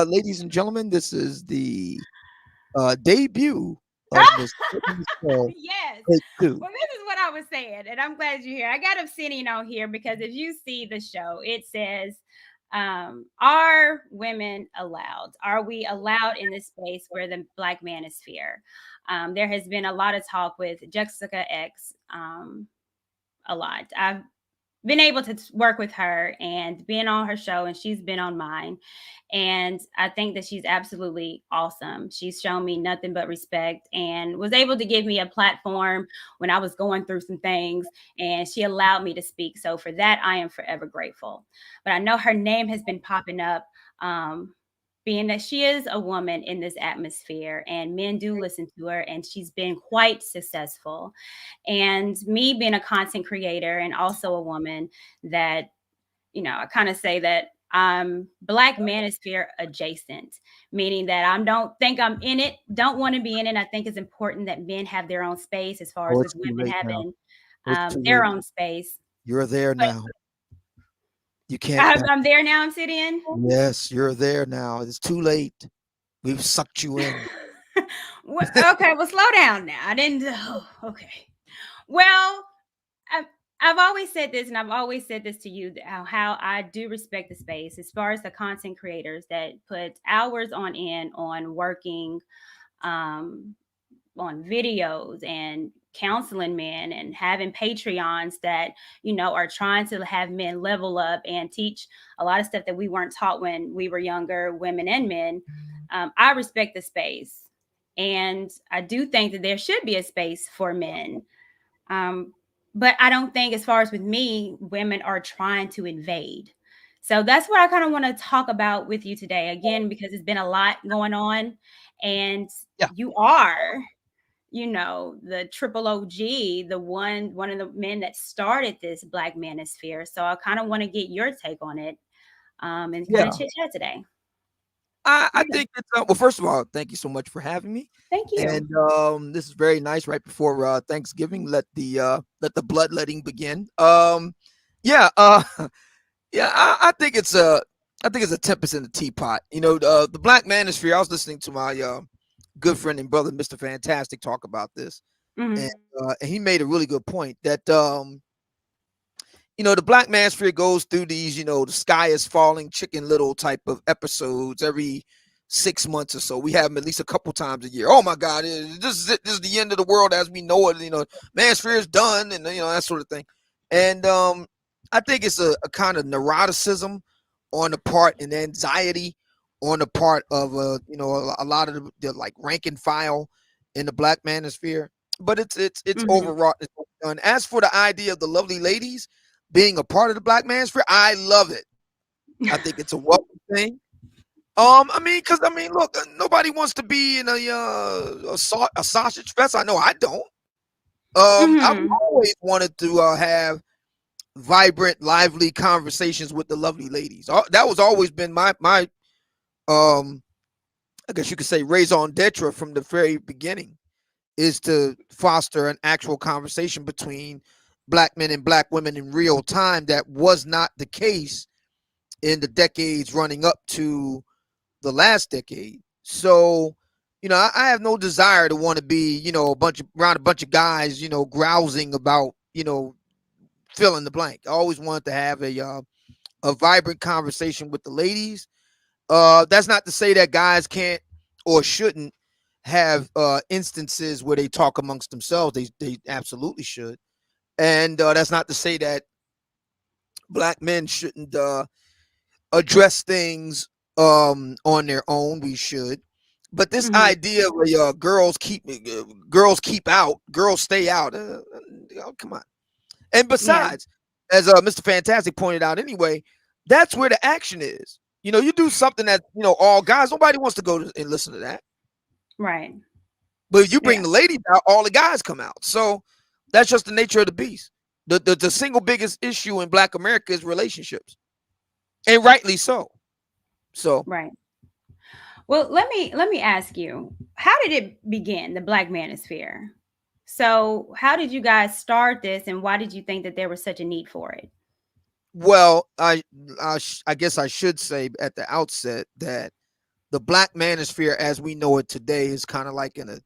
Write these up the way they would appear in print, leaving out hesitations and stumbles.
ladies and gentlemen, this is the debut of Miss Tiffany's show, Yes. Take Two. Well, this is what I was saying, and I'm glad you're here. I got Obsidian on here because if you see the show, it says, "Are women allowed? Are we allowed in this space where the Black Manosphere?" There has been a lot of talk with Jessica X. A lot. I've been able to work with her and been on her show, and she's been on mine. And I think that she's absolutely awesome. She's shown me nothing but respect and was able to give me a platform when I was going through some things, and she allowed me to speak. So for that, I am forever grateful. But I know her name has been popping up. Being that she is a woman in this atmosphere and men do listen to her, and she's been quite successful. And me being a content creator and also a woman that, I kind of say that I'm Black Manosphere adjacent, meaning that I don't think I'm in it, don't want to be in it. I think it's important that men have their own space as far Oh, as it's with too women late now. having Oh, it's too their late. own space. You're there But now. You can't back. I'm there now, I'm sitting. Yes, you're there now. It's too late. We've sucked you in. Okay, well, slow down now. I didn't. Oh, okay. Well, I've, I've always said this, and I've always said this to you how I do respect the space as far as the content creators that put hours on end on working um, on videos and counseling men and having Patreons that, are trying to have men level up and teach a lot of stuff that we weren't taught when we were younger, women and men. I respect the space. And I do think that there should be a space for men, but I don't think, as far as with me, women are trying to invade. So that's what I kind of want to talk about with you today, again, because it's been a lot going on. And Yeah. you are, the triple OG, one of the men that started this Black Manosphere. So I kind of want to get your take on it, and kind of Yeah. chit chat today. I Yeah. think it's well, first of all, thank you so much for having me. Thank you. And this is very nice right before Thanksgiving. Let the bloodletting begin. Yeah, yeah, I think it's a tempest in the teapot. The Black Manosphere. I was listening to my good friend and brother, Mr. Fantastic, talk about this, and, Hmm. and he made a really good point that the Black Manosphere goes through these, the sky is falling, Chicken Little type of episodes every 6 months or so. We have them at least a couple times a year. Oh my God, this is it. This is the end of the world as we know it. Manosphere is done, and that sort of thing. And I think it's a kind of neuroticism on the part and anxiety on the part of a lot of the like rank and file in the Black Manosphere. But it's Hmm. overwrought. It's overdone. As for the idea of the lovely ladies being a part of the Black Manosphere, I love it. I think it's a welcome thing. Look, nobody wants to be in a sausage fest. I know I don't. I've Hmm. always wanted to have vibrant, lively conversations with the lovely ladies. That was always been my um, I guess you could say raison d'etre from the very beginning, is to foster an actual conversation between Black men and Black women in real time. That was not the case in the decades running up to the last decade. So, I have no desire to want to be, around a bunch of guys, grousing about, fill in the blank. I always wanted to have a vibrant conversation with the ladies. That's not to say that guys can't or shouldn't have instances where they talk amongst themselves. They absolutely should. And that's not to say that Black men shouldn't address things on their own. We should. But this Hmm. idea of girls keep out, girls stay out. Come on. And Yeah. besides, as Mr. Fantastic pointed out, anyway, that's where the action is. You do something that all guys. Nobody wants to and listen to that. Right. But if you Yeah. bring the ladies out, all the guys come out. So that's just the nature of the beast. The single biggest issue in Black America is relationships, and rightly so. So Right. Well, let me ask you, how did it begin, the Black Manosphere? So, how did you guys start this, and why did you think that there was such a need for well, I guess I should say at the outset that the Black Manosphere as we know it today is kind of like in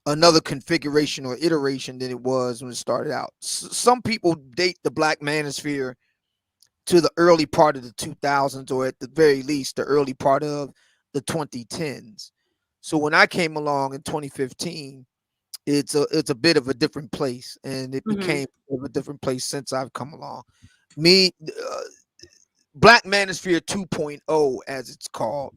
another configuration or iteration than it was when it started out. Some people date the Black Manosphere to the early part of the 2000s, or at the very least the early part of the 2010s. So when I came along in 2015, it's a bit of a different place, and it Mm-hmm. became a different place since I've come along. Me, Black Manosphere 2.0, as it's called,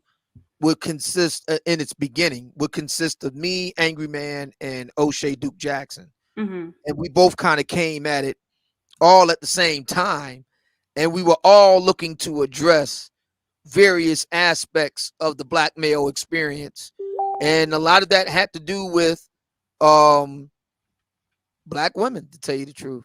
would consist in its beginning would consist of me, Angry Man, and O'Shea Duke Jackson, Mm-hmm. and we both kind of came at it all at the same time, and we were all looking to address various aspects of the black male experience, and a lot of that had to do with um black women, to tell you the truth.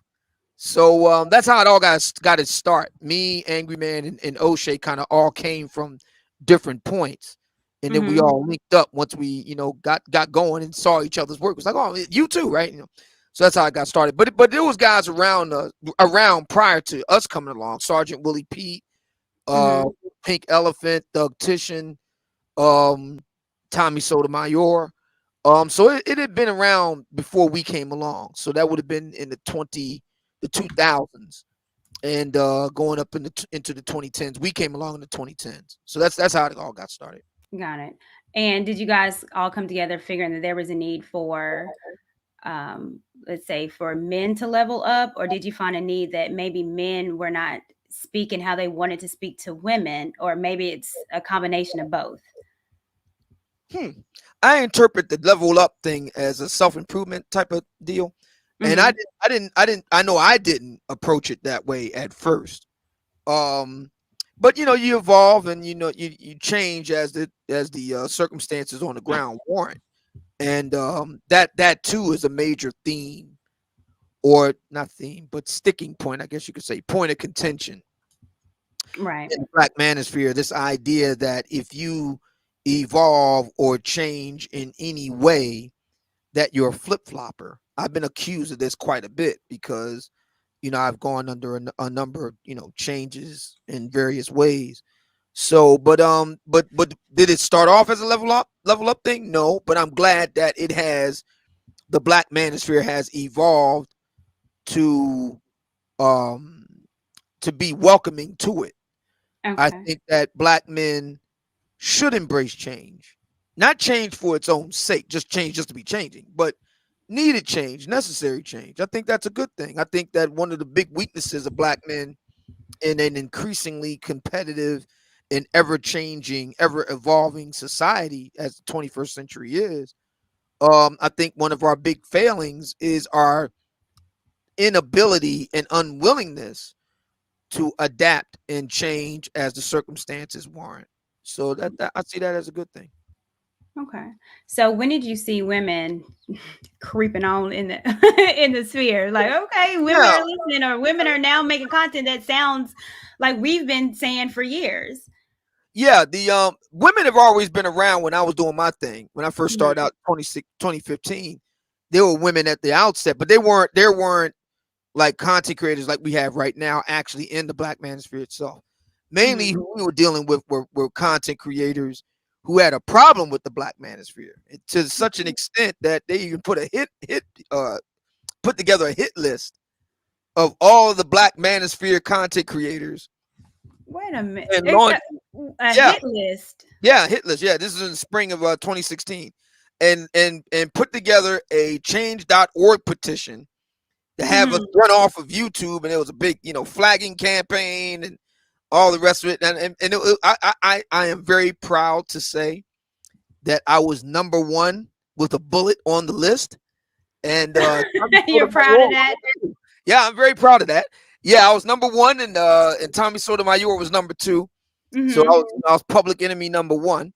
So that's how it all got its start. Me, Angry Man, and O'Shea kind of all came from different points, and then we Mm-hmm. all linked up once we got going and saw each other's work. It was like, oh, you too, right? So that's how it got started. But there was guys around prior to us coming along. Sergeant Willie Pete, uh, Mm-hmm. Pink Elephant, Doug Titian, um, Tommy Sotomayor. So it had been around before we came along. So that would have been in the 2000s, and going up into the 2010s. We came along in the 2010s. So that's how it all got started. Got it. And did you guys all come together figuring that there was a need for, let's say, for men to level up, or did you find a need that maybe men were not speaking how they wanted to speak to women, or maybe it's a combination of both? Hmm. I interpret the level up thing as a self improvement type of deal, and Mm-hmm. I know I didn't approach it that way at first. Um, but you evolve, and you change as the circumstances on the ground warrant, and that too is a major theme, or not theme, but sticking point, I guess you could say, point of contention Right. in the Black Manosphere. This idea that if you evolve or change in any way, that you're a flip flopper. I've been accused of this quite a bit because I've gone under a number of changes in various ways. So, but did it start off as a level up thing? No, but I'm glad that the Black Manosphere has evolved to um to be welcoming to it. I Okay. think that black men should embrace change, not change for its own sake, just change just to be changing, but needed change, necessary change. I think that's a good thing. I think that one of the big weaknesses of black men in an increasingly competitive and ever changing, ever evolving society as the 21st century is, I think one of our big failings is our inability and unwillingness to adapt and change as the circumstances warrant. So that I see that as a good thing. Okay. So when did you see women creeping on in the in the sphere? Like, okay, women Yeah, are listening, or women are now making content that sounds like we've been saying for years. yeah. The women have always been around when I was doing my thing. When I first started Mhm. out 2015, there were women at the outset, but there weren't like content creators like we have right now actually in the Black Manosphere itself. Mainly Mhm. who we were dealing with were content creators who had a problem with the Black Manosphere, to such an extent that they even uh put together a hit list of all of the Black Manosphere content creators Wait a minute. and launched. A Yeah, hit list. yeah, hit list. Yeah, this is in the spring of 2016, and put together a change.org petition to have us Mhm. run off of YouTube, and it was a big, flagging campaign and all the rest of it. I am very proud to say that I was number one with a bullet on the list, and Tommy You're proud of Sotomayor was that? number two. Yeah, I'm very proud of that. Yeah, I was number one, and Tommy Sotomayor was number two. So I Mhm. was public enemy number one,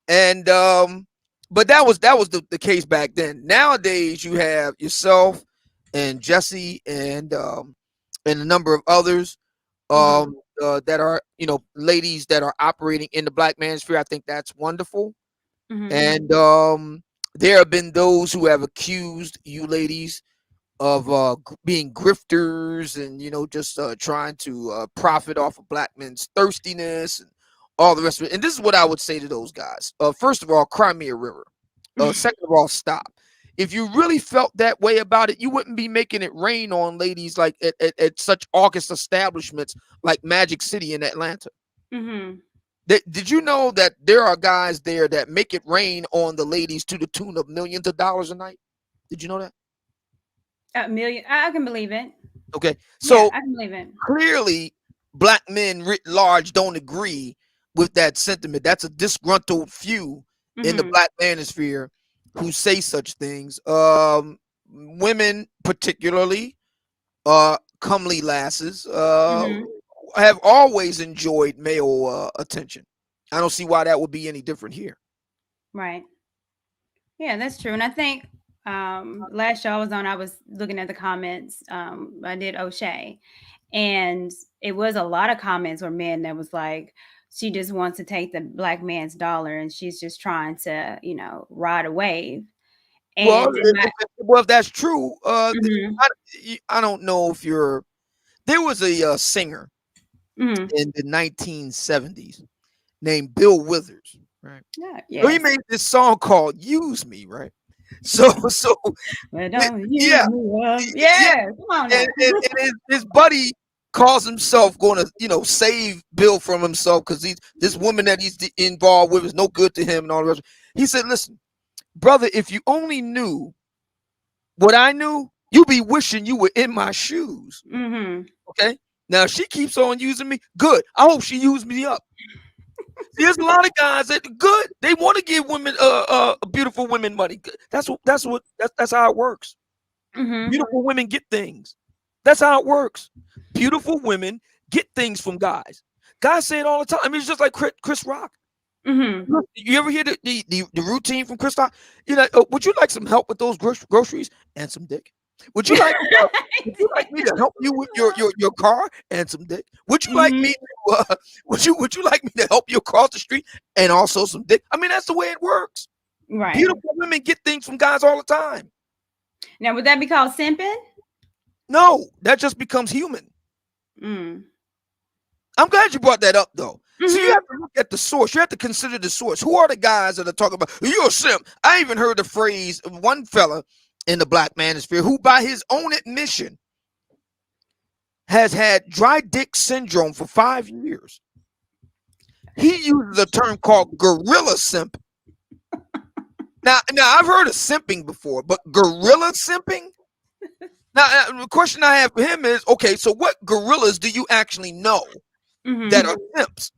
and but that was the case back then. Nowadays, you have yourself and Jesse and a number of others Mhm. that are ladies that are operating in the Black Manosphere. I think that's wonderful, Mhm. and there have been those who have accused you ladies of being grifters and just trying to profit off of black men's thirstiness and all the rest of it. And this is what I would say to those guys. First of all, cry me a river. Second of all, stop. If you really felt that way about it, you wouldn't be making it rain on ladies like at such August establishments like Magic City in Atlanta. Mm-hmm. Did you know that there are guys there that make it rain on the ladies to the tune of millions of dollars a night? Did you know that? A million. I can believe it. Okay, Yeah, so I can believe it. clearly black men writ large don't agree with that sentiment. That's a disgruntled few in the Mm-hmm. black manosphere who say such things. Women particularly, comely lasses, Mm-hmm. have always enjoyed male attention. I don't see why that would be any different here. Right. Yeah, that's true. And I think last show I was on, I was looking at the comments. I did O'Shea, and it was a lot of comments where men that was like, she just wants to take the black man's dollar and she's just trying to, ride a wave. Well, And in my if that's true, Mhm, I don't know if you're. There was a singer mhm. in the 1970s named Bill Withers, right? Yeah, So he yes. made this song called "Use Me," right? So Well, don't use yeah, me up. yeah, Yeah, come on now. and his buddy calls himself going to save Bill from himself because this woman that he's involved with is no good to him and all the rest. He said, "Listen, brother, if you only knew what I knew, you'd be wishing you were in my shoes." Mm-hmm. Okay. Now she keeps on using me. Good. I hope she used me up. There's a lot of guys that good. They want to give women, beautiful women money. That's how it works. Mm-hmm. Beautiful women get things. That's how it works. Beautiful women get things from guys. Guys say it all the time. I mean, it's just like Chris Rock. Mm-hmm. Look, you ever hear the routine from Chris Rock? You know, would you like some help with those groceries and some dick? Would you like would you like me to help you with your car and some dick? Would you like Mm-hmm. me to would you like me to help you across the street and also some dick? I mean, that's the way it works. Right. Beautiful women get things from guys all the time. Now, would that be called simping? No, that just becomes human. Mm. I'm glad you brought that up, though. So you Mm-hmm. have to look at the source. You have to consider the source. Who are the guys that are talking about you're a simp? I even heard the phrase of one fella in the black manosphere who, by his own admission, has had dry dick syndrome for 5 years. He uses a term called gorilla simp. Now I've heard of simping before, but gorilla simping? Now, the question I have for him is, okay, so what gorillas do you actually know that Mm-hmm. are simps?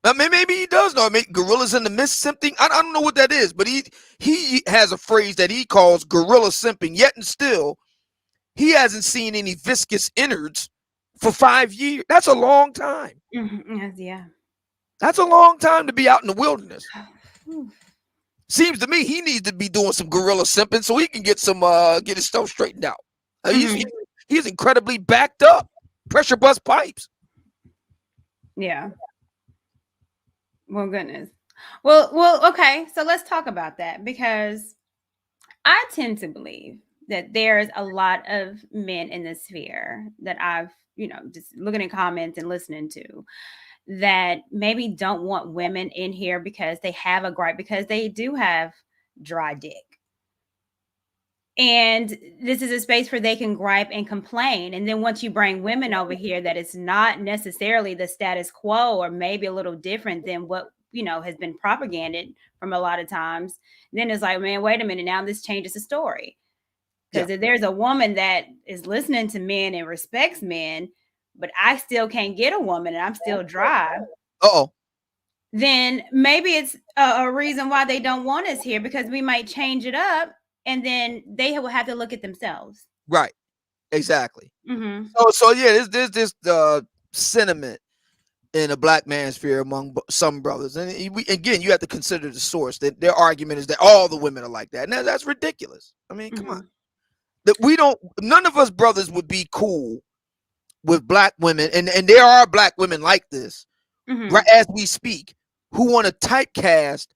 I mean, maybe he does know. I mean, gorillas in the mist simping. I don't know what that is, but he has a phrase that he calls gorilla simping. Yet and still, he hasn't seen any viscous innards for 5 years. That's a long time. Mm-hmm. Yes, yeah. That's a long time to be out in the wilderness. Whew. Seems to me he needs to be doing some gorilla simping so he can get his stuff straightened out. Mhm. He's incredibly backed up. Pressure bust pipes. Yeah. Well, goodness. Well. Okay. So let's talk about that because I tend to believe that there's a lot of men in the sphere that I've, just looking at comments and listening to that maybe don't want women in here because they have a gripe because they do have dry dick. And this is a space where they can gripe and complain. And then once you bring women over here, that it's not necessarily the status quo or maybe a little different than what, has been propagated from a lot of times, then it's like, man, wait a minute. Now this changes the story. Yeah. Because if there's a woman that is listening to men and respects men, but I still can't get a woman and I'm still dry, Uh-oh. then maybe it's a reason why they don't want us here because we might change it up and then they will have to look at themselves. Right. Exactly. Mm-hmm. So yeah, there's this sentiment in a black manosphere among some brothers, and again, you have to consider the source. That their argument is that all the women are like that. Now that's ridiculous. I mean, come on. That none of us brothers would be cool with black women, and there are black women like this, right as we speak, who want to typecast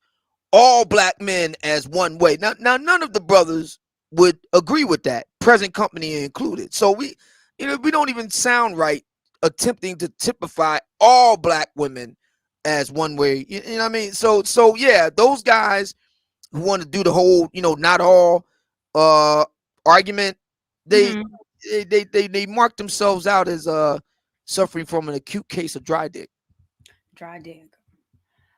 all black men as one way. Now none of the brothers would agree with that, present company included. So we don't even sound right attempting to typify all black women as one way. You know what I mean? So yeah, those guys who want to do the whole, not all uh argument, they Mm-hmm. they mark themselves out as suffering from an acute case of dry dick. Dry dig.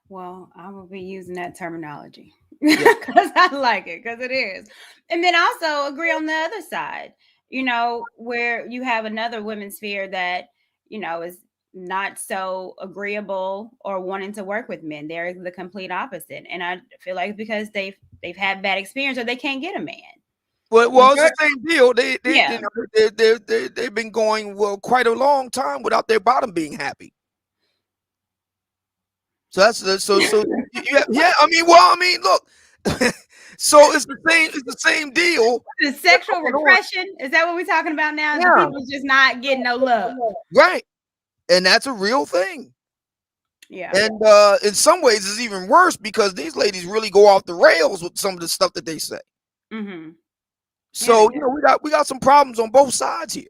Well, I will be using that terminology Yeah. because I like it, because it is. And then also agree on the other side, where you have another women's sphere that, is not so agreeable or wanting to work with men. They're the complete opposite. And I feel like it's because they've had bad experience or they can't get a man. Well, it's the same deal. Yeah. They've been going quite a long time without their bottom being happy. So so yeah. Look. So it's the same deal. The sexual repression, is that what we're talking about now? The Yeah. people just not getting no love. Right. And that's a real thing. Yeah. And in some ways, it's even worse because these ladies really go off the rails with some of the stuff that they say. Mm-hmm. So Yeah, we got some problems on both sides here.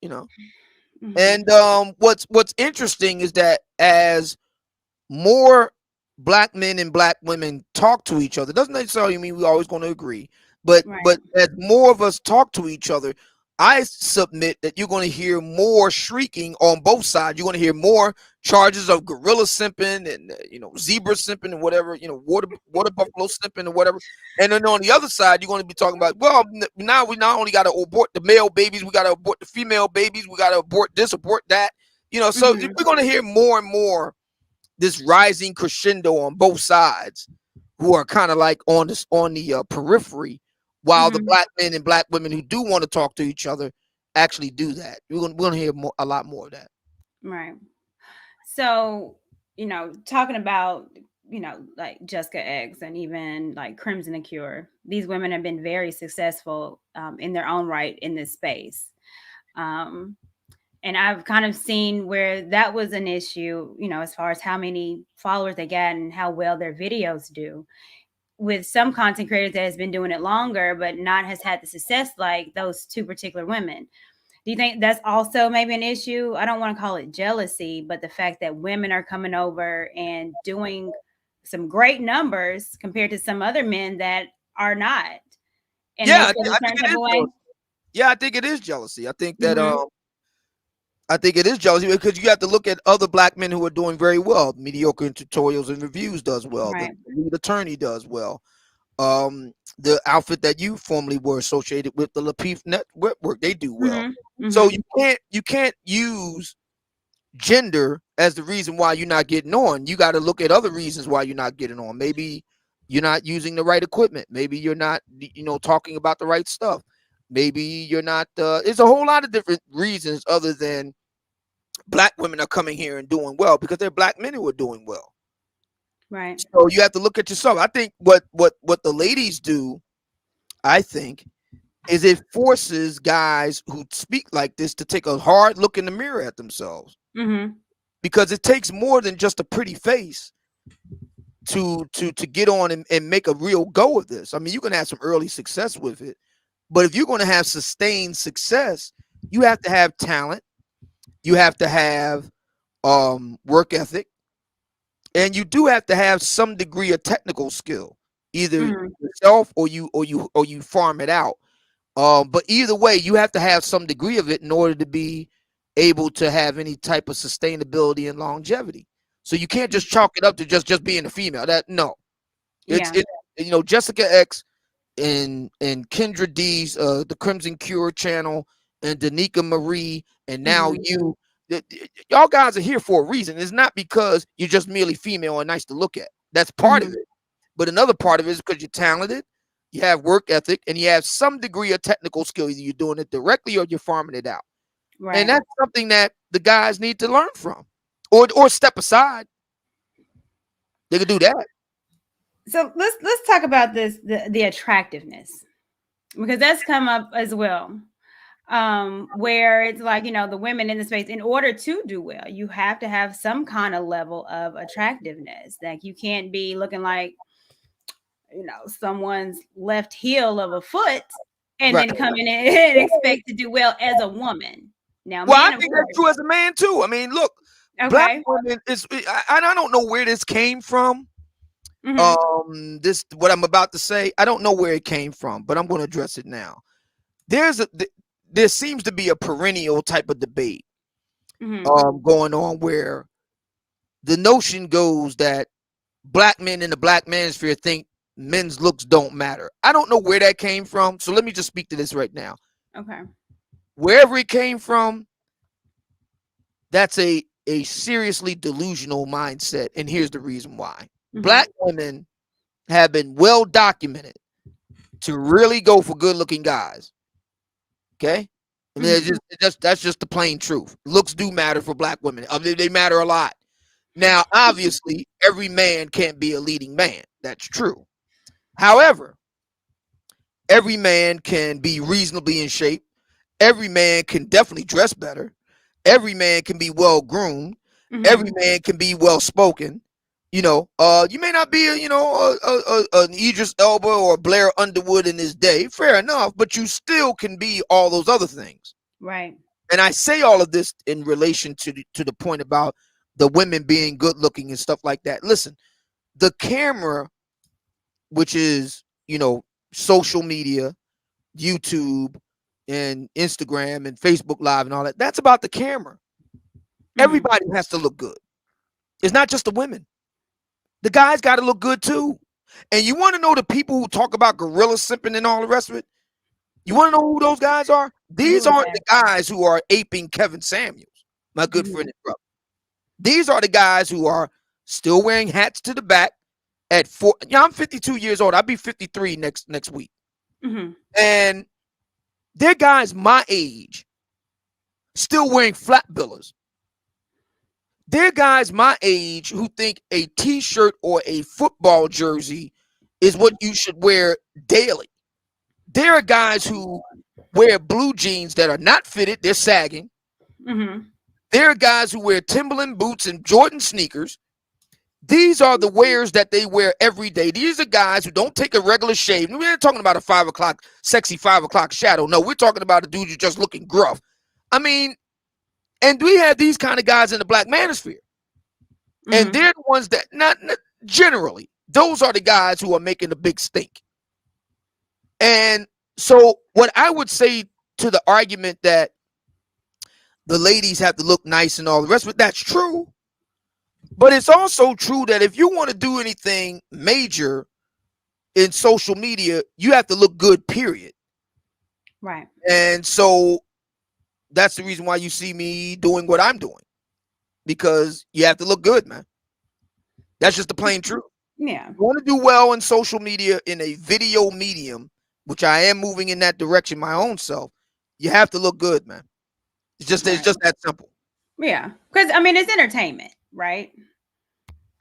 mm-hmm. And what's interesting is that as more black men and black women talk to each other, doesn't necessarily mean we're always going to agree, but Right. as more of us talk to each other, I submit that you're going to hear more shrieking on both sides. You're going to hear more charges of gorilla simping and zebra simping and whatever, water buffalo simping and whatever. And then on the other side, you're going to be talking about, well, now we not only got to abort the male babies, we got to abort the female babies, we got to abort this, abort that. So Mm-hmm. we're going to hear more and more this rising crescendo on both sides, who are kind of like on the periphery, while the Mm-hmm. black men and black women who do want to talk to each other actually do that. We're gonna hear a lot more of that. Right. So, talking about, like Jessica X and even like Crimson and Cure, these women have been very successful in their own right in this space. Um, and I've kind of seen where that was an issue, as far as how many followers they get and how well their videos do. With some content creators that has been doing it longer, but not has had the success like those two particular women. Do you think that's also maybe an issue? I don't want to call it jealousy, but the fact that women are coming over and doing some great numbers compared to some other men that are not, and they Yeah, feel a I certain think it type is of way. jealousy. Yeah, I think it is jealousy. Mm-hmm. I think it is jealousy because you have to look at other black men who are doing very well. Mediocre in tutorials and reviews does well. The Right. lead attorney does well. The outfit that you formerly were associated with, the Lapeef Network, they do well. Mm-hmm. So Mm-hmm. you can't use gender as the reason why you're not getting on. You got to look at other reasons why you're not getting on. Maybe you're not using the right equipment. Maybe you're not, talking about the right stuff. Maybe you're not. It's a whole lot of different reasons other than black women are coming here and doing well because they're black men who are doing well. Right. So you have to look at yourself. I think what the ladies do, I think, is it forces guys who speak like this to take a hard look in the mirror at themselves. Mm-hmm. Because it takes more than just a pretty face to get on and make a real go of this. I mean, you can have some early success with it, but if you're going to have sustained success, you have to have talent, you have to have work ethic, and you do have to have some degree of technical skill, either Mm-hmm. yourself or you farm it out. But either way, you have to have some degree of it in order to be able to have any type of sustainability and longevity. So you can't just chalk it up to just being a female. That no, it's Yeah. it. Jessica X and Kendra D's the Crimson Cure channel and Danica Marie and now Mm-hmm. you. Y'all guys are here for a reason. It's not because you're just merely female and nice to look at. That's part of Mm-hmm. it. But another part of it is because you're talented, you have work ethic, and you have some degree of technical skill. Either you're doing it directly or you're farming it out. And Right. that's something that the guys need to learn from. Or step aside. They could do that. So let's talk about the attractiveness, because that's come up as well. Where it's like, the women in the space, in order to do well, you have to have some kind of level of attractiveness. Like you can't be looking like, someone's left heel of a foot and Right. then come in and expect to do well as a woman. Now, Well, I men, of think that's course. true as a man too. I mean, look, Black Okay. women is, I don't know where this came from. Mm-hmm. This what I'm about to say. I don't know where it came from, but I'm going to address it now. There seems to be a perennial type of debate Mm-hmm. going on where the notion goes that black men in the black manosphere think men's looks don't matter. I don't know where that came from, so let me just speak to this right now. Okay. Wherever it came from, that's a seriously delusional mindset, and here's the reason why. Mm-hmm. Black women have been well documented to really go for good looking guys. Okay? I mean, Mm-hmm. that's just the plain truth. Looks do matter for black women. I mean, they matter a lot. Now, obviously, every man can't be a leading man. That's true. However, every man can be reasonably in shape. Every man can definitely dress better. Every man can be well groomed. Every Mm-hmm. man can be well spoken. You may not be an Idris Elba or Blair Underwood in his day, fair enough, but you still can be all those other things. Right. And I say all of this in relation to the point about the women being good looking and stuff like that. Listen, the camera, which is social media, YouTube and Instagram and Facebook Live and all that, that's about the camera. Mm-hmm. Everybody has to look good. It's not just the women. The guys got to look good too. And you want to know the people who talk about gorilla simping and all the rest of it? You want to know who those guys are? These Who is aren't that? the guys who are aping Kevin Samuels, my good Mm-hmm. friend and brother. These are the guys who are still wearing hats to the back at four. Yeah, I'm 52 years old. I'll be 53 next week. Mm-hmm. And they're guys my age still wearing flat billers. They're guys my age who think a t-shirt or a football jersey is what you should wear daily. There are guys who wear blue jeans that are not fitted, they're sagging. Mm-hmm. There are guys who wear Timberland boots and Jordan sneakers. These are the wears that they wear every day. These are guys who don't take a regular shave. We're not talking about a 5 o'clock, sexy 5 o'clock shadow. No, we're talking about a dude who's just looking gruff. I mean, and we have these kind of guys in the black manosphere. And Mm-hmm. they're the ones that, not generally, those are the guys who are making the big stink. And so, what I would say to the argument that the ladies have to look nice and all the rest of it, that's true. But it's also true that if you want to do anything major in social media, you have to look good, period. Right. And so that's the reason why you see me doing what I'm doing, because you have to look good, man. That's just the plain truth. Yeah. You want to do well in social media in a video medium, which I am moving in that direction my own self, you have to look good, man. It's Right. just that simple. Yeah. Because I mean, it's entertainment, right?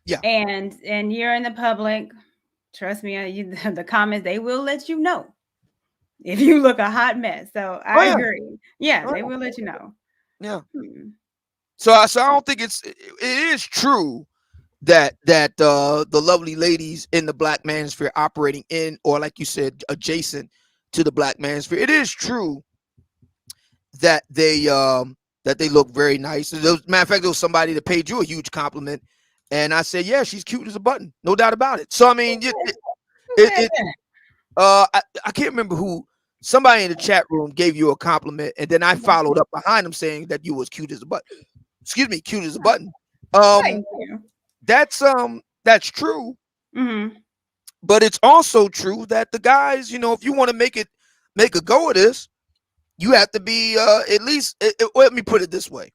Yeah. And you're in the public. Trust me, the comments they will let you know if you look a hot mess. So Oh I yeah. agree. Yeah, Oh, they will let you know. yeah. Hmm. So I don't think it is true that the lovely ladies in the black manosphere operating in, or like you said, adjacent to the black manosphere. It is true that they look very nice. Matter of fact, there was somebody that paid you a huge compliment, and I said, yeah, she's cute as a button, no doubt about it. So I mean, Who it, said it that? I can't remember who. Somebody in the chat room gave you a compliment, and then I followed up behind them saying that you was cute as a button. Excuse me, cute as a button. Um, Thank you. that's true, Mm-hmm. but it's also true that the guys, if you want to make a go of this, you have to be at least. Let me put it this way: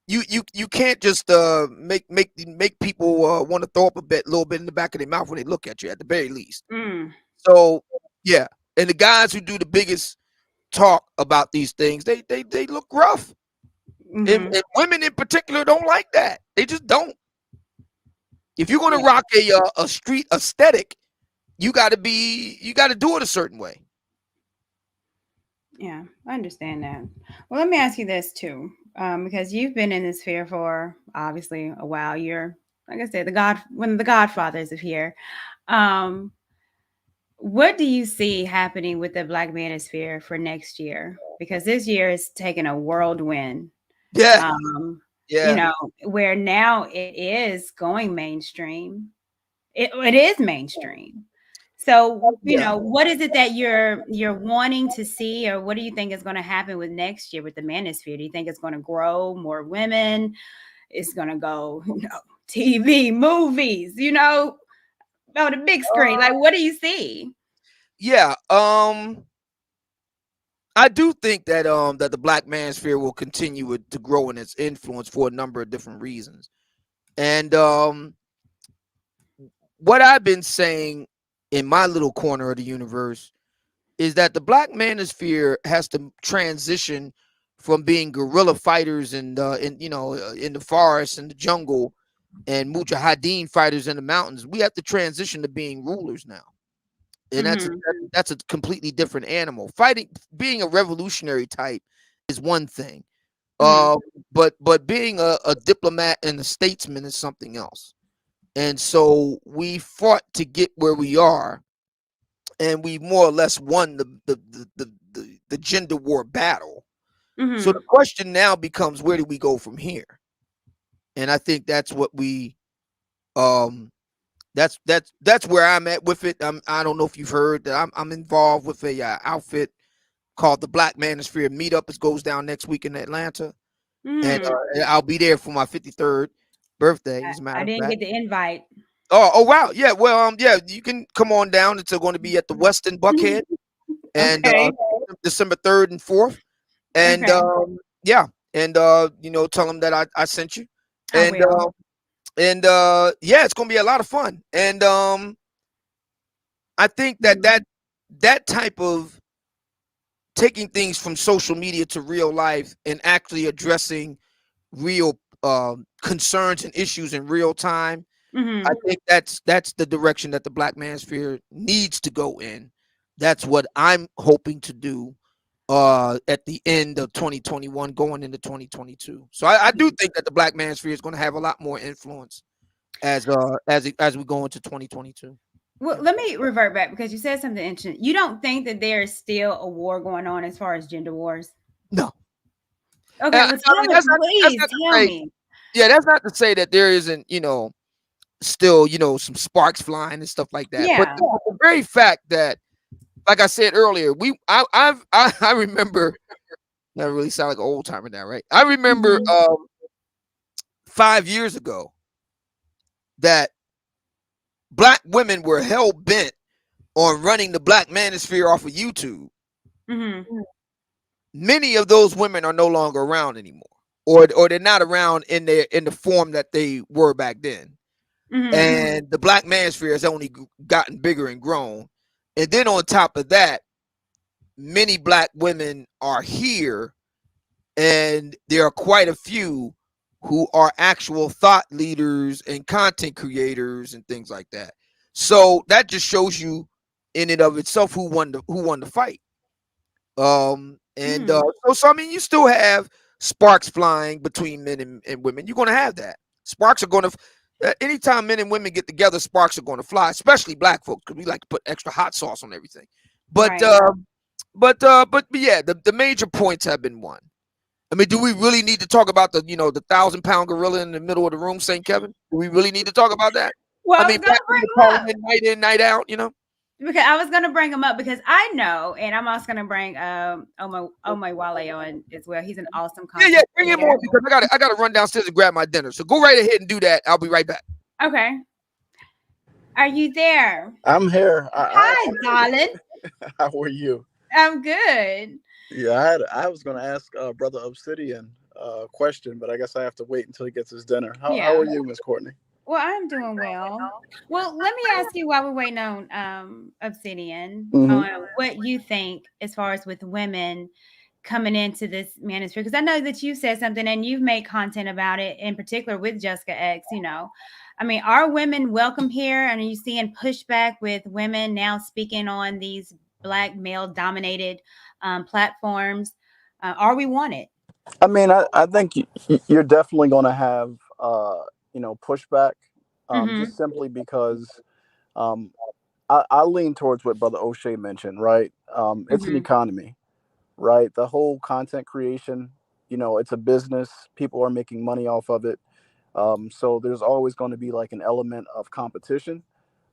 you can't just make people want to throw up little bit in the back of their mouth when they look at you. At the very least. Mm. So yeah, and the guys who do the biggest talk about these things, they look rough, Mm-hmm. and women in particular don't like that. They just don't. If you're gonna Yeah. rock a street aesthetic, you got to do it a certain way. Yeah, I understand that. Well, let me ask you this too, because you've been in this sphere for obviously a while. You're, like I said, one of the godfathers of here. Um, what do you see happening with the Black Manosphere for next year? Because this year is taking a whirlwind. Yeah, Um, you Yeah. know, where now it is going mainstream. It is mainstream. So, Yeah. what is it that you're wanting to see, or what do you think is going to happen with next year with the Manosphere? Do you think it's going to grow more women? It's going to go, TV, movies, on the big screen. Like, what do you see? Yeah. I do think that that the Black Manosphere will continue to grow in its influence for a number of different reasons. And what I've been saying in my little corner of the universe is that the Black Manosphere has to transition from being guerrilla fighters in the forest and the jungle and mujahideen fighters in the mountains. We have to transition to being rulers now, and Mhm. that's a completely different animal. Fighting, being a revolutionary type, is one thing. Mhm. Uh, but being a diplomat and a statesman is something else. And so we fought to get where we are, and we more or less won the gender war battle. So the Mhm. question now becomes, where do we go from here? And I think that's what we um that's where I'm at with it. I don't know if you've heard that I'm involved with a outfit called the Black Manosphere Meetup. It goes down next week in Atlanta, and Mm. I'll be there for my 53rd birthday. As a I matter of didn't fact. get the invite. Oh wow, yeah. Well, yeah, you can come on down. It's going to be at the Westin Buckhead, and Okay. December 3rd and 4th, and Okay. yeah, and tell them that I sent you, I and will. yeah, it's going to be a lot of fun, and I think that Mhm. that type of taking things from social media to real life and actually addressing real concerns and issues in real time. I Mhm. think that's the direction that the Black Manosphere needs to go in. That's what I'm hoping to do at the end of 2021, going into 2022. So I do think that the Black Manosphere is going to have a lot more influence as we go into 2022. Well, Yeah. let me revert back because you said something interesting. You don't think that there is still a war going on as far as gender wars? No, Okay, well, I mean that's please not to tell say, me. yeah, that's not to say that there isn't still some sparks flying and stuff like that. But Yeah. the very fact that, like I said earlier, I remember. That really sound like an old timer now, right? I remember Mhm. 5 years ago that black women were hell bent on running the Black Manosphere off of YouTube. Mhm. Many of those women are no longer around anymore, or they're not around in the form that they were back then. Mhm. And the Black Manosphere has only gotten bigger and grown. And then on top of that, many black women are here, and there are quite a few who are actual thought leaders and content creators and things like that. So that just shows you in and of itself who won the fight. And Mhm. so I mean, you still have sparks flying between men and women. You're going to have that. Sparks are going to anytime men and women get together, sparks are going to fly, especially black folks, because we like to put extra hot sauce on everything. But Right. but yeah, the major points have been won. I mean, do we really need to talk about the 1,000-pound gorilla in the middle of the room, St. Kevin? Do we really need to talk about that? Well, I I mean, was black gonna bring women them up parliament night in, night out. because I was gonna bring them up because I know, and I'm also gonna bring Omar Wale on as well. He's an awesome Yeah, yeah, content bring him creator. on because I got to run downstairs and grab my dinner. So go right ahead and do that. I'll be right back. Okay, are you there? I'm here. I Hi, actually, darling. how are you? I'm good. Yeah, I was going to ask Brother Obsidian a question, but I guess I have to wait until he gets his dinner. How Yeah. are you, Miss Courtney? Well, I'm doing well. Well, let me ask you while we're waiting on Obsidian Hmm. on what you think as far as with women coming into this manosphere, because I know that you said something and you've made content about it in particular with Jessica X. I mean, are women welcome here? And are you seeing pushback with women now speaking on these black male dominated platforms? Are we wanted? I mean, I think you're definitely going to have, pushback, Mm-hmm. just simply because um, I lean towards what Brother O'Shea mentioned, right? It's an Mm-hmm. economy, right? The whole content creation it's a business. People are making money off of it. So there's always going to be like an element of competition.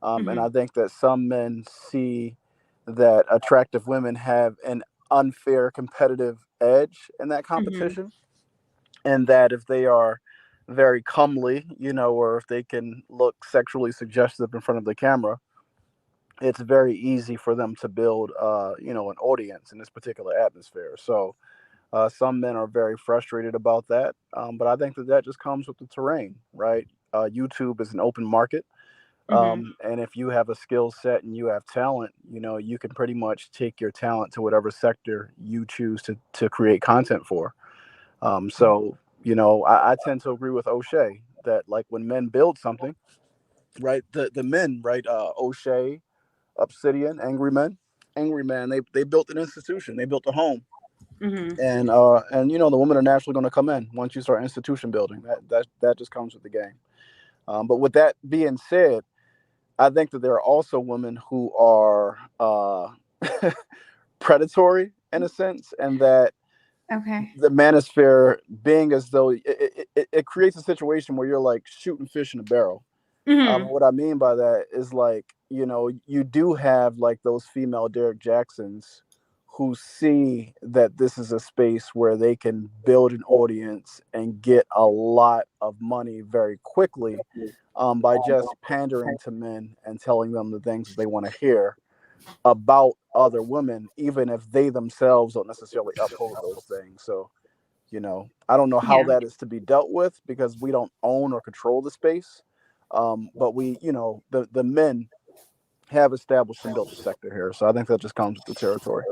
And Mm-hmm. I think that some men see that attractive women have an unfair competitive edge in that Mm-hmm. competition. And that if they are very comely, or if they can look sexually suggestive in front of the camera, it's very easy for them to build, an audience in this particular atmosphere. So some men are very frustrated about that. But I think that that just comes with the terrain, right? YouTube is an open market. Mm-hmm. And if you have a skill set and you have talent, you can pretty much take your talent to whatever sector you choose to create content for. So, I tend to agree with O'Shea that like when men build something, right, the men, right, O'Shea, Obsidian, Angry Man, they built an institution, they built a home. Mm-hmm. And the women are naturally going to come in once you start institution building. That just comes with the game. But with that being said, I think that there are also women who are predatory in a sense, and that Okay. the manosphere being as though it creates a situation where you're like shooting fish in a barrel. Mm-hmm. What I mean by that is like, you do have like those female Derek Jacksons who see that this is a space where they can build an audience and get a lot of money very quickly, by just pandering to men and telling them the things that they want to hear about other women, even if they themselves don't necessarily uphold those things. So, I don't know how Yeah. that is to be dealt with because we don't own or control the space. But we, the men have established and built a sector here. So I think that just comes with the territory.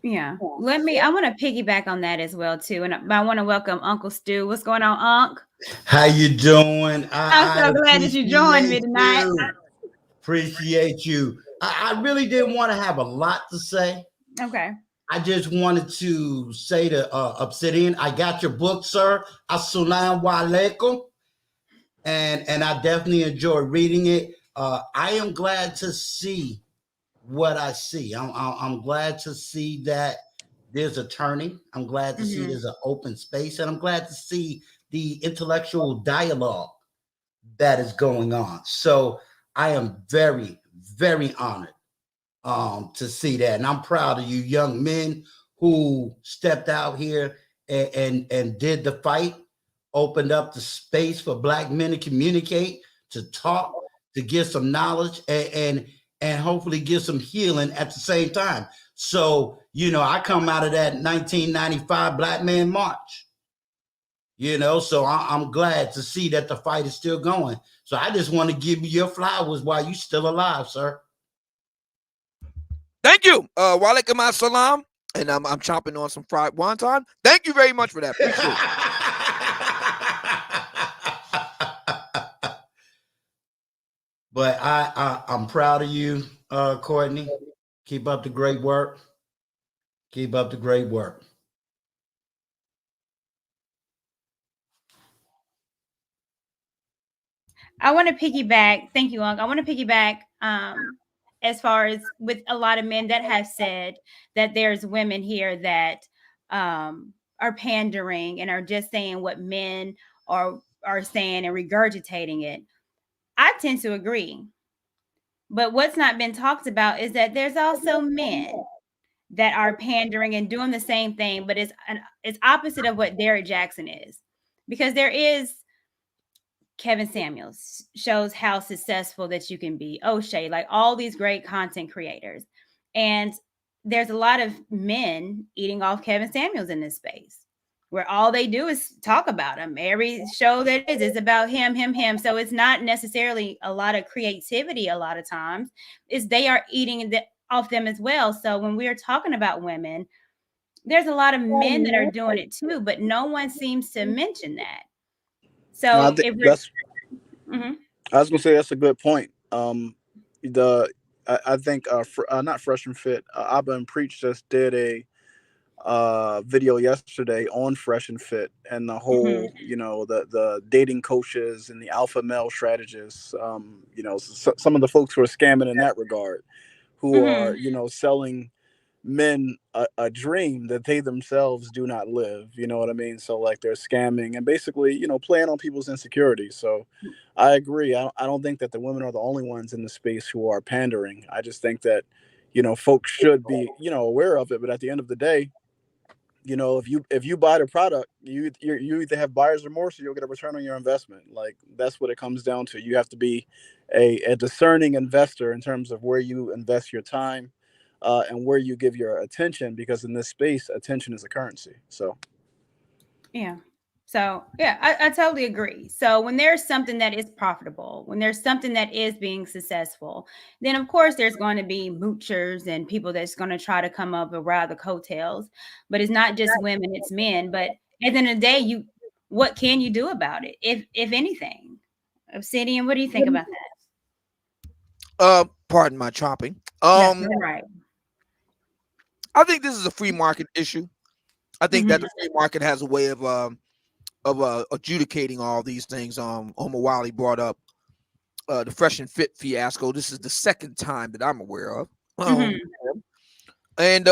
Yeah. I want to piggyback on that as well too. And I want to welcome Uncle Stu. What's going on, Unc? How you doing? I'm I so glad that you joined me appreciate tonight. you. Appreciate you. I really didn't want to have a lot to say. Okay. I just wanted to say to Obsidian, I got your book, sir. Assalamu alaikum. And I definitely enjoy reading it. I am glad to see what I see. I'm glad to see that there's a turning. I'm glad to see Mm-hmm. there's an open space, and I'm glad to see the intellectual dialogue that is going on. So I am very, very honored to see that, and I'm proud of you, young men who stepped out here and did the fight, opened up the space for Black men to communicate, to talk, to get some knowledge, and hopefully get some healing at the same time. So I come out of that 1995 Black Man March. So I'm glad to see that the fight is still going. So I just want to give you your flowers while you still alive, sir. Thank you. Walaikum assalam. And I'm chomping on some fried wonton. Thank you very much for that. Appreciate it. But I'm proud of you, Courtney. Keep up the great work. Keep up the great work. I want to piggyback. Thank you, Unc. I want to piggyback as far as with a lot of men that have said that there's women here that are pandering and are just saying what men are saying and regurgitating it. I tend to agree. But what's not been talked about is that there's also men that are pandering and doing the same thing, but it's opposite of what Derek Jackson is. Because there is Kevin Samuels shows how successful that you can be. O'Shea, like all these great content creators. And there's a lot of men eating off Kevin Samuels in this space where all they do is talk about him. Every show that is about him, him, him. So it's not necessarily a lot of creativity a lot of times. It's they are eating off them as well. So when we're talking about women, there's a lot of men that are doing it too, but no one seems to mention that. No, I So think if we're that's. mhm. I was gonna say that's a good point. The I think not Fresh and Fit. Abba and Preach just did a video yesterday on Fresh and Fit and the Mhm. whole, the dating coaches and the alpha male strategists. Some of the folks who are scamming in that regard, who are Mhm. selling men a dream that they themselves do not live. You know what I mean? So like they're scamming and basically, playing on people's insecurities. So I agree. I don't think that the women are the only ones in the space who are pandering. I just think that, folks should be, aware of it. But at the end of the day, if you buy the product, you either have buyer's remorse or you'll get a return on your investment. Like that's what it comes down to. You have to be a discerning investor in terms of where you invest your time, and where you give your attention, because in this space attention is a currency. So Yeah. So yeah, I totally agree. So when there's something that is profitable, when there's something that is being successful, then of course there's going to be moochers and people that's going to try to come up and ride the coattails. But it's not just women, it's men. But at the end of the day, what can you do about it, if anything? Obsidian, what do you think about that? Pardon my chopping. That's right. I think this is a free market issue. I think that Mhm. the free market has a way of adjudicating all these things. Homer Wiley brought up the Fresh and Fit fiasco. This is the second time that I'm aware of. Mhm. And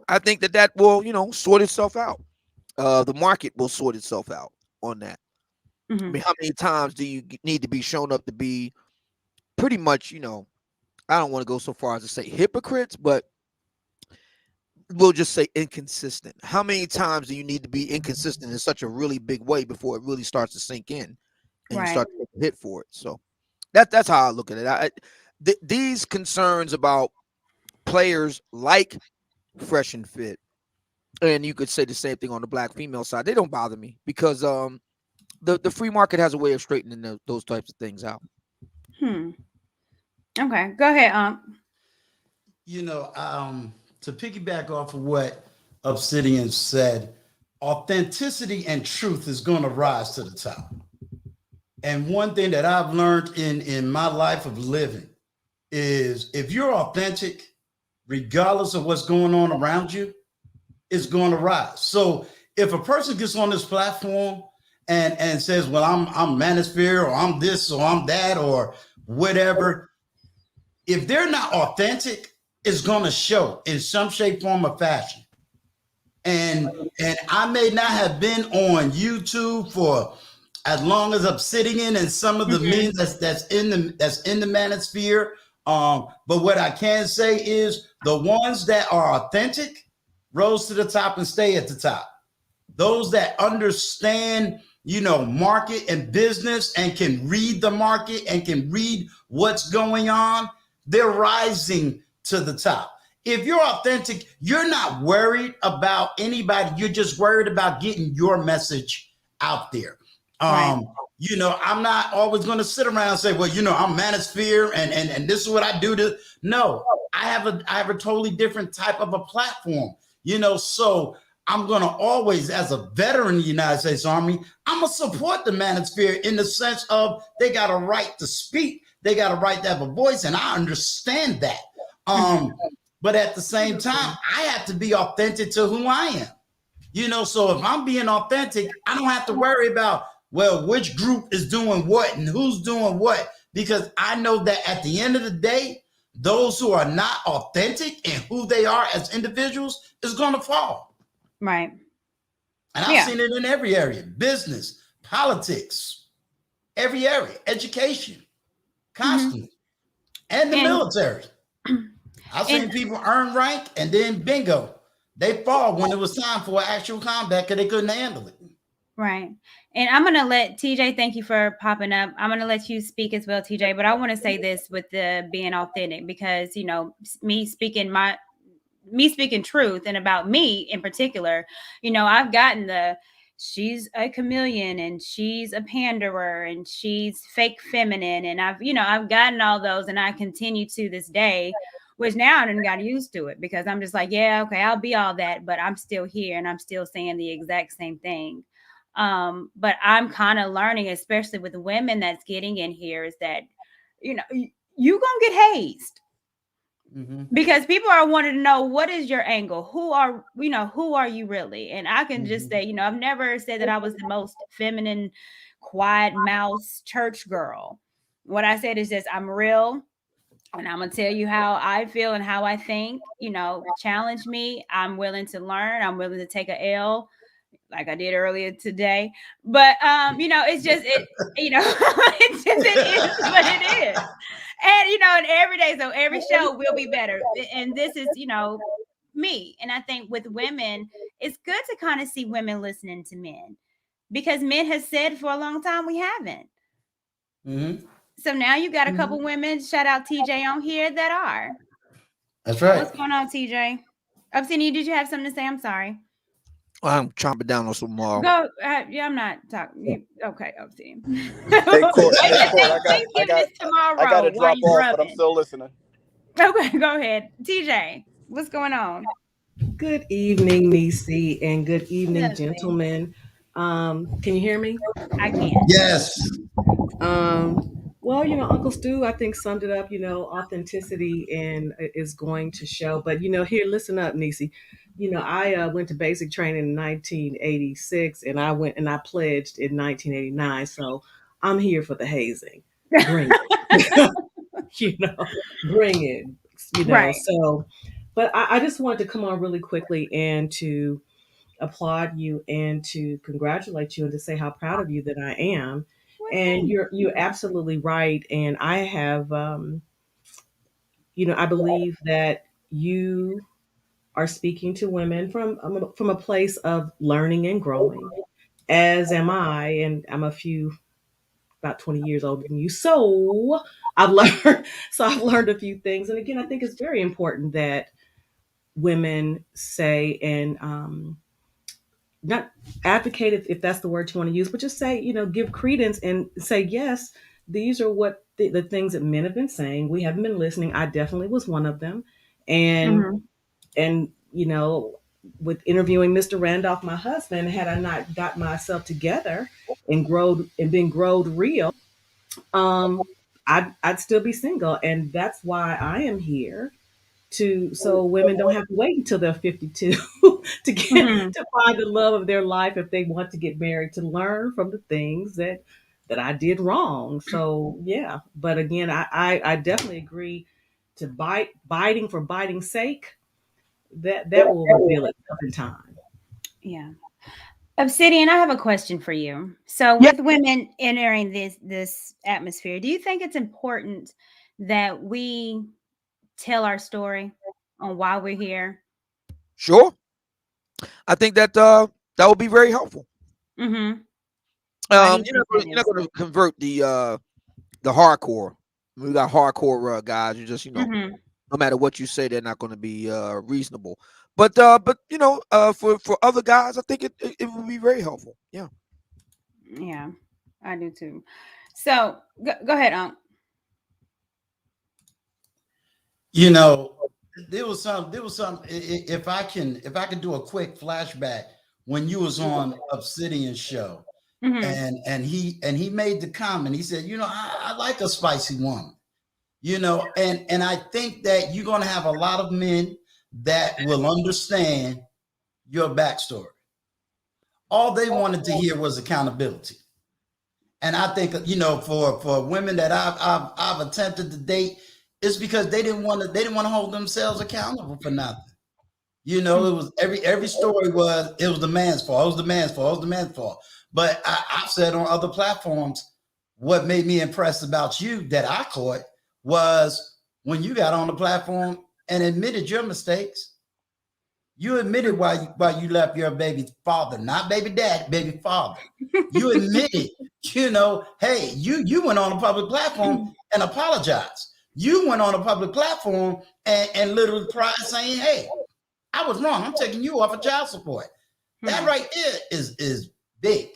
I think that will, sort itself out. The market will sort itself out on that. I Mhm. mean, how many times do you need to be shown up to be pretty much, I don't want to go so far as to say hypocrites, but we'll just say inconsistent. How many times do you need to be inconsistent in such a really big way before it really starts to sink in and you Right. start to take a hit for it? So that's how I look at it. These concerns about players like Fresh and Fit, and you could say the same thing on the black female side, they don't bother me because the free market has a way of straightening those types of things out. Okay, go ahead. To piggyback off of what Obsidian said, authenticity and truth is going to rise to the top. And one thing that I've learned in my life of living is if you're authentic, regardless of what's going on around you, it's going to rise. So if a person gets on this platform and says, "Well, I'm Manosphere, or I'm this, or I'm that, or whatever," if they're not authentic, it's going to show in some shape, form, or fashion. And I may not have been on YouTube for as long as Obsidian and some of the Mhm. memes that's in the Manosphere. But what I can say is the ones that are authentic rose to the top and stay at the top. Those that understand, market and business and can read the market and can read what's going on, they're rising to the top. If you're authentic, you're not worried about anybody. You're just worried about getting your message out there. Right. I'm not always going to sit around and say, "Well, I'm Manosphere and this is what I do to." No, I have a totally different type of a platform. So I'm going to always, as a veteran of the United States Army, I'm going to support the Manosphere in the sense of they got a right to speak. They got a right to have a voice, and I understand that. But at the same time, I have to be authentic to who I am. So if I'm being authentic, I don't have to worry about, well, which group is doing what and who's doing what, because I know that at the end of the day, those who are not authentic and who they are as individuals is going to fall. Right. And I've seen it in every area: business, politics, every area, education, constantly, and the military. I've seen people earn rank and then bingo, they fall when it was time for actual combat because they couldn't handle it. Right. And I'm going to let TJ, thank you for popping up. I'm going to let you speak as well, TJ, but I want to say this with the being authentic because, me speaking truth and about me in particular, I've gotten she's a chameleon and she's a panderer and she's fake feminine. And I've gotten all those and I continue to this day, which now I done got used to it because I'm just like, yeah, okay, I'll be all that, but I'm still here and I'm still saying the exact same thing. But I'm kind of learning, especially with the women that's getting in here, is that, you gonna get hazed. Because people are wanting to know, what is your angle? Who are you really? And I can just say, I've never said that I was the most feminine, quiet mouse church girl. What I said is just, I'm real. And I'm gonna tell you how I feel and how I think. Challenge me. I'm willing to learn. I'm willing to take a L, like I did earlier today. But it's just it. It is what it is. And and every day, so every show will be better. And this is me. And I think with women, it's good to kind of see women listening to men, because men has said for a long time we haven't. Mhm. So now you got a couple women, shout out TJ on here, that are. That's right. What's going on, TJ? Obsidian, did you have something to say? I'm sorry. I'm chomping down on some Go. Yeah, I'm not talking. Okay, Obsidian. Hey, Court. I Hey, said Court. Thanksgiving is I got tomorrow. to Why are drop you off, but I'm rubbing? still listening. Okay, go ahead. TJ, what's going on? Good evening, Nisi, and good evening, Nothing. gentlemen. Can you hear me? I can. Yes. Well, Uncle Stu, I think summed it up. Authenticity and is going to show. But here, listen up, Nisi. I went to basic training in 1986, and I pledged in 1989. So I'm here for the hazing. Bring it. you know, bring it. Right. So, but I just wanted to come on really quickly and to applaud you and to congratulate you and to say how proud of you that I am. Well, And thank you're you. absolutely right. And I have, I believe that you are speaking to women from a place of learning and growing, as am I. And I'm about 20 years older than you. So I've learned, I've learned a few things. And again, I think it's very important that women say and not advocate if that's the word you want to use, but just say, give credence and say, yes, these are what the things that men have been saying. We haven't been listening. I definitely was one of them. And, Mhm. and, with interviewing Mr. Randolph, my husband, had I not got myself together and growed and been growed real, um, I'd still be single. And that's why I am here so women don't have to wait until they're 52 Mhm. to find the love of their life if they want to get married, to learn from the things that I did wrong. So yeah, but again, I definitely agree to biting for biting's sake. That will reveal itself in time. Yeah. Obsidian, I have a question for you. So, Yeah, with women entering this atmosphere, do you think it's important that we tell our story on why we're here? sure. I think that that would be very helpful. Mm-hmm. Why do you think that You're not is? going to convert the hardcore. We got hardcore guys. You just Mm-hmm. no matter what you say, they're not going to be reasonable. But for other guys, I think it would be very helpful. Yeah. Yeah, I do too. So, go ahead, Unc. You know, there was some if I can do a quick flashback when you was on Obsidian show, Mm-hmm. and he made the comment. He said, I like a spicy woman. And I think that you're going to have a lot of men that will understand your backstory. All they wanted to hear was accountability. And I think, for women that I've attempted to date, it's because they didn't want to hold themselves accountable for nothing. It was every story was, it was the man's fault. It was the man's fault. It was the man's fault. But I've said on other platforms, what made me impressed about you that I caught was when you got on the platform and admitted your mistakes. You admitted why you left your baby father, not baby dad, baby father. You admitted, hey, you went on a public platform and apologized. You went on a public platform and literally cried saying, hey, I was wrong. I'm taking you off of child support. That Mm-hmm. right there is big.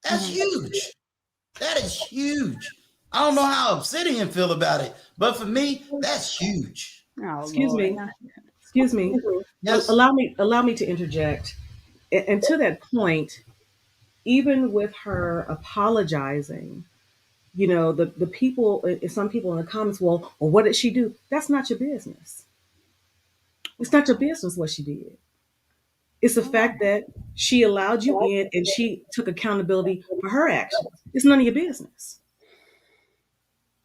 That's Mm-hmm. huge. That is huge. I don't know how Obsidian feel about it, but for me, that's huge. Oh Excuse Lord. me. Excuse me. Yes. Allow me to interject. And to that point, even with her apologizing, the people, some people in the comments, well, what did she do? That's not your business. It's not your business what she did. It's the fact that she allowed you in and she took accountability for her actions. It's none of your business.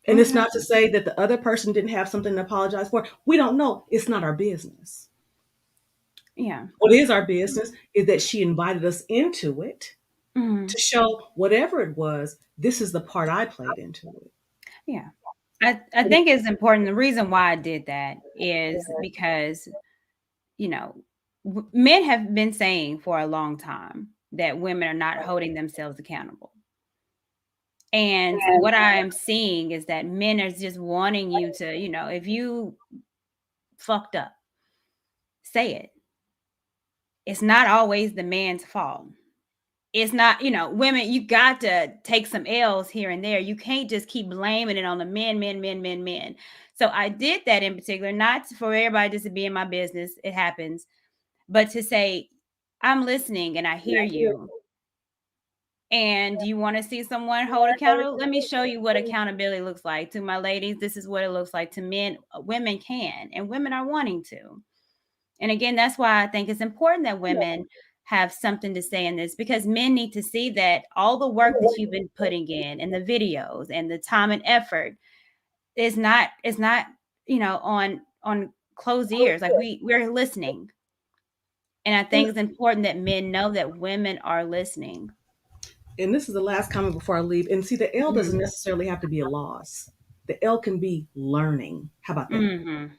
And it's not to say that the other person didn't have something to apologize for. We don't know. It's not our business. Yeah. What is our business is that she invited us into it to show whatever it was, this is the part I played into it. Yeah. I think it's important. The reason why I did that is because, you know, men have been saying for a long time that women are not holding themselves accountable. And what I am seeing is that men are just wanting you to, you know, if you fucked up, say it. It's not always the man's fault. It's not, you know, women, you got to take some L's here and there. You can't just keep blaming it on the men. So I did that in particular, not for everybody just to be in my business. It happens. But to say, I'm listening and I hear you. And you want to see someone hold accountable? Let me show you what accountability looks like. To my ladies, this is what it looks like. To men, women can, and women are wanting to. And again, that's why I think it's important that women have something to say in this, because men need to see that all the work that you've been putting in and the videos and the time and effort is not, you know, on closed ears. Like we're listening. And I think it's important that men know that women are listening. And this is the last comment before I leave. And see, the L doesn't necessarily have to be a loss. The L can be learning. How about that?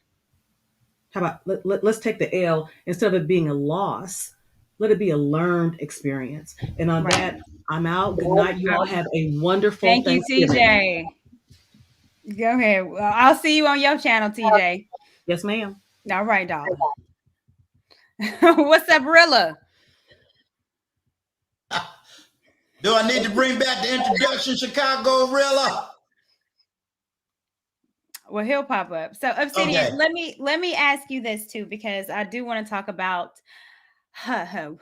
How about let's take the L, instead of it being a loss, let it be a learned experience. And on that, I'm out. Good night. You all have a wonderful Thank you, Thanksgiving. TJ. Go ahead. Well, I'll see you on your channel, TJ. Yes, ma'am. All right, dog. What's up, Rilla? Do I need to bring back the introduction, Chicago Rilla? Well, he'll pop up. So Obsidian, let me ask you this too, because I do want to talk about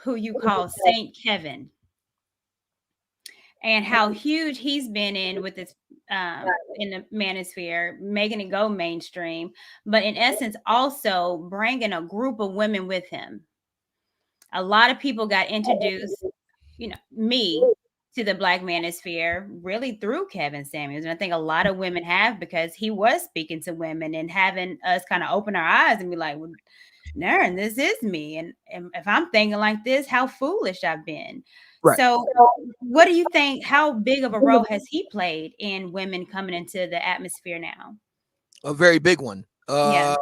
who you call Saint Kevin and how huge he's been in with this in the Manosphere, making it go mainstream, but in essence also bringing a group of women with him. A lot of people got introduced, you know, me to the Black Manosphere really through Kevin Samuels. And I think a lot of women have, because he was speaking to women and having us kind of open our eyes and be like, well, Naren, this is me. And if I'm thinking like this, how foolish I've been. Right. So what do you think? How big of a role has he played in women coming into the atmosphere now? A very big one. Yeah.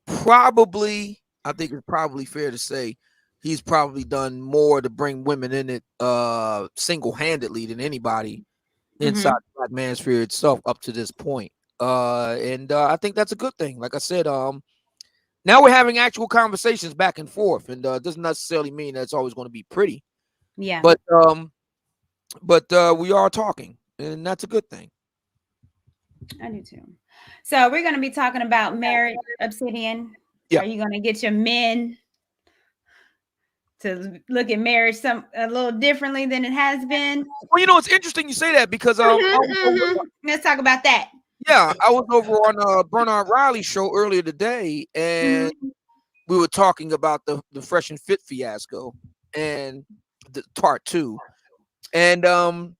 Probably, I think it's probably fair to say he's probably done more to bring women in it single-handedly than anybody inside the Black Manosphere itself up to this point. And I think that's a good thing. Like I said, now we're having actual conversations back and forth, and doesn't necessarily mean that it's always going to be pretty. Yeah. But we are talking, and that's a good thing. I do too. So we're going to be talking about marriage, Obsidian. Yeah. Are you going to get your men to look at marriage a little differently than it has been? Well, you know, it's interesting you say that, because let's talk about that. Yeah, I was over on Bernard Riley's show earlier today, and we were talking about the Fresh and Fit fiasco and the part 2. And I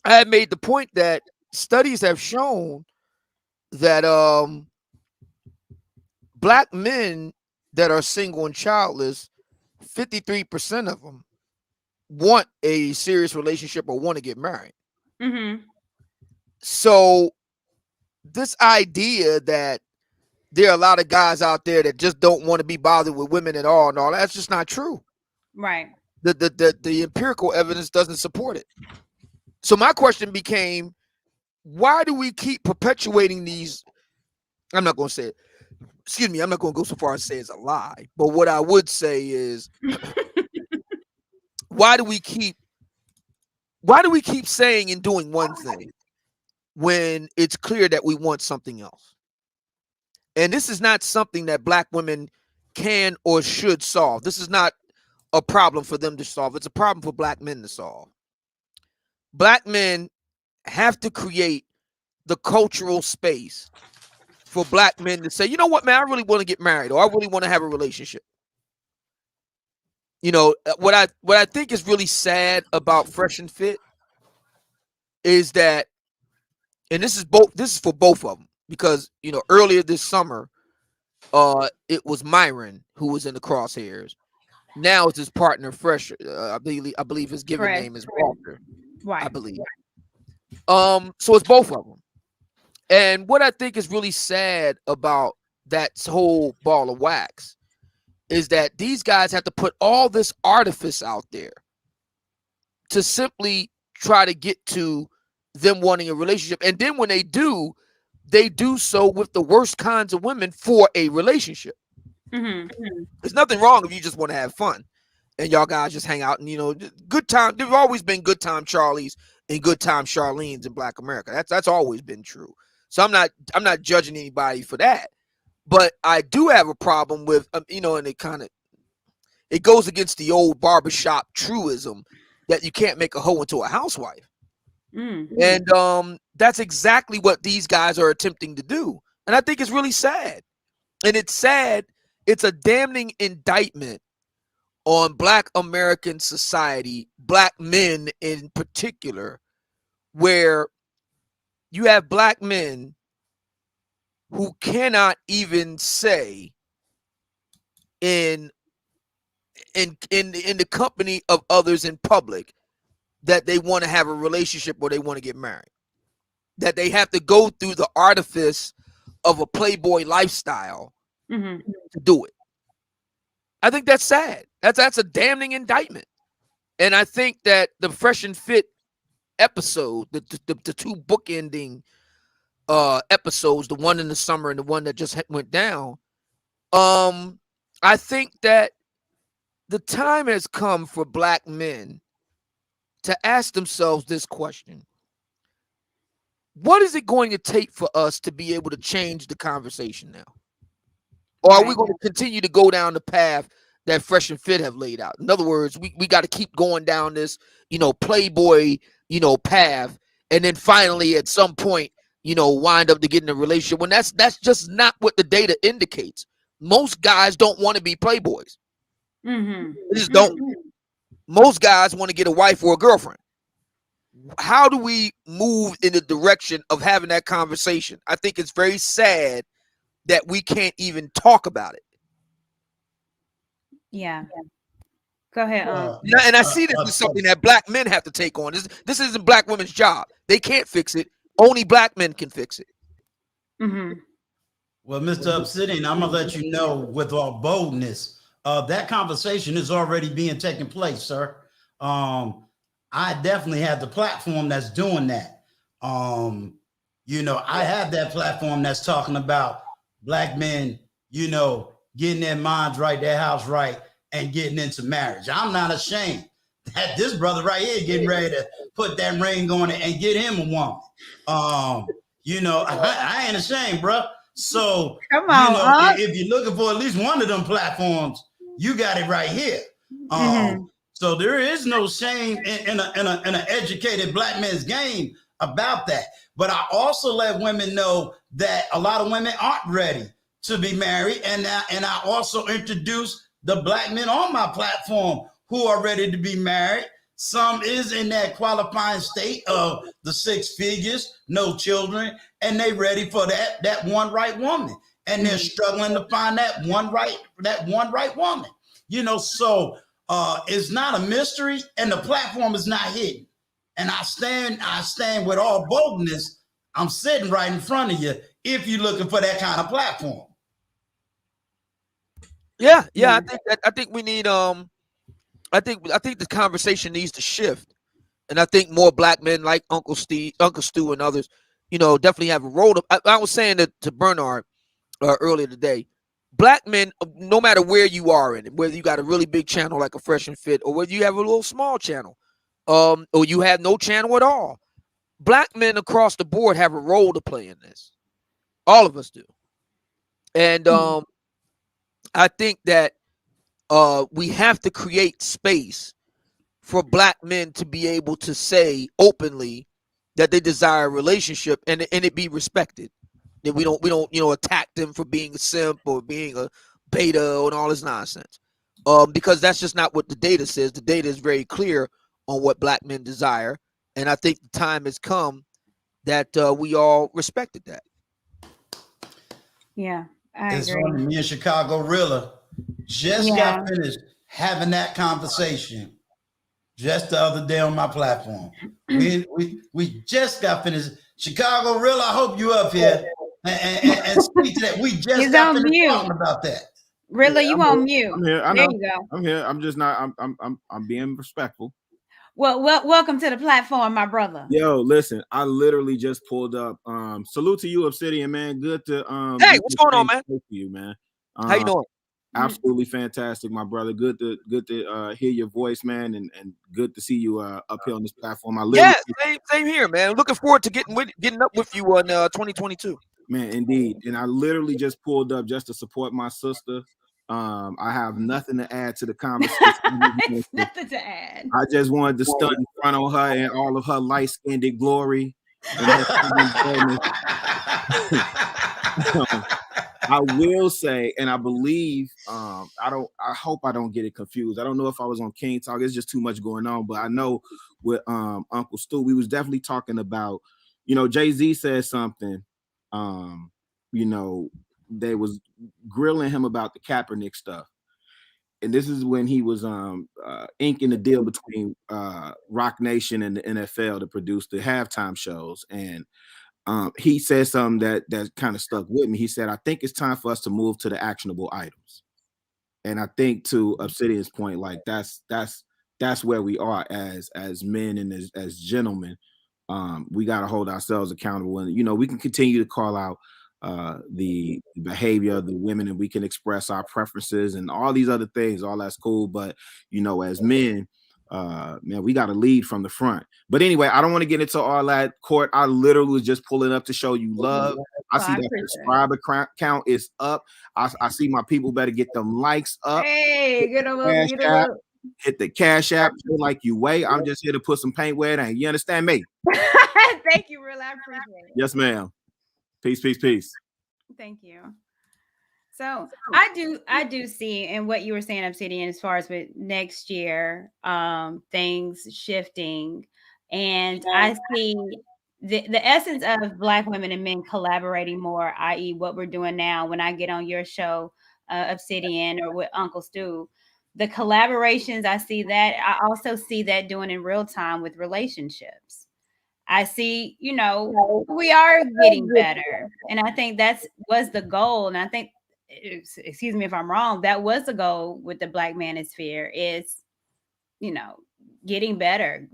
had made the point that studies have shown that Black men that are single and childless, 53% of them want a serious relationship or want to get married. So this idea that there are a lot of guys out there that just don't want to be bothered with women at all and all, that's just not true. Right. The empirical evidence doesn't support it. So my question became, why do we keep perpetuating these? I'm not going to say it. Excuse me, I'm not going to go so far as to say it's a lie. But what I would say is, why do we keep saying and doing one thing when it's clear that we want something else? And this is not something that Black women can or should solve. This is not a problem for them to solve. It's a problem for Black men to solve. Black men have to create the cultural space for Black men to say, you know what, man, I really want to get married, or I really want to have a relationship. You know, what I think is really sad about Fresh and Fit is that and this is for both of them, because earlier this summer, it was Myron who was in the crosshairs. Now it's his partner, Fresh. I believe his given Fresh. name is Walter. I Right. believe. So it's both of them. And what I think is really sad about that whole ball of wax is that these guys have to put all this artifice out there to simply try to get to them wanting a relationship. And then when they do so with the worst kinds of women for a relationship. Mm-hmm. There's nothing wrong if you just want to have fun and y'all guys just hang out and good time. There've always been good time Charlies and good time Charlene's in Black America. That's always been true. So I'm not judging anybody for that, but I do have a problem with and it goes against the old barbershop truism that you can't make a hoe into a housewife. Mm-hmm. And that's exactly what these guys are attempting to do. And I think it's really sad. And it's sad. It's a damning indictment on Black American society, Black men in particular, where you have Black men who cannot even say in the company of others in public that they want to have a relationship or they want to get married. That they have to go through the artifice of a Playboy lifestyle Mm-hmm. to do it. I think that's sad. That's a damning indictment. And I think that the Fresh and Fit episode, the two bookending episodes, the one in the summer and the one that just went down, I think that the time has come for Black men to ask themselves this question. What is it going to take for us to be able to change the conversation now? Or are we going to continue to go down the path that Fresh and Fit have laid out? In other words, we got to keep going down this, Playboy, path, and then finally at some point, wind up to getting a relationship when that's just not what the data indicates. Most guys don't want to be Playboys. Mm-hmm. They just don't. Most guys want to get a wife or a girlfriend. How do we move in the direction of having that conversation? I think it's very sad that we can't even talk about it. Yeah. Go ahead. And I see this is something that Black men have to take on. This isn't Black women's job. They can't fix it. Only Black men can fix it. Mm-hmm. Well, Mr. Obsidian, I'm gonna let you know with all boldness, that conversation is already being taken place, sir. I definitely have the platform that's doing that. I have that platform that's talking about Black men, getting their minds right, their house right, and getting into marriage. I'm not ashamed that this brother right here getting ready to put that ring on it and get him a woman. I ain't ashamed, bro. So, Come on, if you're looking for at least one of them platforms, you got it right here. Mm-hmm. So there is no shame in an educated Black man's game about that. But I also let women know that a lot of women aren't ready to be married, and I also introduce the Black men on my platform who are ready to be married. Some is in that qualifying state of the 6 figures, no children, and they ready for that one right woman, and they're struggling to find that one right woman. So it's not a mystery, and the platform is not hidden. And I stand with all boldness. I'm sitting right in front of you if you're looking for that kind of platform. Yeah. I think we need I think the conversation needs to shift, and I think more Black men like Uncle Stu, and others, definitely have a role. I was saying to Bernard earlier today, Black men, no matter where you are in it, whether you got a really big channel like a Fresh and Fit, or whether you have a little small channel, or you have no channel at all, Black men across the board have a role to play in this. All of us do, and I think that we have to create space for Black men to be able to say openly that they desire a relationship and it be respected. That we don't attack them for being a simp or being a beta and all this nonsense. Because that's just not what the data says. The data is very clear on what Black men desire, and I think the time has come that we all respected that. Yeah, I It's agree. funny, me and Chicago Rilla just got finished having that conversation just the other day on my platform. We just got finished. Chicago Rilla, I hope you up here and speak to that. We just got finished talking about that. Rilla, you on mute. I'm here. I there know. you go. I'm here. I'm just not. I'm being respectful. Well, welcome to the platform, my brother. Yo, listen, I literally just pulled up. Salute to you, Obsidian, man. Good to Hey, what's going on, man? To you, man. How you doing? Absolutely fantastic, my brother. Good to hear your voice, man, and good to see you up here on this platform. Same here, man. Looking forward to getting up with you on 2022. Man, indeed. And I literally just pulled up just to support my sister. I have nothing to add to the conversation. Nothing to add. I just wanted to stunt in front of her and all of her light-skinned glory. I will say, and I believe, I hope I don't get it confused. I don't know if I was on King Talk. It's just too much going on. But I know with Uncle Stu, we was definitely talking about, Jay-Z said something, they was grilling him about the Kaepernick stuff. And this is when he was inking the deal between Rock Nation and the NFL to produce the halftime shows. And he said something that kind of stuck with me. He said, I think it's time for us to move to the actionable items. And I think, to Obsidian's point, like that's where we are as men and as gentlemen. We got to hold ourselves accountable. And, we can continue to call out the behavior of the women, and we can express our preferences and all these other things. All that's cool. But, as men, man, we got to lead from the front. But anyway, I don't want to get into all that, Court. I literally was just pulling up to show you love. I see that subscriber count is up. I see my people better get them likes up. Hey, get over. Hit the Cash App. Feel like you wait. I'm just here to put some paint where it ain't. You understand me? Thank you, really. I appreciate it. Yes, ma'am. Peace, peace, peace. Thank you. So I do see, and what you were saying, Obsidian, as far as with next year, things shifting, and I see the essence of Black women and men collaborating more, i.e., what we're doing now. When I get on your show, Obsidian, or with Uncle Stu, the collaborations, I see that. I also see that doing in real time with relationships. I see, we are getting better, and I think was the goal, and I think, excuse me if I'm wrong, that was the goal with the Black Manosphere, is, getting better,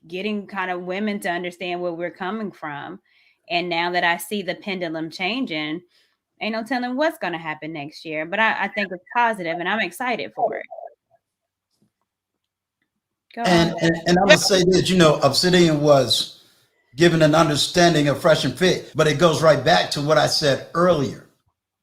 getting kind of women to understand where we're coming from. And now that I see the pendulum changing, ain't no telling what's going to happen next year, but I think it's positive, and I'm excited for it. And I'm going to say this, Obsidian was given an understanding of Fresh and Fit, but it goes right back to what I said earlier.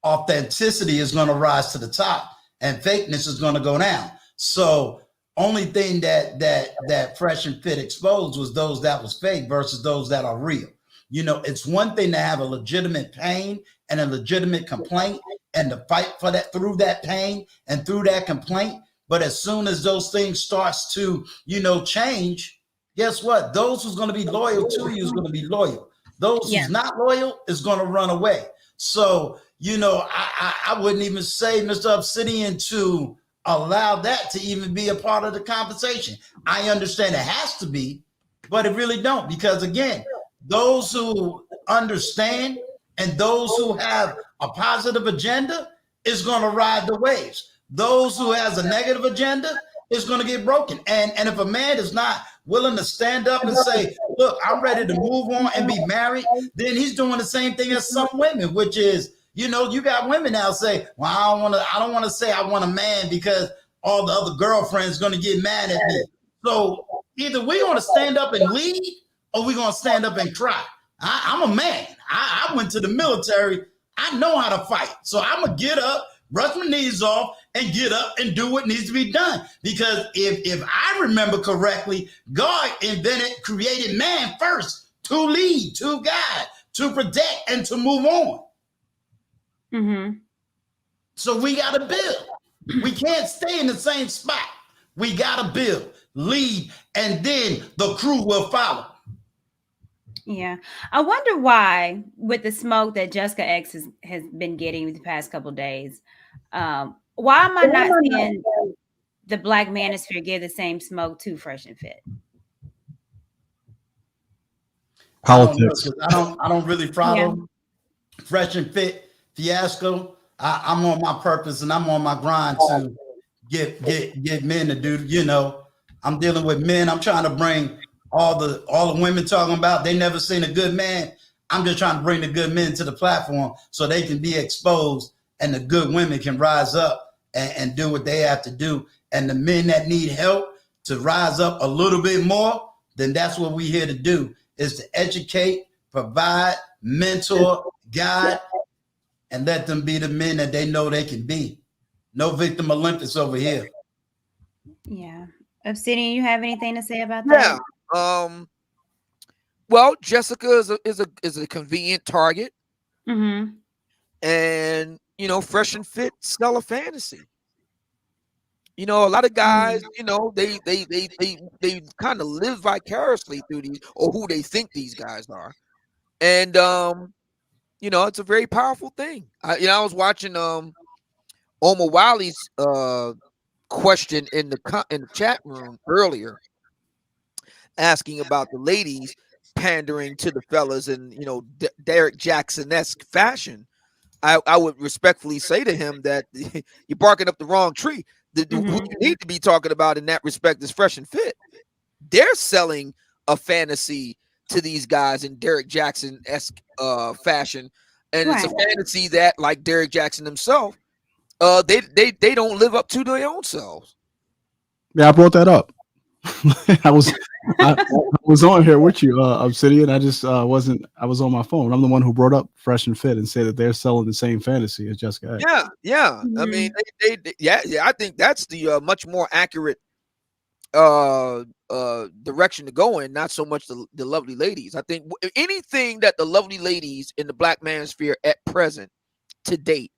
Authenticity is going to rise to the top, and fakeness is going to go down. So only thing that Fresh and Fit exposed was those that was fake versus those that are real. It's one thing to have a legitimate pain and a legitimate complaint, and to fight for that through that pain and through that complaint. But as soon as those things starts to, change, guess what? Those who's going to be loyal to you is going to be loyal. Those who's not loyal is going to run away. So, I wouldn't even say, Mr. Obsidian, to allow that to even be a part of the conversation. I understand it has to be, but it really don't. Because again, those who understand and those who have a positive agenda is going to ride the waves. Those who has a negative agenda is going to get broken. And if a man is not willing to stand up and say, look, I'm ready to move on and be married, then he's doing the same thing as some women, which is, you got women now say, well, I don't want to say I want a man because all the other girlfriends going to get mad at me. So either we're going to stand up and lead, or we're going to stand up and cry. I'm a man. I went to the military. I know how to fight. So I'm going to get up, brush my knees off, and get up and do what needs to be done. Because if I remember correctly, God created man first to lead, to guide, to protect, and to move on. Mm-hmm. So we got to build. We can't stay in the same spot. We got to build, lead, and then the crew will follow. Yeah. I wonder why, with the smoke that Jessica X has been getting the past couple days, why am I not seeing the Black Manosphere give the same smoke to Fresh and Fit? I don't know Politics. because I don't really Yeah. follow Fresh and Fit Fiasco. I'm on my purpose and I'm on my grind to get men to do. I'm dealing with men. I'm trying to bring all the women talking about they never seen a good man. I'm just trying to bring the good men to the platform so they can be exposed and the good women can rise up and do what they have to do. And the men that need help to rise up a little bit more, then that's what we're here to do, is to educate, provide, mentor, guide, and let them be the men that they know they can be. No victim Olympics over here. Yeah. Obsidian, you have anything to say about that? Yeah. Well, Jessica is a convenient target, Mm-hmm. and Fresh and Fit sell a fantasy. A lot of guys, they kind of live vicariously through these, or who they think these guys are, and it's a very powerful thing. I was watching Omar Wiley's question in the chat room earlier, asking about the ladies pandering to the fellas in Derek Jackson-esque fashion. I would respectfully say to him that you're barking up the wrong tree. Who you need to be talking about in that respect is Fresh and Fit. They're selling a fantasy to these guys in Derek Jackson-esque fashion, and it's a fantasy that, like Derek Jackson himself, they don't live up to their own selves. Yeah, I brought that up. I was I was on here with you, Obsidian. I just wasn't. I was on my phone. I'm the one who brought up Fresh and Fit and said that they're selling the same fantasy as Jessica X. Yeah. I mean, yeah. I think that's the much more accurate direction to go in. Not so much the lovely ladies. I think anything that the lovely ladies in the Black Manosphere at present to date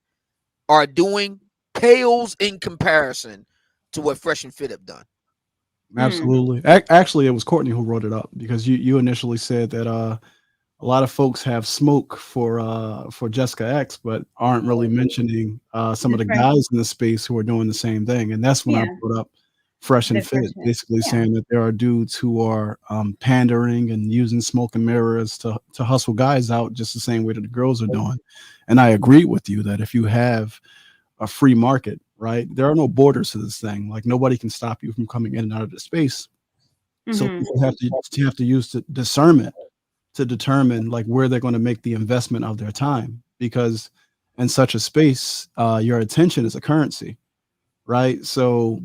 are doing pales in comparison to what Fresh and Fit have done. Absolutely. Actually, it was Courtney who wrote it up because you initially said that a lot of folks have smoke for Jessica X, but aren't really mentioning some of the guys in the space who are doing the same thing. And that's when I brought up Fresh and Fit, basically saying that there are dudes who are pandering and using smoke and mirrors to hustle guys out just the same way that the girls are doing. And I agree with you that if you have a free market, right, there are no borders to this thing. Like nobody can stop you from coming in and out of the space. So people have to use discernment to determine like where they're going to make the investment of their time, because in such a space, your attention is a currency, right? So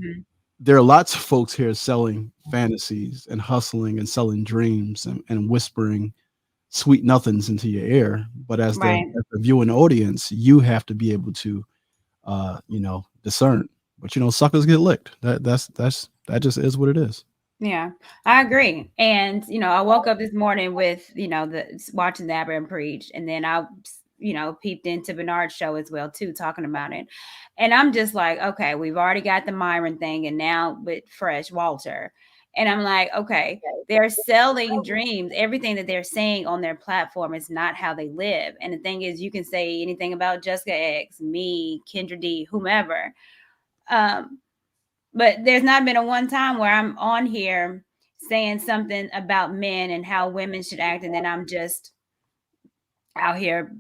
there are lots of folks here selling fantasies and hustling and selling dreams and whispering sweet nothings into your ear. But as the viewing audience, you have to be able to discern. But suckers get licked. That just is what it is. Yeah, I agree. And I woke up this morning with watching the Abraham preach, and then I peeped into Bernard's show as well too, talking about it. And I'm just like, okay, we've already got the Myron thing, and now with Fresh Walter. And I'm like, okay, they're selling dreams. Everything that they're saying on their platform is not how they live. And the thing is, you can say anything about Jessica X, me, Kendra D, whomever. But there's not been a one time where I'm on here saying something about men and how women should act, and then I'm just out here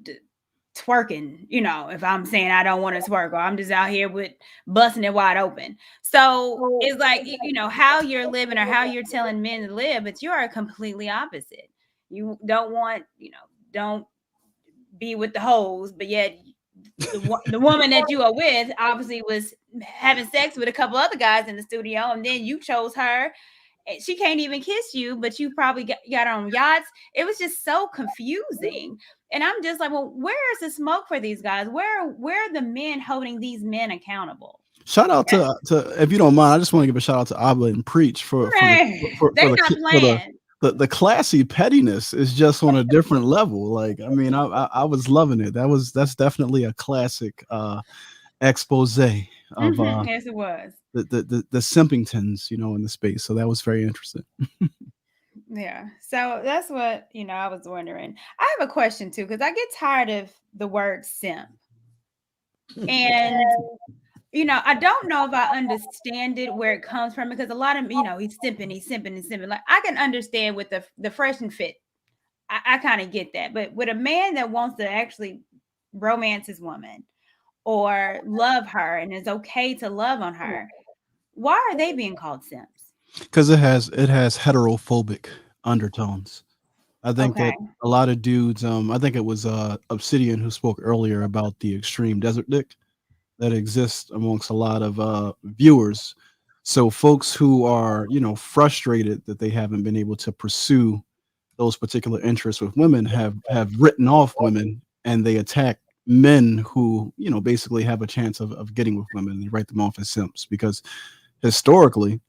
twerking, if I'm saying I don't want to twerk, or I'm just out here with busting it wide open. So it's like, how you're living or how you're telling men to live, but you are completely opposite. You don't want, don't be with the hoes, but yet the woman that you are with obviously was having sex with a couple other guys in the studio, and then you chose her. She can't even kiss you, but you probably got on yachts. It was just so confusing. And I'm just like, well, where is the smoke for these guys? Where are the men holding these men accountable? Shout out to if you don't mind, I just want to give a shout out to Abba and Preach for the classy pettiness is just on a different level. Like, I mean, I was loving it. That's definitely a classic expose of yes, it was the Simpingtons, in the space. So that was very interesting. Yeah. So that's what, I was wondering. I have a question too, because I get tired of the word simp. And, I don't know if I understand it where it comes from, because a lot of, he's simping, he's simping, and simping. Like, I can understand with the fresh and fit. I kind of get that. But with a man that wants to actually romance his woman or love her and is okay to love on her, why are they being called simps? Because it has heterophobic undertones. I think Okay. that a lot of dudes, I think it was Obsidian who spoke earlier about the extreme desert dick that exists amongst a lot of viewers. So folks who are, frustrated that they haven't been able to pursue those particular interests with women have written off women, and they attack men who, basically have a chance of getting with women. They write them off as simps because historically,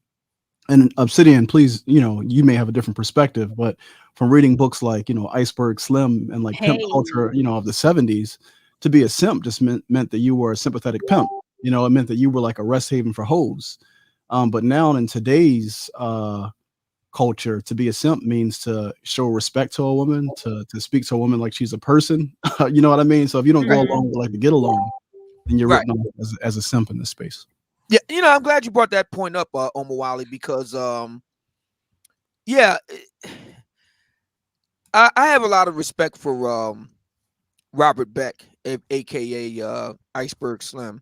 and Obsidian, please, you may have a different perspective, but from reading books like, Iceberg Slim and like pimp Hey. culture, of the 70s, to be a simp just meant that you were a sympathetic pimp. It meant that you were like a rest haven for hoes. But now in today's culture, to be a simp means to show respect to a woman, to speak to a woman like she's a person. You know what I mean? So if you don't go Mhm. along with like the get along, then you're Right. written off as a simp in this space. Yeah, I'm glad you brought that point up, Omawali, because yeah, I have a lot of respect for Robert Beck, aka Iceberg Slim.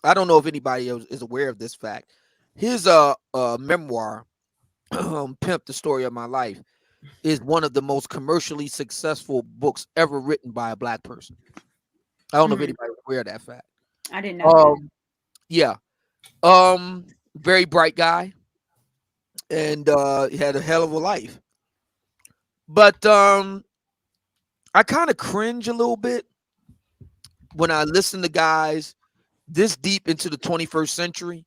I don't know if anybody else is aware of this fact. His memoir, "Pimp: The Story of My Life," is one of the most commercially successful books ever written by a black person. I don't know if Mhm. anybody's aware of that fact. I didn't know that. Yeah. Very bright guy, and he had a hell of a life. But I kind of cringe a little bit when I listen to guys this deep into the 21st century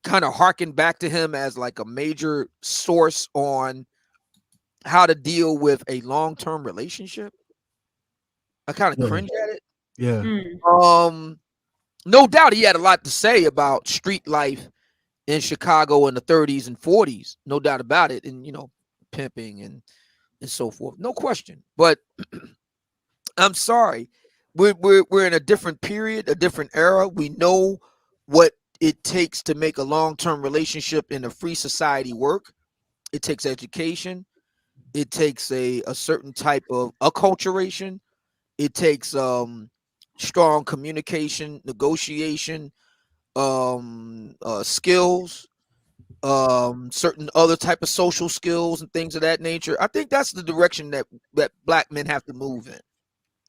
kind of harken back to him as like a major source on how to deal with a long-term relationship. I kind of Yeah. cringe at it. Yeah. Mm. No doubt he had a lot to say about street life in Chicago in the 30s and 40s. No doubt about it. And pimping and so forth. No question. But I'm sorry. We're in a different period, a different era. We know what it takes to make a long-term relationship in a free society work. It takes education. It takes a certain type of acculturation. It takes strong communication, negotiation, skills, certain other type of social skills and things of that nature. I think that's the direction that black men have to move in,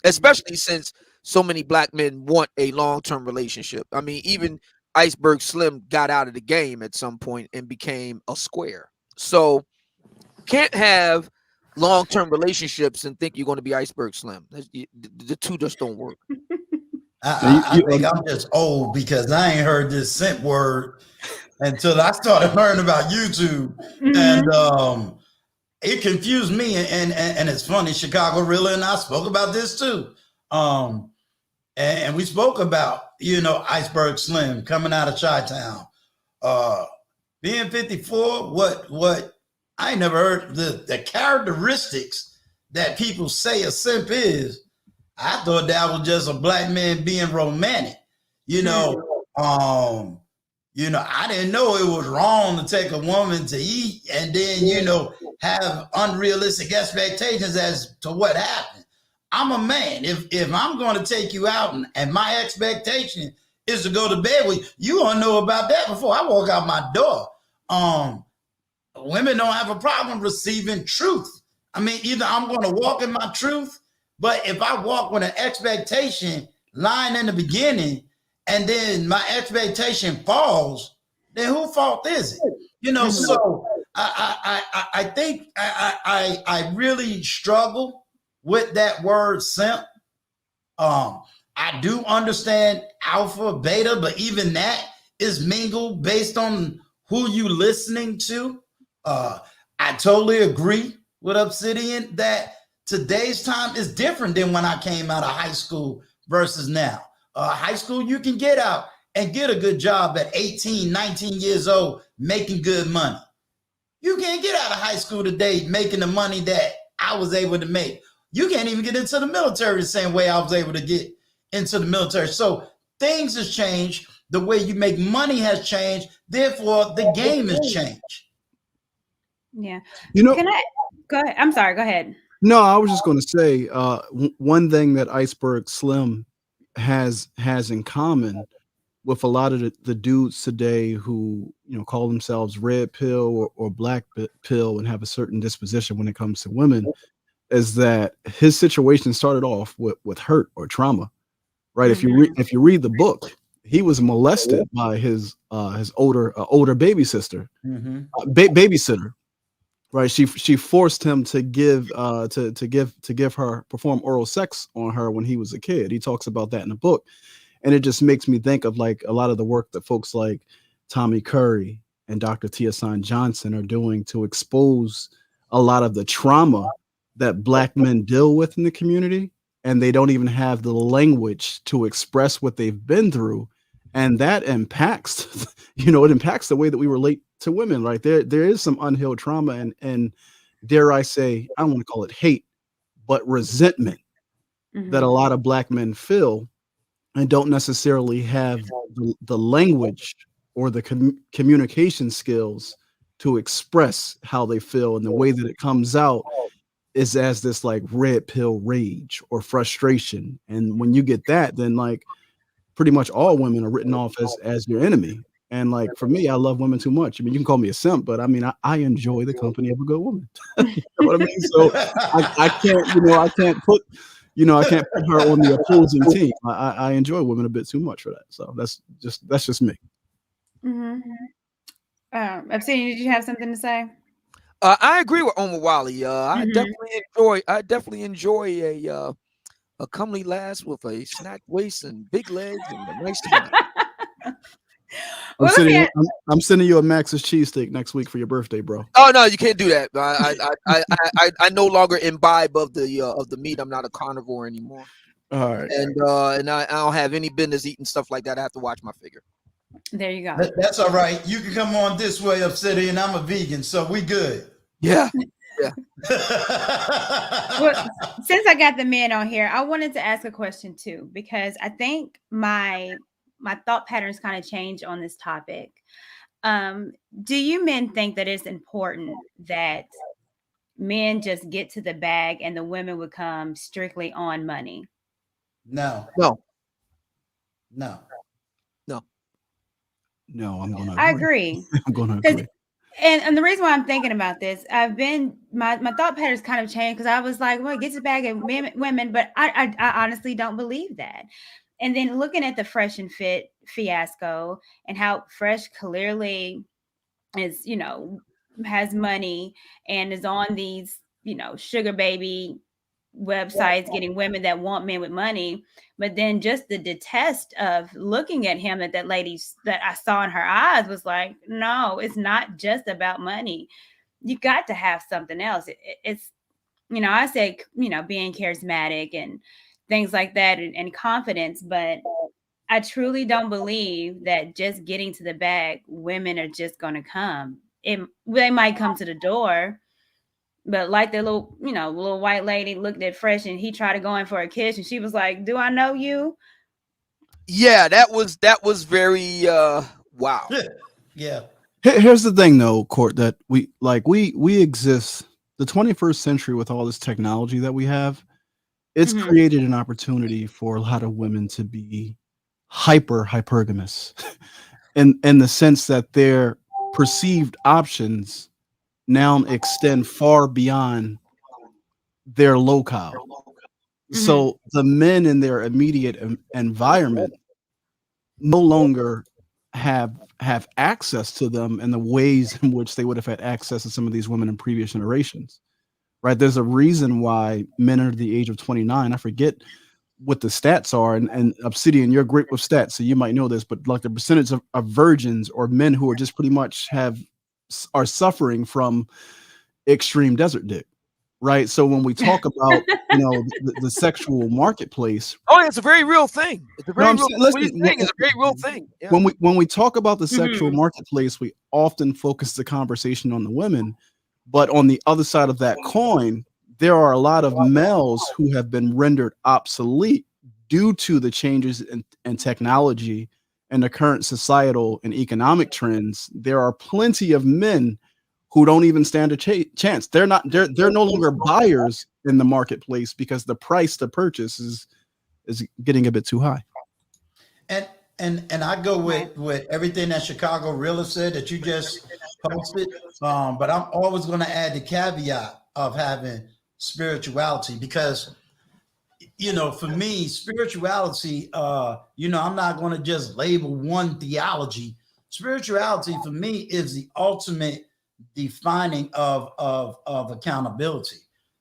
especially since so many black men want a long-term relationship. I mean, even Iceberg Slim got out of the game at some point and became a square. So can't have long-term relationships and think you're going to be Iceberg Slim. The two just don't work. Now, I think I'm just old because I ain't heard this simp word until I started learning about YouTube. And Mhm. it confused me. And it's funny, Chicago Rilla and I spoke about this too. And we spoke about, Iceberg Slim coming out of Chi-Town. Being 54, what I ain't never heard the characteristics that people say a simp is. I thought that was just a black man being romantic. You know, I didn't know it was wrong to take a woman to eat and then, have unrealistic expectations as to what happened. I'm a man. If I'm going to take you out and my expectation is to go to bed with you, want to know about that before I walk out my door. Women don't have a problem receiving truth. I mean, either I'm going to walk in my truth, but if I walk with an expectation lying in the beginning and then my expectation falls, then who fault is it? So I think I really struggle with that word simp. I do understand alpha, beta, but even that is mingled based on who you listening to. I totally agree with Obsidian that today's time is different than when I came out of high school versus now. High school, you can get out and get a good job at 18, 19 years old, making good money. You can't get out of high school today making the money that I was able to make. You can't even get into the military the same way I was able to get into the military. So things has changed. The way you make money has changed. Therefore, the game has changed. Yeah. You know, Can I go ahead? I'm sorry. Go ahead. no, I was just going to say one thing that Iceberg Slim has in common with a lot of the dudes today who call themselves red pill or black pill and have a certain disposition when it comes to women is that his situation started off with hurt or trauma, right? If you read the book, he was molested by his older baby sister, babysitter. Right, she forced him to give her perform oral sex on her when he was a kid. He talks about that in the book, and it just makes me think of like a lot of the work that folks like Tommy Curry and Dr. Tiasan Johnson are doing to expose a lot of the trauma that Black men deal with in the community, and they don't even have the language to express what they've been through, and that impacts it impacts the way that we relate to women. Right, there is some unhealed trauma and dare I say, I don't want to call it hate, but resentment that a lot of Black men feel and don't necessarily have the language or the communication skills to express how they feel, and the way that it comes out is as this like red pill rage or frustration. And when you get that, then like pretty much all women are written off as your enemy. And like for me, I love women too much. I mean, you can call me a simp, but I mean, I enjoy the company of a good woman. You know what I mean? So I can't, I can't put her on the opposing team. I enjoy women a bit too much for that. So that's just me. Obsidian, did you have something to say? I agree with Omar Wally. I definitely enjoy a comely lass with a snatch waist and big legs and a nice smile. I'm sending you a Max's cheesesteak next week for your birthday, bro. Oh no, you can't do that. I no longer imbibe of the meat. I'm not a carnivore anymore. All right. And I don't have any business eating stuff like that. I have to watch my figure. There you go. That's all right. You can come on this way, Obsidian. I'm a vegan, so we good. Yeah. Well, since I got the men on here, I wanted to ask a question too, because I think my thought patterns kind of change on this topic. Do you men think that it's important that men just get to the bag and the women would come strictly on money? No. I agree. I'm gonna agree. And the reason why I'm thinking about this, my thought patterns kind of changed, because I was like, well, get to the bag of women, but I honestly don't believe that. And then looking at the Fresh and Fit fiasco and how Fresh clearly is, has money and is on these, sugar baby websites getting women that want men with money, but then just the detest of looking at him that lady that I saw in her eyes was like, no, it's not just about money. You got to have something else. It's I said, being charismatic and things like that and confidence, but I truly don't believe that just getting to the bag, women are just going to come. They might come to the door, but like the little white lady looked at Fresh and he tried to go in for a kiss and she was like, "Do I know you?" Yeah, that was very wow. Yeah. Here's the thing though, Court, that we exist the 21st century with all this technology that we have. It's created an opportunity for a lot of women to be hypergamous in the sense that their perceived options now extend far beyond their locale. So the men in their immediate environment no longer have access to them in the ways in which they would have had access to some of these women in previous generations. Right? There's a reason why men under the age of 29, I forget what the stats are, and Obsidian, you're great with stats, so you might know this, but like the percentage of virgins or men who are just pretty much are suffering from extreme desert dick. right? So when we talk about, you know, the sexual marketplace, Oh, it's a very real thing. It's a no, very I'm real. saying, What he's listen, saying is a very real thing. Yeah. when we talk about the sexual Mhm. marketplace, we often focus the conversation on the women, but on the other side of that coin, there are a lot of males who have been rendered obsolete due to the changes in technology and the current societal and economic trends. There are plenty of men who don't even stand a chance. They're no longer buyers in the marketplace because the price to purchase is getting a bit too high. And and I go with everything that Chicago Real said that you just posted. But I'm always going to add the caveat of having spirituality because for me, spirituality, I'm not going to just label one theology. Spirituality for me is the ultimate defining of accountability.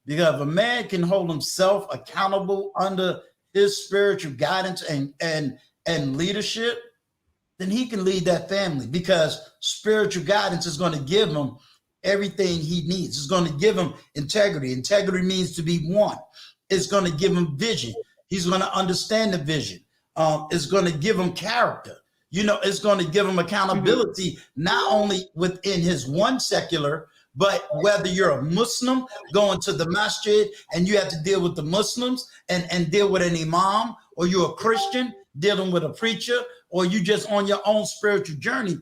Because if a man can hold himself accountable under his spiritual guidance and leadership, then he can lead that family because spiritual guidance is going to give him everything he needs. It's going to give him integrity. Integrity means to be one. It's going to give him vision. He's going to understand the vision. It's going to give him character. It's going to give him accountability, not only within his one secular, but whether you're a Muslim going to the masjid and you have to deal with the Muslims and deal with an imam, or you're a Christian dealing with a preacher, or you just on your own spiritual journey,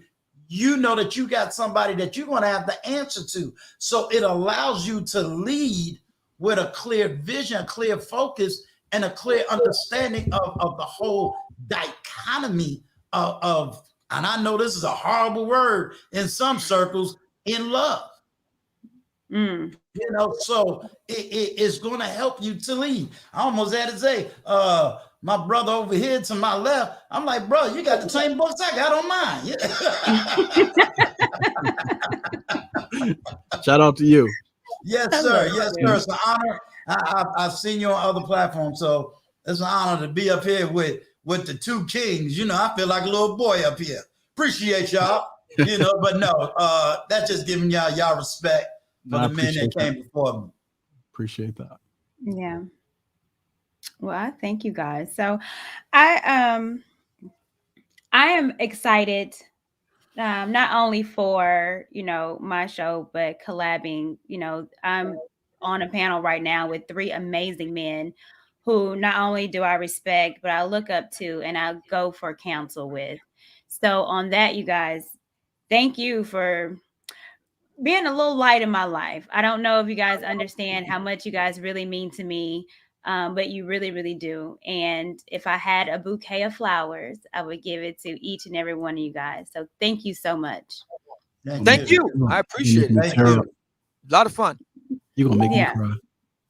you know that you got somebody that you're going to have to answer to. So it allows you to lead with a clear vision, a clear focus, and a clear understanding of the whole dichotomy of, and I know this is a horrible word in some circles, in love. Mm. So it is going to help you to lead. I almost had to say, my brother over here to my left, I'm like, bro, you got the same books I got on mine. Shout out to you. Yes, sir. Yes, sir. It's an honor. I've seen you on other platforms, so it's an honor to be up here with the two kings. I feel like a little boy up here. Appreciate y'all. But no, that's just giving y'all respect for the men that came before me. Appreciate that. Yeah. Well, I thank you guys. So I am excited, not only for my show, but collabing. I'm on a panel right now with 3 amazing men who not only do I respect, but I look up to and I go for counsel with. So on that, you guys, thank you for being a little light in my life. I don't know if you guys understand how much you guys really mean to me, but you really, really do. And if I had a bouquet of flowers, I would give it to each and every one of you guys. So thank you so much. Thank you. I appreciate it. Thank you. A lot of fun. You're going to make me cry.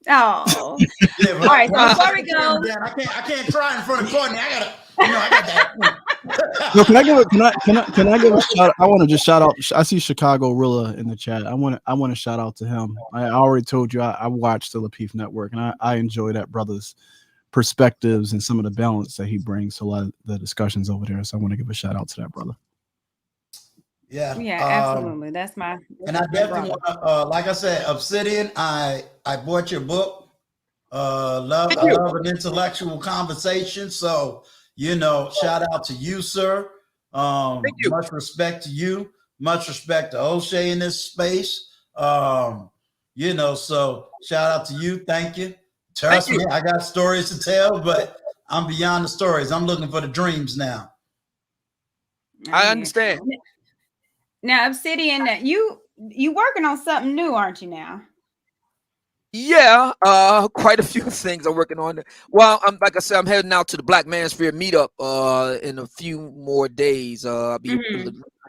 Oh. All right. So before we go, I can't cry in front of Courtney. I got that. No, can I give a shout out? I want to just shout out. I see Chicago Rilla in the chat. I want to shout out to him. I already told you I watched the Lapeef Network, and I enjoy that brother's perspectives and some of the balance that he brings to a lot of the discussions over there. So I want to give a shout out to that brother. Yeah, absolutely. That's my. And I definitely want to, like I said, Obsidian. I bought your book. I love an intellectual conversation. So shout out to you, sir. Thank you. Much respect to you. Much respect to O'Shea in this space. So shout out to you. Thank you. Trust me, I got stories to tell, but I'm beyond the stories. I'm looking for the dreams now. I understand. Now, Obsidian, you working on something new, aren't you now? Yeah, quite a few things I'm working on. Well, like I said, I'm heading out to the Black Manosphere meetup in a few more days. I'll be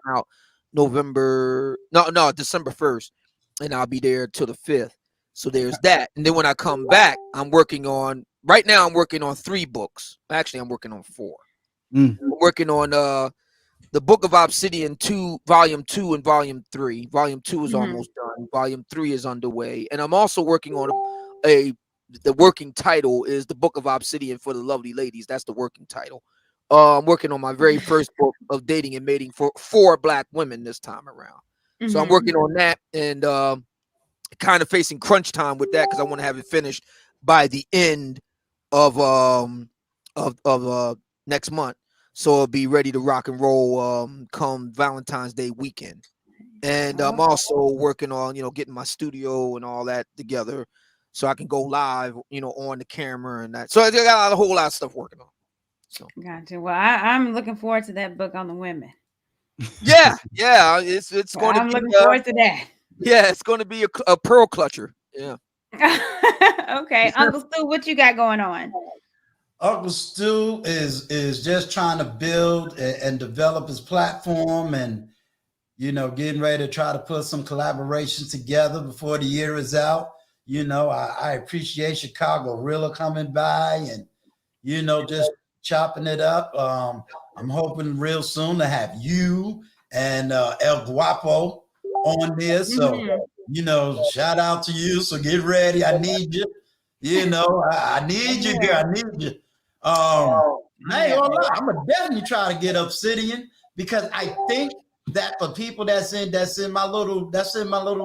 out December 1st, and I'll be there till the 5th. So there's that. And then when I come back, I'm working on 3 books. Actually, I'm working on 4. I'm working on the Book of Obsidian 2, Volume 2 and Volume 3. Volume 2 is almost done. Volume 3 is underway. And I'm also working on the working title is the Book of Obsidian for the Lovely Ladies. That's the working title. I'm working on my very first book of dating and mating for 4 Black women this time around. So I'm working on that. And kind of facing crunch time with that because I want to have it finished by the end of next month, so it'll be ready to rock and roll come Valentine's Day weekend. And I'm also working on getting my studio and all that together, so I can go live on the camera and that. So I got a whole lot of stuff working on. So Gotcha. Well, I'm looking forward to that book on the women. yeah, it's going I'm to be looking forward to that. yeah, it's going to be a pearl clutcher. Yeah. Okay, Uncle Stu, what you got going on? Uncle Stu is just trying to build and develop his platform, and getting ready to try to put some collaborations together before the year is out. I appreciate Chicago Rilla coming by and just chopping it up. I'm hoping real soon to have you and El Guapo on this. So shout out to you. So get ready. I need you. I need you, girl. I need you. I ain't gonna lie. I'm gonna definitely try to get Obsidian, because I think that for people that's in my little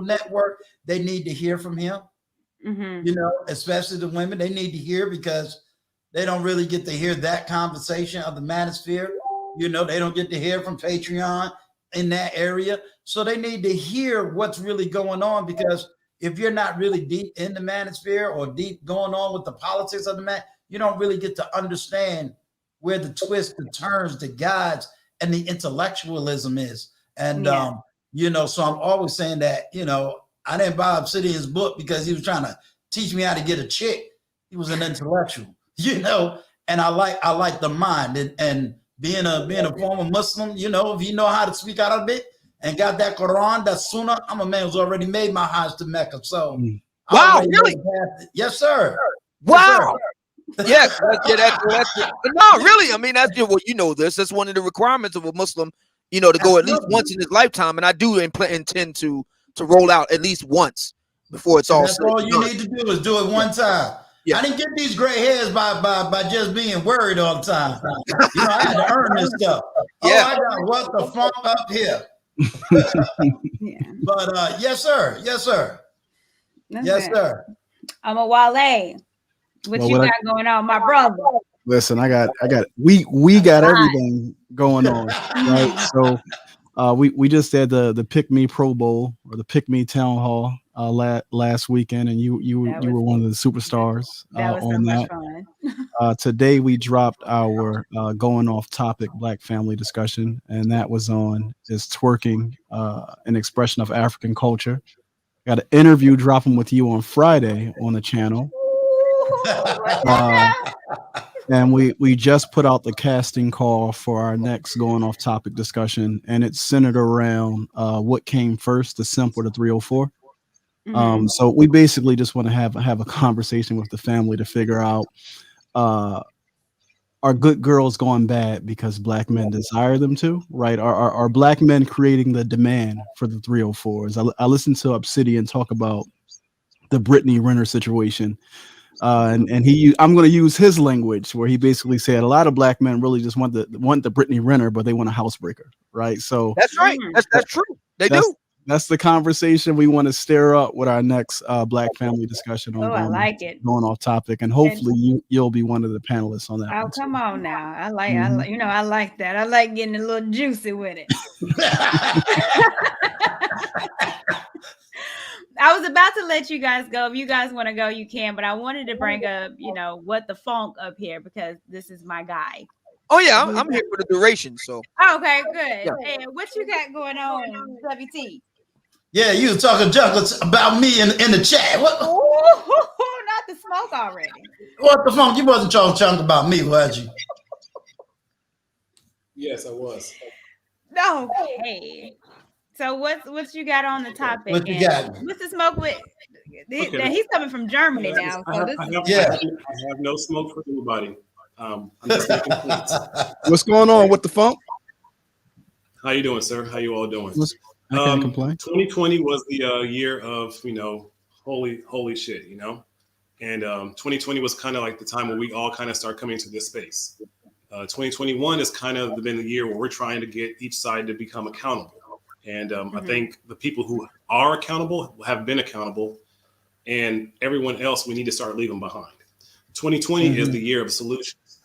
network, they need to hear from him. Especially the women, they need to hear, because they don't really get to hear that conversation of the Manosphere. They don't get to hear from Patreon in that area. So they need to hear what's really going on, because if you're not really deep in the Manosphere or deep going on with the politics of the man, you don't really get to understand where the twists, the turns, the guides, and the intellectualism is. And so I'm always saying that, I didn't buy Obsidian's book because he was trying to teach me how to get a chick. He was an intellectual, and I like the mind, and being a former Muslim, if you know how to speak Arabic and got that Quran, that Sunnah, I'm a man who's already made my Hajj to Mecca. So wow, really? Yes, sir. Wow. Yes, that's no, really. I mean, that's this. That's one of the requirements of a Muslim, to go at least once in his lifetime. And I do intend to roll out at least once before it's all. That's all you need to do is do it one time. Yeah. I didn't get these gray hairs by just being worried all the time. I had to earn this stuff. Yeah. I got what the funk up here. But yes, sir. Yes, sir. Okay. Yes, sir. I'm a Wale. What you got going on, my brother? Listen, we got everything going on, right? So we just had the Pick Me Pro Bowl, or the Pick Me Town Hall last weekend, and you were one of the superstars on that. Today we dropped our going off topic Black family discussion, and that was on is twerking an expression of African culture. Got an interview dropping with you on Friday on the channel. And we just put out the casting call for our next going off topic discussion, and it's centered around what came first, the simp or the 304. So we basically just want to have a conversation with the family to figure out are good girls going bad because Black men desire them to, right? Are Black men creating the demand for the 304s? I listened to Obsidian talk about the Brittany Renner situation. And I'm going to use his language, where he basically said a lot of Black men really just want the Brittany Renner, but they want a housebreaker, right? So that's right. That's true. They do. That's the conversation we want to stir up with our next Black family discussion on going off topic, and hopefully you'll be one of the panelists on that. Oh, come on now! I like that. I like getting a little juicy with it. I was about to let you guys go. If you guys want to go, you can. But I wanted to bring up, what the funk up here, because this is my guy. Oh yeah, I'm here for the duration. So. Okay, good. Yeah. Hey, what you got going on, WT? Yeah, you were talking junk about me in the chat. What? Ooh, not the smoke already. What the funk? You wasn't talking junk about me, was you? Yes, I was. Okay. So what you got on the topic? What you got? What's the smoke with? Okay. He's coming from Germany now. So I have no smoke for anybody. I'm just making points. What's going on with the funk? How you doing, sir? How you all doing? I can't complain. 2020 was the year of holy shit, and 2020 was kind of like the time when we all kind of start coming to this space. 2021 has kind of been the year where we're trying to get each side to become accountable. And I think the people who are accountable have been accountable, and everyone else, we need to start leaving behind. 2020 is the year of solutions.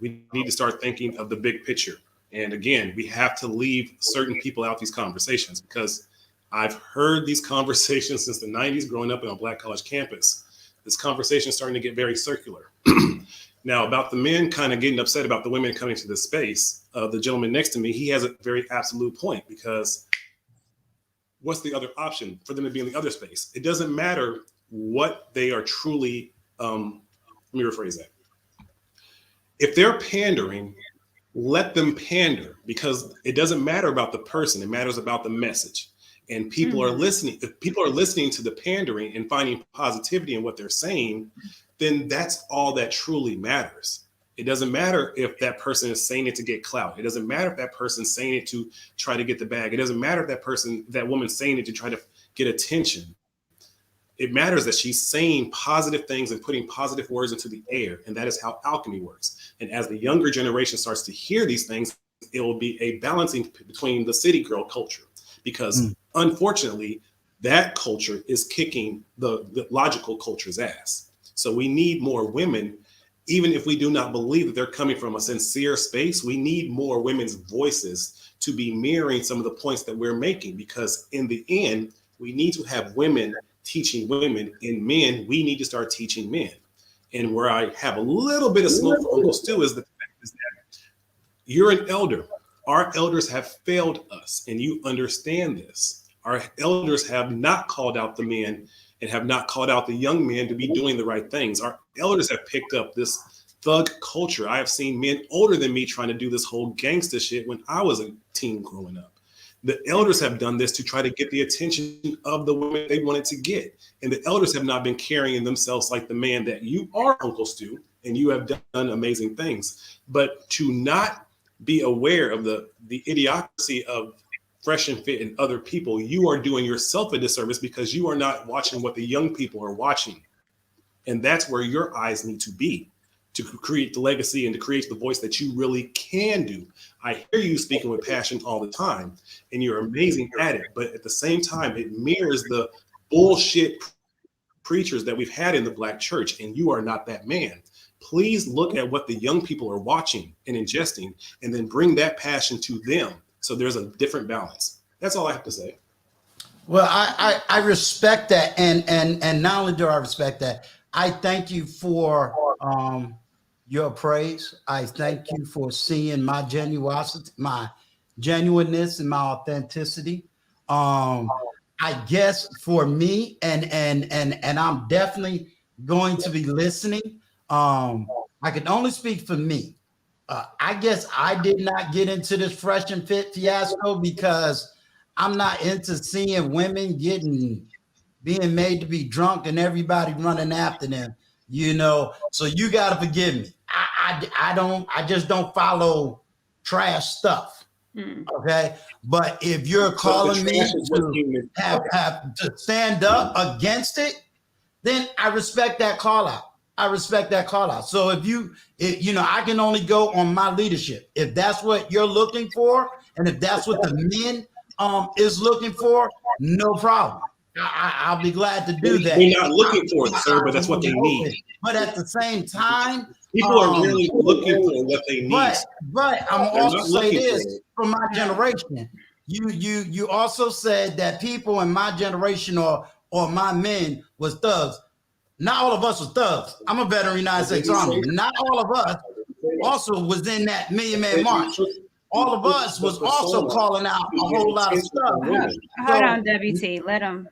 We need to start thinking of the big picture. And again, we have to leave certain people out these conversations, because I've heard these conversations since the 90s growing up on a Black college campus. This conversation is starting to get very circular. Now, about the men kind of getting upset about the women coming to this space, the gentleman next to me, he has a very absolute point, because what's the other option for them to be in the other space? It doesn't matter what they are truly, let me rephrase that. If they're pandering, let them pander, because it doesn't matter about the person, it matters about the message. And people are listening. If people are listening to the pandering and finding positivity in what they're saying, then that's all that truly matters. It doesn't matter if that person is saying it to get clout. It doesn't matter if that person's saying it to try to get the bag. It doesn't matter if that woman's saying it to try to get attention. It matters that she's saying positive things and putting positive words into the air. And that is how alchemy works. And as the younger generation starts to hear these things, it will be a balancing between the city girl culture, because unfortunately, that culture is kicking the logical culture's ass. So we need more women, even if we do not believe that they're coming from a sincere space. We need more women's voices to be mirroring some of the points that we're making, because in the end, we need to have women teaching women, and men, we need to start teaching men. And where I have a little bit of smoke for Uncle Stu is the fact is that you're an elder. Our elders have failed us, and you understand this. Our elders have not called out the men and have not called out the young men to be doing the right things. Our elders have picked up this thug culture. I have seen men older than me trying to do this whole gangster shit when I was a teen growing up. The elders have done this to try to get the attention of the women they wanted to get. And the elders have not been carrying themselves like the man that you are, Uncle Stu, and you have done amazing things. But to not be aware of the idiocracy of Fresh and Fit and other people, you are doing yourself a disservice, because you are not watching what the young people are watching. And that's where your eyes need to be, to create the legacy and to create the voice that you really can do. I hear you speaking with passion all the time, and you're amazing at it. But at the same time, it mirrors the bullshit preachers that we've had in the Black church, and you are not that man. Please look at what the young people are watching and ingesting, and then bring that passion to them. So there's a different balance. That's all I have to say. Well, I respect that, and not only do I respect that, I thank you for your praise. I thank you for seeing my genuosity, my genuineness, and my authenticity. I guess for me, and I'm definitely going to be listening. I can only speak for me. I guess I did not get into this Fresh and Fit fiasco because I'm not into seeing women being made to be drunk and everybody running after them, so you got to forgive me. I just don't follow trash stuff. Okay. But if you're calling me to have to stand up against it, then I respect that call out. So if I can only go on my leadership. If that's what you're looking for, and if that's what the men is looking for, no problem. I'll be glad to do that. We're not looking for it, sir, but that's what they need. But at the same time, people are really looking for what they need. But I'm also say this from my generation. You also said that people in my generation or my men was thugs. Not all of us was thugs. I'm a veteran of the United States Army. Not all of us also was in that Million Man March. All of us was also calling out a whole lot of stuff. Hold on, WT. Let him.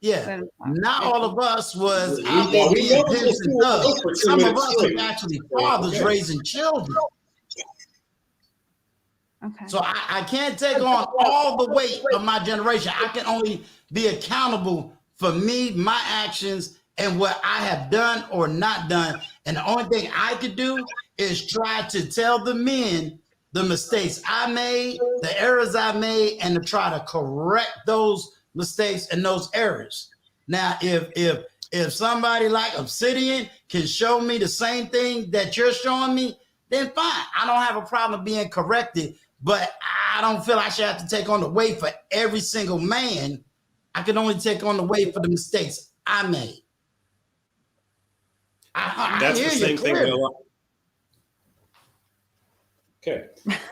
Yeah, not all of us was out there being pimps and thugs. Some of us were actually fathers raising children. Okay. So I can't take on all the weight of my generation. I can only be accountable for me, my actions, and what I have done or not done. And the only thing I could do is try to tell the men the mistakes I made, the errors I made, and to try to correct those mistakes and those errors. Now, if somebody like Obsidian can show me the same thing that you're showing me, then fine. I don't have a problem being corrected, but I don't feel I should have to take on the weight for every single man. I can only take on the weight for the mistakes I made. That's the same thing that a lot. Okay,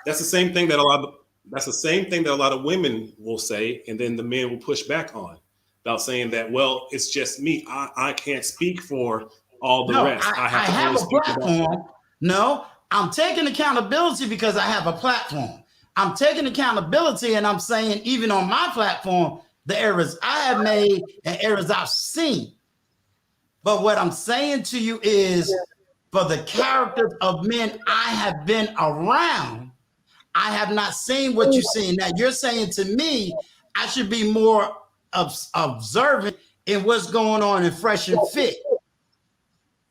that's the same thing that a lot of. That's the same thing that a lot of women will say, and then the men will push back on about saying that, well, it's just me. I can't speak for all the rest. I have a platform. No, I'm taking accountability because I have a platform. I'm taking accountability, and I'm saying, even on my platform, the errors I have made and errors I've seen. But what I'm saying to you is, for the characters of men I have been around, I have not seen what you've seen. Now, you're saying to me, I should be more observant in what's going on in Fresh and Fit.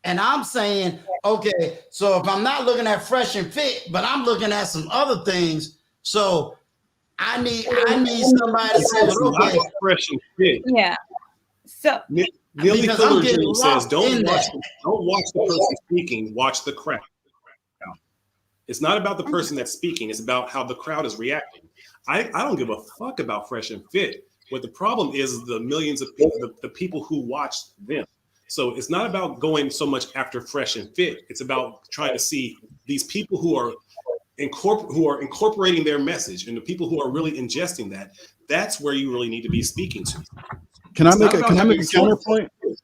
And I'm saying, okay, so if I'm not looking at Fresh and Fit, but I'm looking at some other things, so I need somebody to say, okay, Fresh and Fit. Yeah. So Neely Fuller Jr. says, don't watch the person speaking, watch the crowd. It's not about the person that's speaking, it's about how the crowd is reacting. I don't give a fuck about Fresh and Fit. What the problem is the millions of people, the people who watch them. So it's not about going so much after Fresh and Fit. It's about trying to see these people who are incorporating their message, and the people who are really ingesting that. That's where you really need to be speaking to. Can I make a counterpoint? There's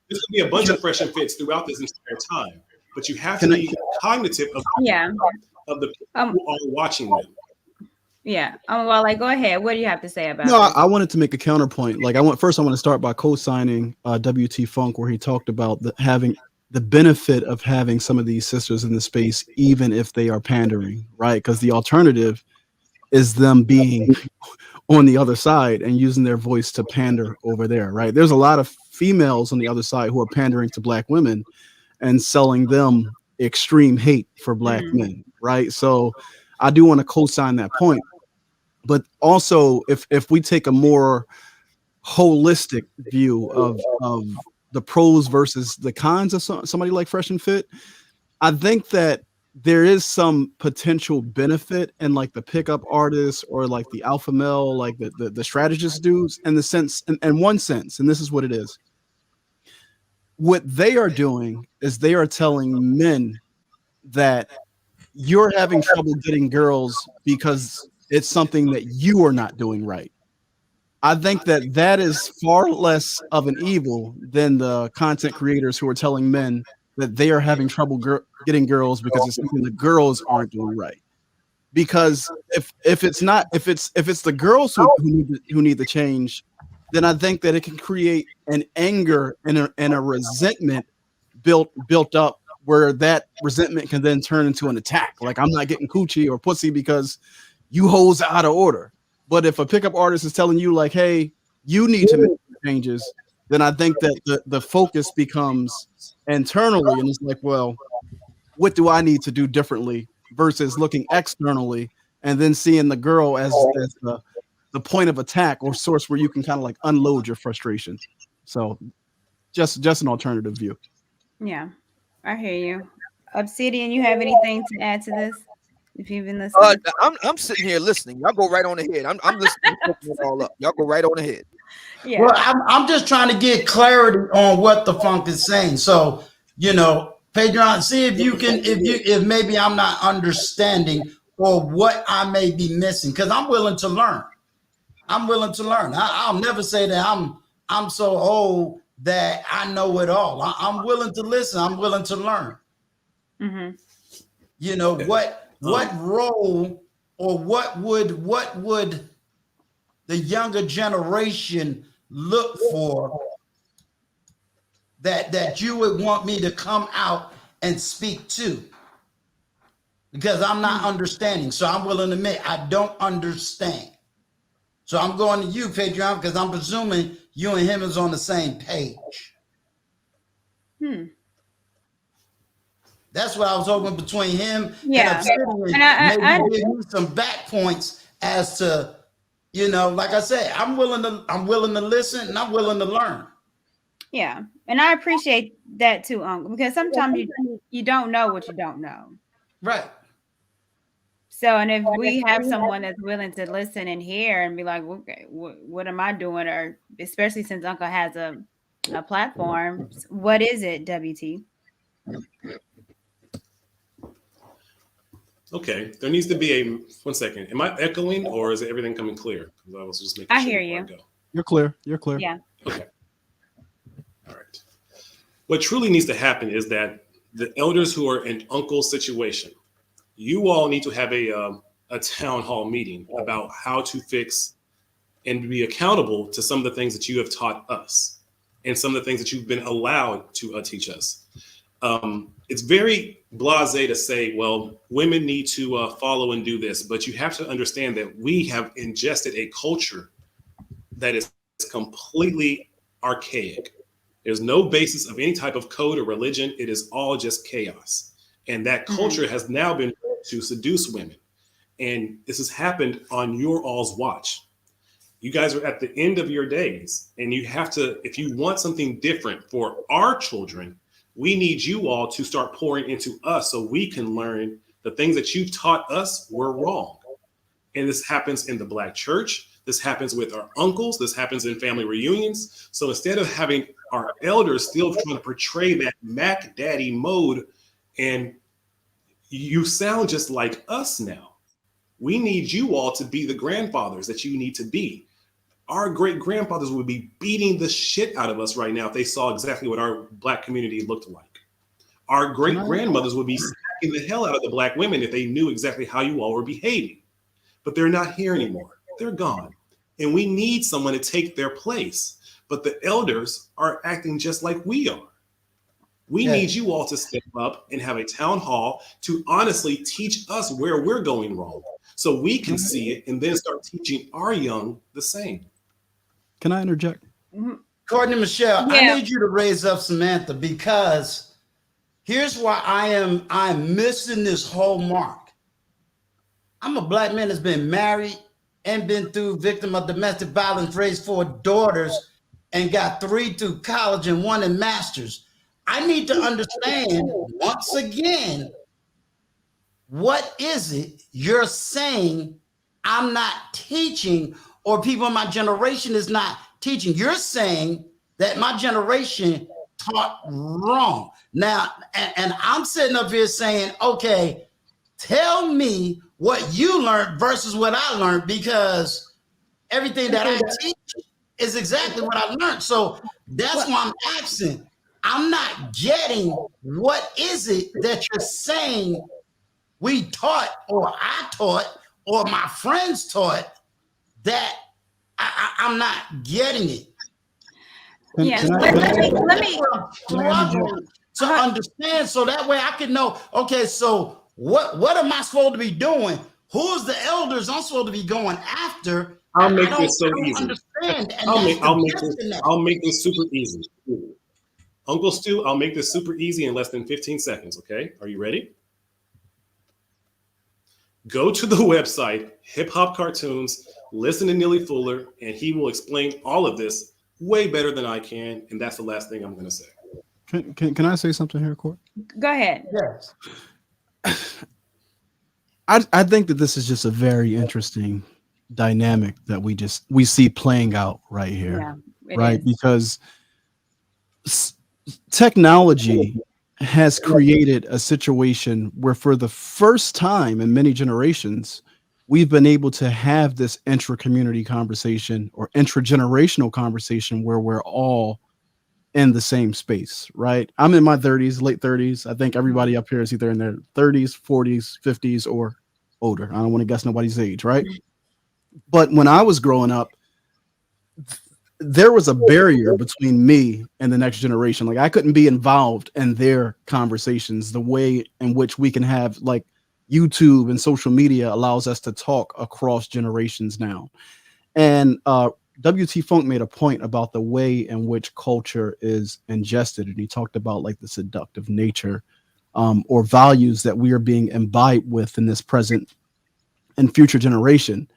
going to be a bunch of Fresh and Fits throughout this entire time, but you have to be cognitive of the people who are watching them. Yeah. Well, like, go ahead. What do you have to say about No, this? I wanted to make a counterpoint. Like, I want to start by co-signing WT Funk, where he talked about having the benefit of having some of these sisters in the space, even if they are pandering, right? Because the alternative is them being on the other side and using their voice to pander over there, right? There's a lot of females on the other side who are pandering to black women and selling them extreme hate for black men, right? So I do want to co-sign that point. But also, if we take a more holistic view of the pros versus the cons of somebody like Fresh and Fit, I think that there is some potential benefit in like the pickup artists or like the alpha male, like the strategist dudes, in the sense, in one sense, and this is what it is. What they are doing is they are telling men that you're having trouble getting girls because it's something that you are not doing right. I think that is far less of an evil than the content creators who are telling men that they are having trouble getting girls because it's something the girls aren't doing right. Because if it's the girls who need the change, then I think that it can create an anger and a resentment built up, where that resentment can then turn into an attack. Like, I'm not getting coochie or pussy because you hoes out of order. But if a pickup artist is telling you like, hey, you need to make changes, then I think that the focus becomes internally, and it's like, well, what do I need to do differently, versus looking externally and then seeing the girl as the point of attack or source where you can kind of like unload your frustration. So just an alternative view. Yeah, I hear you. Obsidian, you have anything to add to this? If you've been listening, I'm sitting here listening. Y'all go right on ahead. I'm listening it all up. Y'all go right on ahead. Yeah. Well, I'm just trying to get clarity on what the funk is saying. So, Pedro, see if you can, if maybe I'm not understanding or what I may be missing, because I'm willing to learn. I'll never say that I'm so old that I know it all. I'm willing to listen. I'm willing to learn. What role or what would the younger generation look for that you would want me to come out and speak to? Because I'm not understanding. So I'm willing to admit I don't understand. So I'm going to you, Patreon, because I'm presuming you and him is on the same page. That's what I was hoping between him and Obsidian. Maybe give me some back points as to, like I said, I'm willing to listen and I'm willing to learn. Yeah, and I appreciate that too, Uncle, because sometimes you don't know what you don't know. Right. So, and if we have someone that's willing to listen and hear and be like, okay, what am I doing? Or especially since Uncle has a platform, what is it, WT? Okay, there needs to be a 1 second. Am I echoing or is everything coming clear? Because I was just making I sure hear before you. I go. You're clear. You're clear. Yeah. Okay. All right. What truly needs to happen is that the elders who are in Uncle's situation, you all need to have a town hall meeting about how to fix and be accountable to some of the things that you have taught us and some of the things that you've been allowed to teach us. It's very blasé to say, well, women need to follow and do this, but you have to understand that we have ingested a culture that is completely archaic. There's no basis of any type of code or religion. It is all just chaos. And that culture has now been to seduce women. And this has happened on your all's watch. You guys are at the end of your days, and you have to, if you want something different for our children, we need you all to start pouring into us so we can learn the things that you've taught us were wrong. And this happens in the Black church. This happens with our uncles. This happens in family reunions. So instead of having our elders still trying to portray that Mac Daddy mode, and you sound just like us now. We need you all to be the grandfathers that you need to be. Our great grandfathers would be beating the shit out of us right now if they saw exactly what our Black community looked like. Our great grandmothers would be smacking the hell out of the Black women if they knew exactly how you all were behaving. But they're not here anymore. They're gone. And we need someone to take their place. But the elders are acting just like we are. We need you all to step up and have a town hall to honestly teach us where we're going wrong so we can see it and then start teaching our young the same. Can I interject? Courtney Michelle, Yeah. I need you to raise up Samantha because here's why I'm missing this whole mark. I'm a Black man that's been married and been through victim of domestic violence, raised 4 daughters, and got 3 through college and 1 in masters. I need to understand once again, what is it you're saying I'm not teaching or people in my generation is not teaching? You're saying that my generation taught wrong. Now, and I'm sitting up here saying, okay, tell me what you learned versus what I learned, because everything that I teach is exactly what I learned. So that's why I'm asking. I'm not getting what is it that you're saying we taught or I taught or my friends taught that I'm not getting it. Yes. Let me to understand so that way I can know, okay, so what am I supposed to be doing? Who's the elders I'm supposed to be going after? I'll make this so easy. Understand. And I'll make this super easy. Uncle Stu, I'll make this super easy in less than 15 seconds, okay? Are you ready? Go to the website, Hip Hop Cartoons, listen to Neely Fuller, and he will explain all of this way better than I can, and that's the last thing I'm going to say. Can I say something here, Court? Go ahead. Yes. I think that this is just a very interesting dynamic that we see playing out right here, right? Because technology has created a situation where for the first time in many generations, we've been able to have this intra-community conversation or intra-generational conversation where we're all in the same space, right? I'm in my 30s, late 30s. I think everybody up here is either in their 30s, 40s, 50s, or older. I don't want to guess nobody's age, right? But when I was growing up, there was a barrier between me and the next generation. Like I couldn't be involved in their conversations the way in which we can have, like YouTube and social media allows us to talk across generations now. And WT Funk made a point about the way in which culture is ingested. And he talked about like the seductive nature or values that we are being imbibed with in this present and future generation.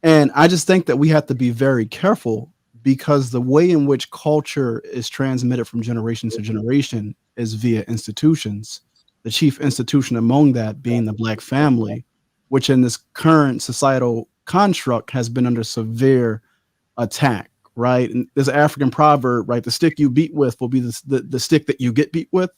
And I just think that we have to be very careful because the way in which culture is transmitted from generation to generation is via institutions, the chief institution among that being the Black family. which in this current societal construct has been under severe attack, right? And there's an African proverb, right? The stick you beat with will be the stick that you get beat with.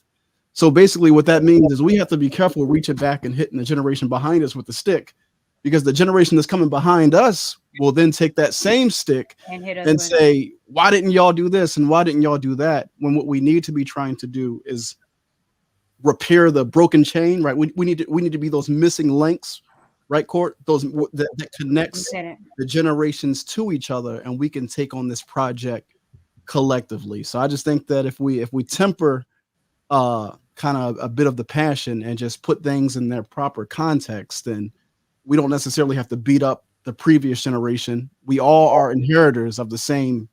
So basically what that means is we have to be careful reaching back and hitting the generation behind us with the stick, because the generation that's coming behind us will then take that same stick and say, why didn't y'all do this? And why didn't y'all do that? When what we need to be trying to do is repair the broken chain, right? We need to be those missing links, right, Court? Those that connects the generations to each other, and we can take on this project collectively. So I just think that if we temper kind of a bit of the passion and just put things in their proper context, then we don't necessarily have to beat up the previous generation. We all are inheritors of the same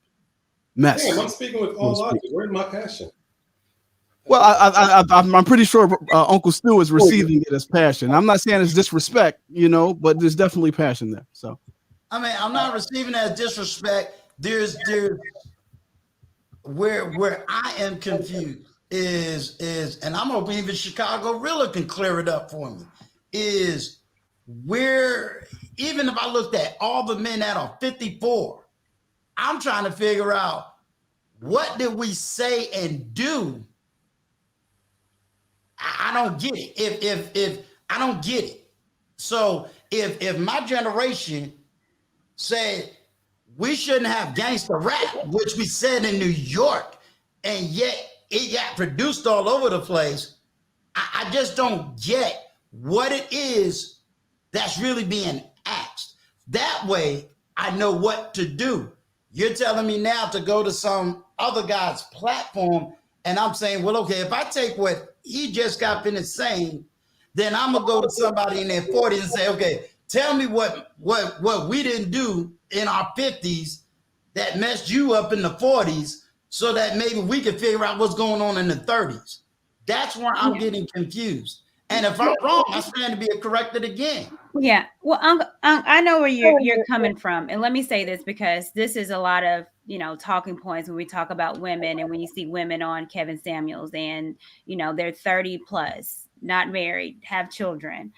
mess. Damn, I'm speaking with all logic. Where's my passion? Well, I'm pretty sure Uncle Stu is receiving it as passion. I'm not saying it's disrespect, but there's definitely passion there. So, I mean, I'm not receiving that as disrespect. There's where I am confused is, and I'm hoping even Chicago Rilla can clear it up for me, is where, even if I looked at all the men that are 54, I'm trying to figure out what did we say and do. I don't get it. If I don't get it. So if my generation said we shouldn't have gangster rap, which we said in New York, and yet it got produced all over the place, I just don't get what it is that's really being asked. That way, I know what to do. You're telling me now to go to some other guy's platform, and I'm saying, well, okay, if I take what he just got finished saying, then I'm gonna go to somebody in their 40s and say, okay, tell me what we didn't do in our 50s that messed you up in the 40s, so that maybe we can figure out what's going on in the 30s. That's where I'm getting confused. And if I'm wrong, I stand to be corrected again. Yeah. Well, I know where you're coming from. And let me say this, because this is a lot of, talking points when we talk about women, and when you see women on Kevin Samuels and, they're 30 plus, not married, have children.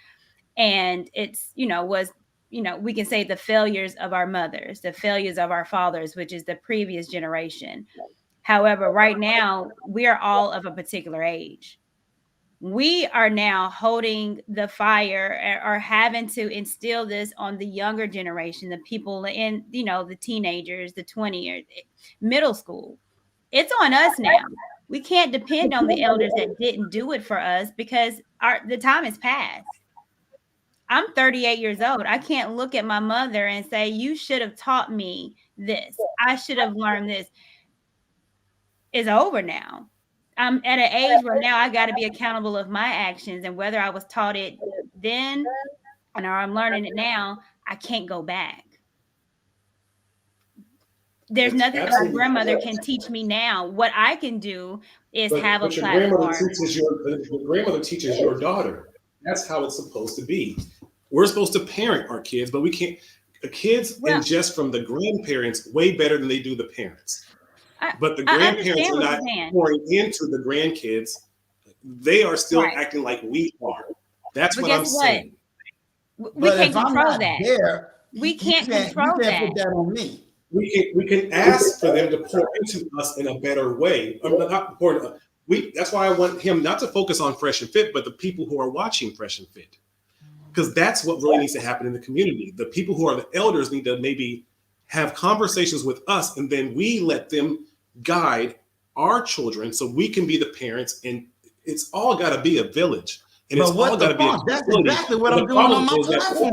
And it's, we can say the failures of our mothers, the failures of our fathers, which is the previous generation. However, right now, we are all of a particular age. We are now holding the fire, or having to instill this on the younger generation, the people in, the teenagers, the 20 or middle school. It's on us now. We can't depend on the elders that didn't do it for us, because the time has passed. I'm 38 years old. I can't look at my mother and say, you should have taught me this. I should have learned this. It's over now. I'm at an age where now I got to be accountable of my actions, and whether I was taught it then or I'm learning it now, I can't go back. There's nothing that my grandmother can teach me now. What I can do is have a platform. Your grandmother teaches your daughter. That's how it's supposed to be. We're supposed to parent our kids, but we can't. The kids ingest from the grandparents way better than they do the parents. But the grandparents are not pouring into the grandkids. They are still acting like we are. That's what I'm saying. We can't control that. We can't control that. You can't put that on me. We can ask for them to pour into us in a better way. That's why I want him not to focus on Fresh and Fit, but the people who are watching Fresh and Fit. Because that's what really needs to happen in the community. The people who are the elders need to maybe have conversations with us, and then we let them guide our children so we can be the parents. And it's all got to be a village. And it's all got to be a That's exactly what I'm doing on my platform.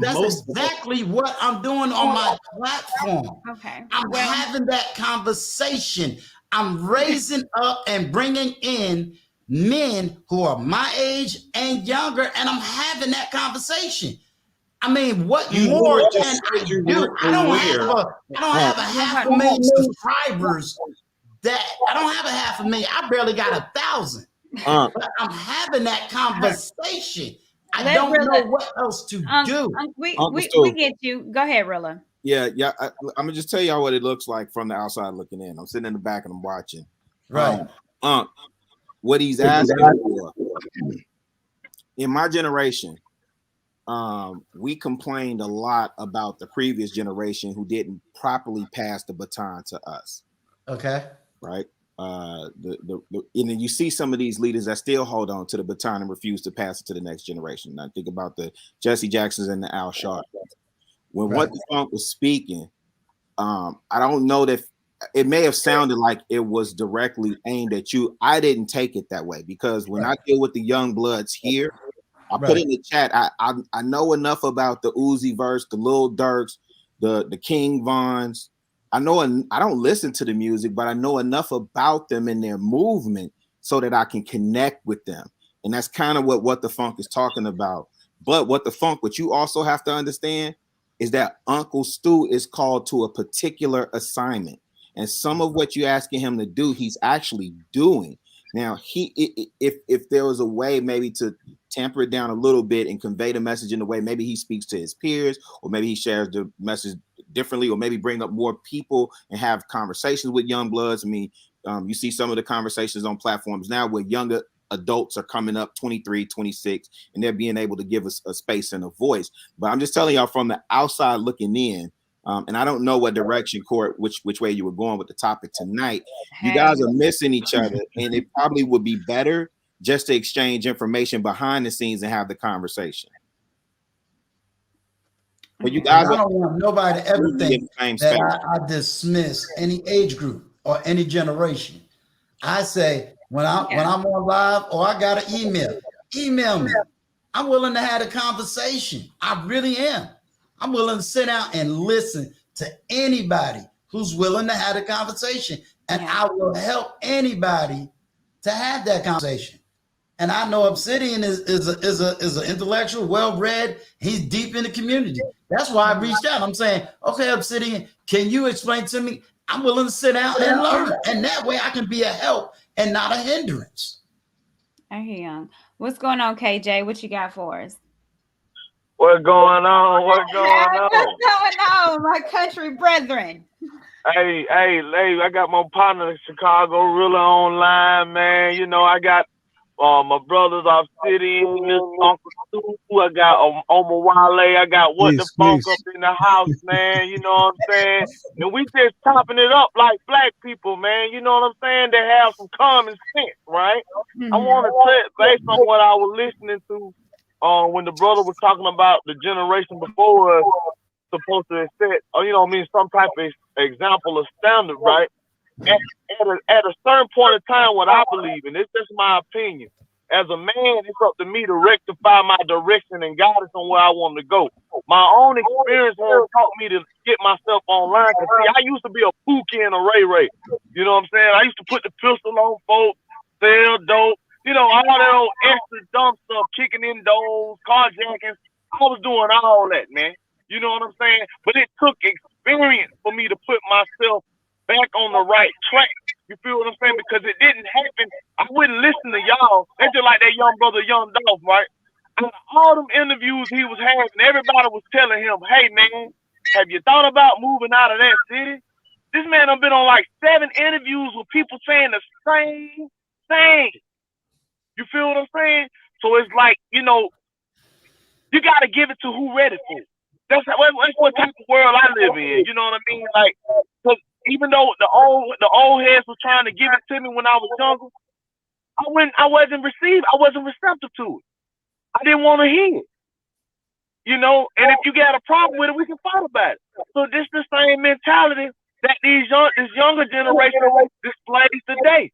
That's exactly what I'm doing on my platform. Okay. I'm having that conversation. I'm raising up and bringing in men who are my age and younger, and I'm having that conversation. I mean, what more can I do? I don't have a 500,000 subscribers. I don't have a 500,000. I barely got 1,000. But I'm having that conversation. I don't know what else to do. We get you. Go ahead, Rilla. Yeah. I'm gonna just tell y'all what it looks like from the outside looking in. I'm sitting in the back and I'm watching. Right. What he's asking for in my generation, we complained a lot about the previous generation who didn't properly pass the baton to us. Okay. Right. And then you see some of these leaders that still hold on to the baton and refuse to pass it to the next generation. And I think about the Jesse Jacksons and the Al Sharptons. When What the Funk was speaking, I don't know that it may have sounded like it was directly aimed at you. I didn't take it that way, because when I deal with the young bloods here, I put in the chat, I know enough about the Uzi verse, the Lil Durks, the King Vons. I know, I don't listen to the music, but I know enough about them and their movement so that I can connect with them. And that's kind of what the Funk is talking about. But what you also have to understand is that Uncle Stu is called to a particular assignment. And some of what you're asking him to do, he's actually doing. Now, if there was a way maybe to tamper it down a little bit and convey the message in a way, maybe he speaks to his peers, or maybe he shares the message differently, or maybe bring up more people and have conversations with young bloods. I mean, you see some of the conversations on platforms now where younger adults are coming up 23, 26, and they're being able to give us a space and a voice. But I'm just telling y'all from the outside looking in, and I don't know what direction, Court, which way you were going with the topic tonight. You guys are missing each other, and it probably would be better just to exchange information behind the scenes and have the conversation. But you guys, I don't want nobody to ever think that I dismiss any age group or any generation. I say when I'm on live or I got an email me. I'm willing to have a conversation. I really am. I'm willing to sit down and listen to anybody who's willing to have a conversation, and I will help anybody to have that conversation. And I know Obsidian is an intellectual, well-read. He's deep in the community. That's why I reached out. I'm saying, okay, Obsidian, can you explain to me? I'm willing to sit down and learn. And that way I can be a help and not a hindrance. I hear you. What's going on, KJ? What you got for us? What's going on? What's going on, my country brethren? Hey, I got my partner in Chicago really online, man. You know, I got my brothers Obsidian, Miss Uncle Stu, I got Omar Wale, I got What the Funk up in the house, man. You know what I'm saying? And we just topping it up like black people, man. You know what I'm saying? They have some common sense, right? I want to say, based on what I was listening to, when the brother was talking about the generation before us supposed to set, some type of example of standard, right? At a certain point in time, what I believe, and it's just my opinion, as a man, it's up to me to rectify my direction and guidance on where I want to go. My own experience has taught me to get myself online. Cause see, I used to be a Pookie and a Ray Ray. You know what I'm saying? I used to put the pistol on folks, sell dope, all that old extra dumb stuff, kicking in doors, carjacking. I was doing all that, man. You know what I'm saying? But it took experience for me to put myself back on the right track. You feel what I'm saying? Because it didn't happen. I wouldn't listen to y'all. That's just like that young brother, Young Dolph, right? Out of all them interviews he was having, everybody was telling him, hey, man, have you thought about moving out of that city? This man done been on like 7 interviews with people saying the same thing. You feel what I'm saying? So it's like, you got to give it to who ready for it. That's what type of world I live in. You know what I mean? Like, cause even though the old heads were trying to give it to me when I was younger, I wasn't receptive to it. I didn't want to hear it. And if you got a problem with it, we can fight about it. So this the same mentality that this younger generation displays today.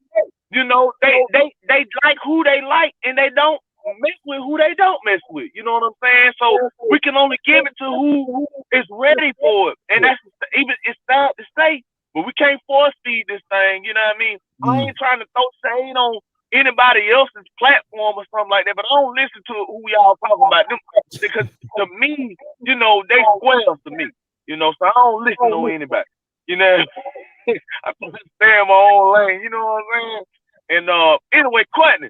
They like who they like, and they don't mess with who they don't mess with. You know what I'm saying? So we can only give it to who is ready for it. And it's sad to say, but we can't force feed this thing. You know what I mean? I ain't trying to throw shade on anybody else's platform or something like that, but I don't listen to who y'all talking about them, because to me, they squares to me. So I don't listen to anybody. I stay in my own lane. You know what I'm saying? And anyway, Courtney,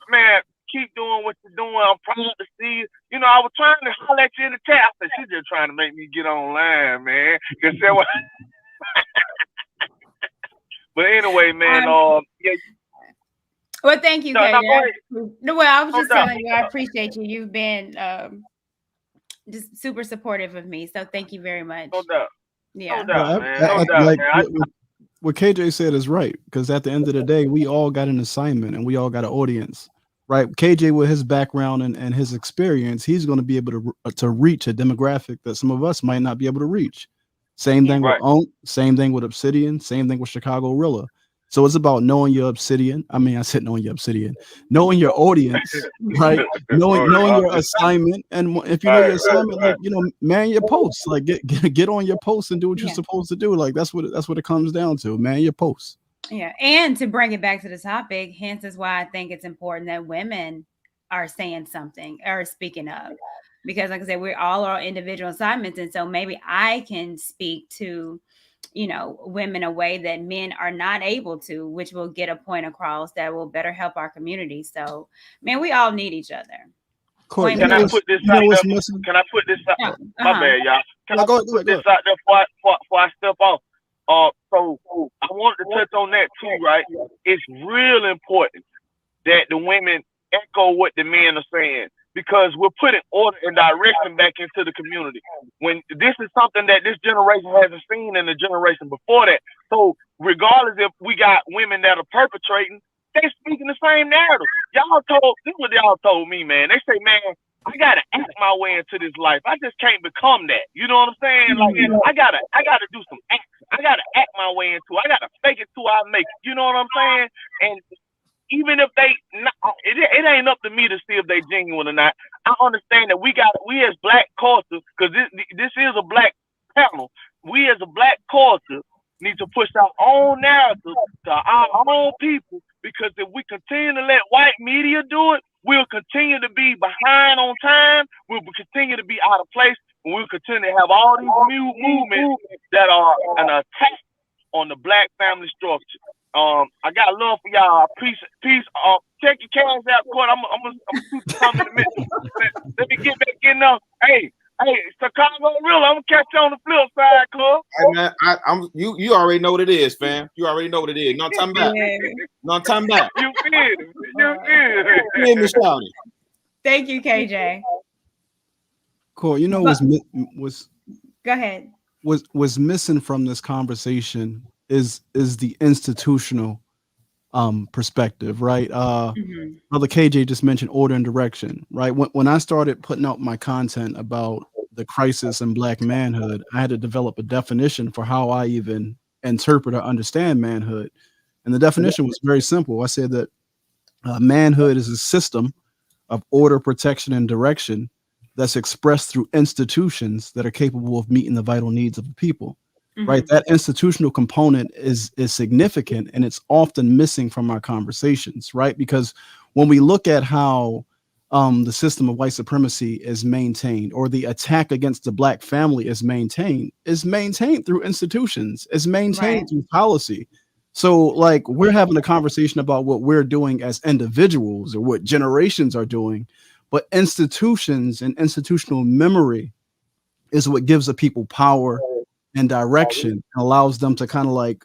man, keep doing what you're doing. I'm proud to see you. I was trying to holler at you in the chat. I said, she's just trying to make me get online, man. But anyway, man, Well, thank you, No, KJ. no, go ahead. Well, I was No just doubt. telling you, I appreciate you. You've been just super supportive of me. So thank you very much. No doubt. Yeah. No doubt, man. No doubt, Like man. what KJ said is right, because at the end of the day, we all got an assignment and we all got an audience, right? KJ, with his background and his experience, he's going to be able to reach a demographic that some of us might not be able to reach. Same Yeah. thing with Right. Onk, same thing with Obsidian, same thing with Chicago Rilla. So it's about knowing your Obsidian. I mean, I said knowing your Obsidian, knowing your audience, right? Knowing your assignment, and if you know your assignment, like, you know, man your posts, like get on your posts and do what you're Yeah. supposed to do. Like that's what it comes down to, man. Your posts. Yeah. And to bring it back to the topic, hence is why I think it's important that women are saying something or speaking up. Because like I said, we're all our individual assignments. And so maybe I can speak to, you know, women a way that men are not able to, which will get a point across that will better help our community. So, man, we all need each other. Court, Point you Can I know blank. put this you out know what's there? missing? Can I put this out? Yeah. My Uh-huh. bad, y'all. Can No, I go put ahead. this out there before I step off? So I wanted to touch on that too, right? It's real important that the women echo what the men are saying, because we're putting order and direction back into the community. When this is something that this generation hasn't seen in the generation before that. So regardless if we got women that are perpetrating, they speaking the same narrative. This is what y'all told me, man. They say, man, I gotta act my way into this life. I just can't become that. You know what I'm saying? Like I gotta do some acts. I gotta act my way into it. I gotta fake it till I make it. You know what I'm saying? And even if they, it ain't up to me to see if they genuine or not. I understand that we as black culture, because this is a black panel. We as a black culture need to push our own narrative to our own people, because if we continue to let white media do it, we'll continue to be behind on time. We'll continue to be out of place, and we'll continue to have all these new movements that are an attack on the black family structure. I got love for y'all. Peace. Check your cash out, Court. I'm gonna shoot you something in a minute. Let me get back in there. Hey, Chicago real. I'm gonna catch you on the flip side, Court. Hey man, you already know what it is, fam. You already know what it is. No time back. Yeah. No time back. You feel it. You hear me shouting. Thank you, KJ. Cool. You know But- was Go ahead. was missing from this conversation is the institutional perspective, right? Mhm. Brother KJ just mentioned order and direction, right? When I started putting out my content about the crisis in black manhood, I had to develop a definition for how I even interpret or understand manhood. And the definition was very simple. I said that manhood is a system of order, protection, and direction that's expressed through institutions that are capable of meeting the vital needs of the people. Right, Mhm. that institutional component is significant, and it's often missing from our conversations, right? Because when we look at how the system of white supremacy is maintained, or the attack against the black family is maintained through institutions, is maintained Right. through policy. So, like, we're having a conversation about what we're doing as individuals or what generations are doing, but institutions and institutional memory is what gives the people power and direction, and allows them to kind of like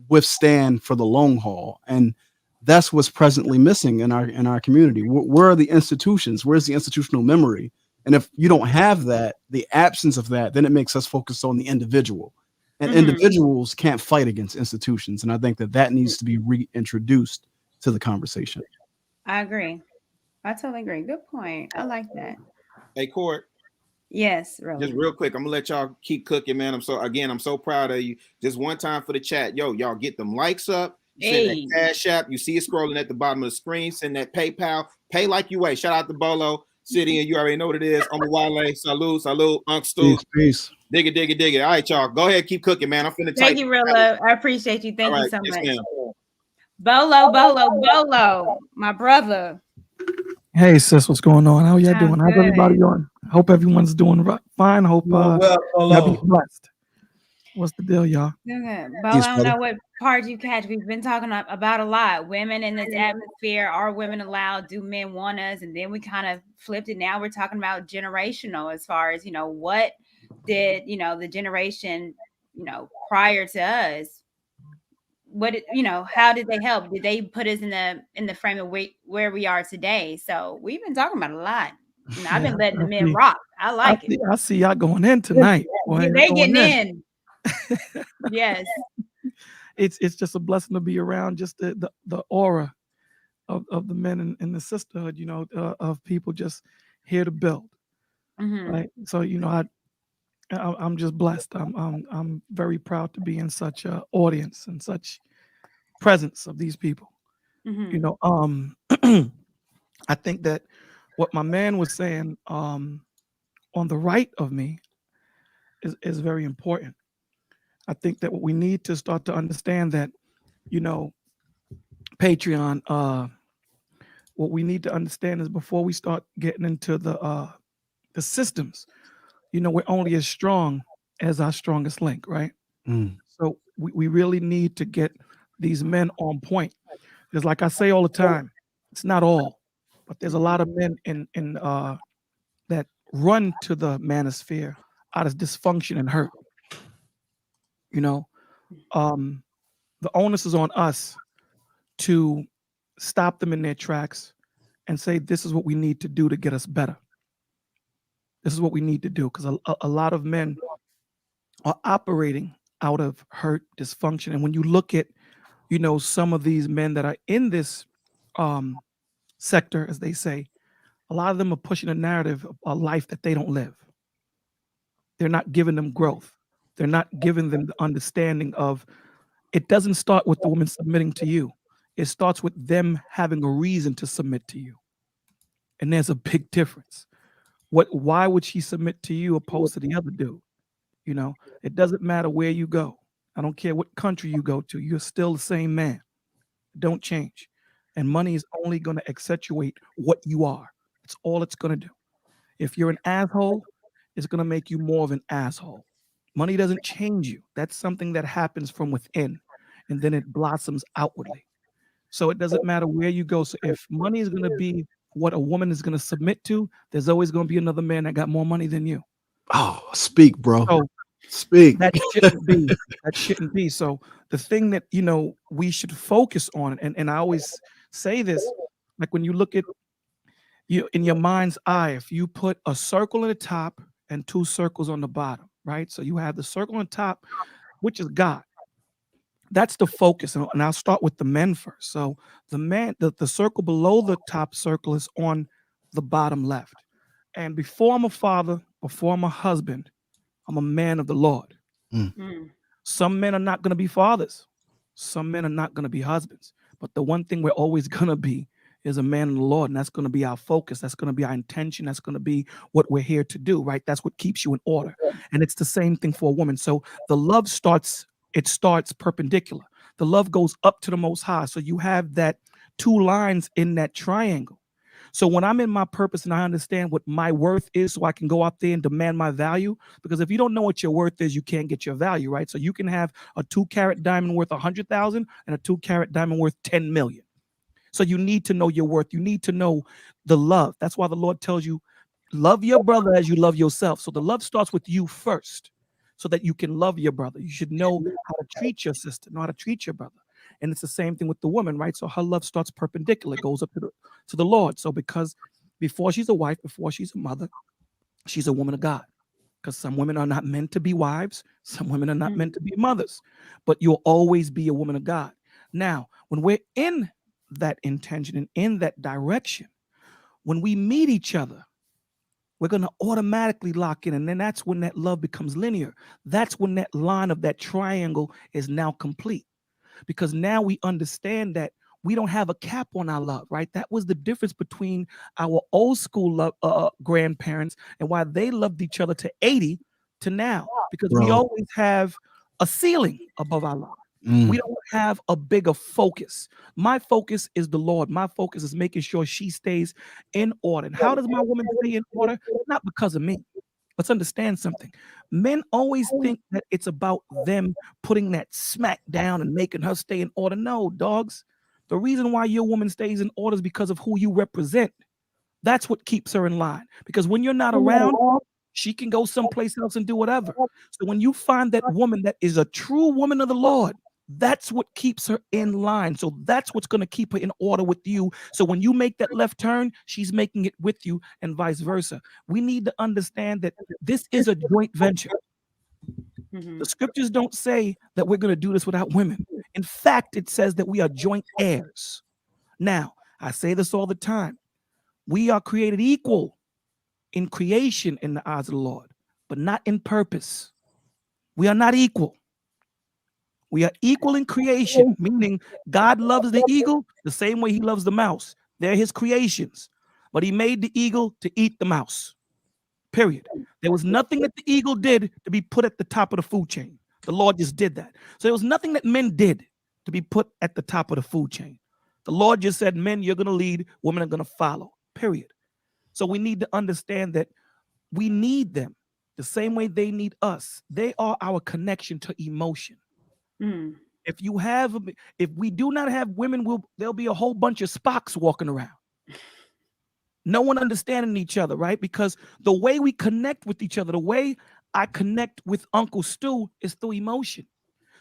withstand for the long haul. And that's what's presently missing in our community. Where are the institutions? Where's the institutional memory? And if you don't have that, the absence of that, then it makes us focus on the individual. And Mhm. individuals can't fight against institutions. And I think that needs to be reintroduced to the conversation. I agree. I totally agree. Good point. I like that. Hey, Court. Yes, Just really. real quick, I'm gonna let y'all keep cooking, man. I'm so proud of you. Just one time for the chat, y'all get them likes up. Send Hey. that Cash App. You see it scrolling at the bottom of the screen. Send that PayPal. Pay like you weigh. Shout out to Bolo City, and you already know what it is. Wale, salute, Unc Stu. Peace. Dig it. All right, y'all. Go ahead, keep cooking, man. I'm finna type. Thank you, real love. I appreciate you. Thank All you right, so yes, much. ma'am. Bolo, my brother. Hey sis, what's going on? How y'all I'm doing? How's everybody good. doing? I hope everyone's doing fine. Hope y'all be blessed. What's the deal, y'all? Good. Bolo, Peace, I don't brother. know what part you catch. We've been talking about a lot. Women in this atmosphere. Are women allowed? Do men want us? And then we kind of flipped it. Now we're talking about generational, as far as, what did, the generation, prior to us, how did they help? Did they put us in the frame of where we are today? So we've been talking about a lot. I've been letting the men rock. I like it. I see y'all going in tonight. Boy, y'all They going getting in. Yes. It's just a blessing to be around just the aura of the men in the sisterhood, of people just here to build. Mhm. Right. So, I'm just blessed. I'm very proud to be in such a audience and such presence of these people. Mhm. I think that what my man was saying on the right of me is very important. I think that what we need to start to understand that, Patreon, what we need to understand is before we start getting into the systems, we're only as strong as our strongest link, right? So we really need to get these men on point. Because like I say all the time, it's not all, but there's a lot of men in that run to the manosphere out of dysfunction and hurt. Um, the onus is on us to stop them in their tracks and say, this is what we need to do to get us better. This is what we need to do, because a lot of men are operating out of hurt, dysfunction. And when you look at, some of these men that are in this sector, as they say, a lot of them are pushing a narrative of a life that they don't live. They're not giving them growth. They're not giving them the understanding of, it doesn't start with the woman submitting to you. It starts with them having a reason to submit to you. And there's a big difference. Why would she submit to you opposed to the other dude? It doesn't matter where you go. I don't care what country you go to. You're still the same man. Don't change. And money is only going to accentuate what you are. It's all it's going to do. If you're an asshole, it's going to make you more of an asshole. Money doesn't change you. That's something that happens from within, and then it blossoms outwardly. So it doesn't matter where you go. So if money is going to be what a woman is going to submit to, there's always going to be another man that got more money than you. Oh, speak, bro. So Speak. that shouldn't be. That shouldn't be. So the thing that we should focus on, and I always say this, like when you look at you in your mind's eye, if you put a circle in the top and two circles on the bottom, right? So you have the circle on top, which is God. That's the focus. And I'll start with the men first. So the circle below the top circle is on the bottom left. And before I'm a father, before I'm a husband, I'm a man of the Lord. Mm. Some men are not going to be fathers. Some men are not going to be husbands. But the one thing we're always going to be is a man of the Lord. And that's going to be our focus. That's going to be our intention. That's going to be what we're here to do, right? That's what keeps you in order. And it's the same thing for a woman. So the love starts perpendicular. The love goes up to the Most High. So you have that two lines in that triangle. So when I'm in my purpose and I understand what my worth is, so I can go out there and demand my value, because if you don't know what your worth is, you can't get your value, right? So you can have a 2-carat diamond worth 100,000 and a 2-carat diamond worth 10 million. So you need to know your worth. You need to know the love. That's why the Lord tells you, love your brother as you love yourself. So the love starts with you first, so that you can love your brother. You should know how to treat your sister, know how to treat your brother. And it's the same thing with the woman, right? So her love starts perpendicular, it goes up to the Lord. So because before she's a wife, before she's a mother, she's a woman of God. Because some women are not meant to be wives, some women are not meant to be mothers, but you'll always be a woman of God. Now, when we're in that intention and in that direction, when we meet each other, we're going to automatically lock in. And then that's when that love becomes linear. That's when that line of that triangle is now complete. Because now we understand that we don't have a cap on our love, right? That was the difference between our old school grandparents and why they loved each other to 80 to now, because we always have a ceiling above our love. We don't have a bigger focus. My focus is the Lord. My focus is making sure she stays in order. And how does my woman stay in order? Not because of me. Let's understand something. Men always think that it's about them putting that smack down and making her stay in order. No, dogs. The reason why your woman stays in order is because of who you represent. That's what keeps her in line. Because when you're not around, she can go someplace else and do whatever. So when you find that woman that is a true woman of the Lord, That's what keeps her in line. So that's what's going to keep her in order with you. So when you make that left turn, she's making it with you, and vice versa. We need to understand that this is a joint venture. The scriptures don't say that we're going to do this without women. In fact, it says that we are joint heirs. Now, I say this all the time. We are created equal in creation in the eyes of the Lord, but not in purpose. We are not equal. We are equal in creation, meaning God loves the eagle the same way he loves the mouse. They're his creations, but he made the eagle to eat the mouse. Period. There was nothing that the eagle did to be put at the top of the food chain. The Lord just did that. So there was nothing that men did to be put at the top of the food chain. The Lord just said, men, you're going to lead, women are going to follow. Period. So we need to understand that we need them the same way they need us. They are our connection to emotion. If we do not have women, there'll be a whole bunch of Spocks walking around. No one understanding each other, right? Because the way we connect with each other, the way I connect with Uncle Stu is through emotion.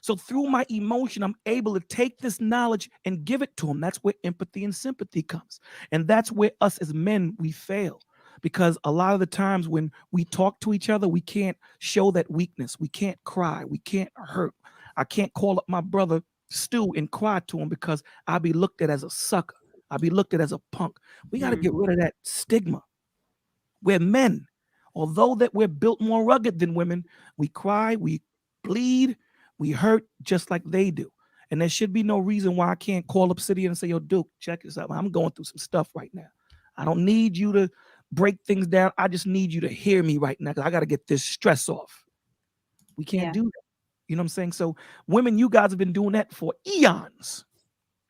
So through my emotion, I'm able to take this knowledge and give it to him. That's where empathy and sympathy comes. And that's where us as men, we fail. Because a lot of the times when we talk to each other, we can't show that weakness. We can't cry. We can't hurt. I can't call up my brother Stu and cry to him because I'll be looked at as a sucker. I'll be looked at as a punk. We got to get rid of that stigma. We're men. Although that we're built more rugged than women, we cry, we bleed, we hurt just like they do. And there should be no reason why I can't call Obsidian and say, yo, Duke, check this out. I'm going through some stuff right now. I don't need you to break things down. I just need you to hear me right now because I got to get this stress off. We can't do that. You know what I'm saying? So women, you guys have been doing that for eons.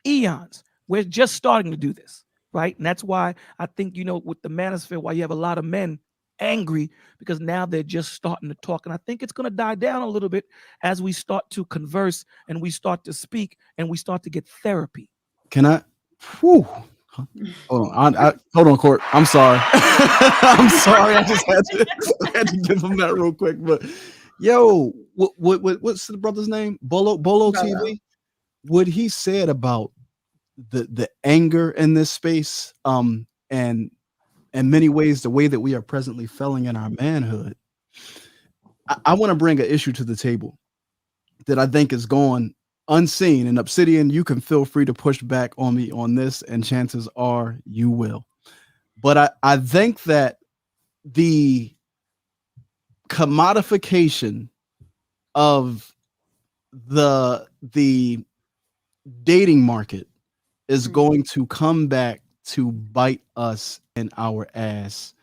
Eons. We're just starting to do this, right? And that's why I think, with the Manosphere, why you have a lot of men angry because now they're just starting to talk. And I think it's going to die down a little bit as we start to converse and we start to speak and we start to get therapy. Can I? Whew. Hold on. Hold on, Court. I'm sorry. I'm sorry. I just had to give him that real quick. But yo, what's the brother's name? Bolo TV. What he said about the anger in this space, and in many ways, the way that we are presently failing in our manhood. I want to bring an issue to the table that I think is going unseen. And Obsidian, you can feel free to push back on me on this, and chances are you will. But I think that the commodification of the dating market is going to come back to bite us in our ass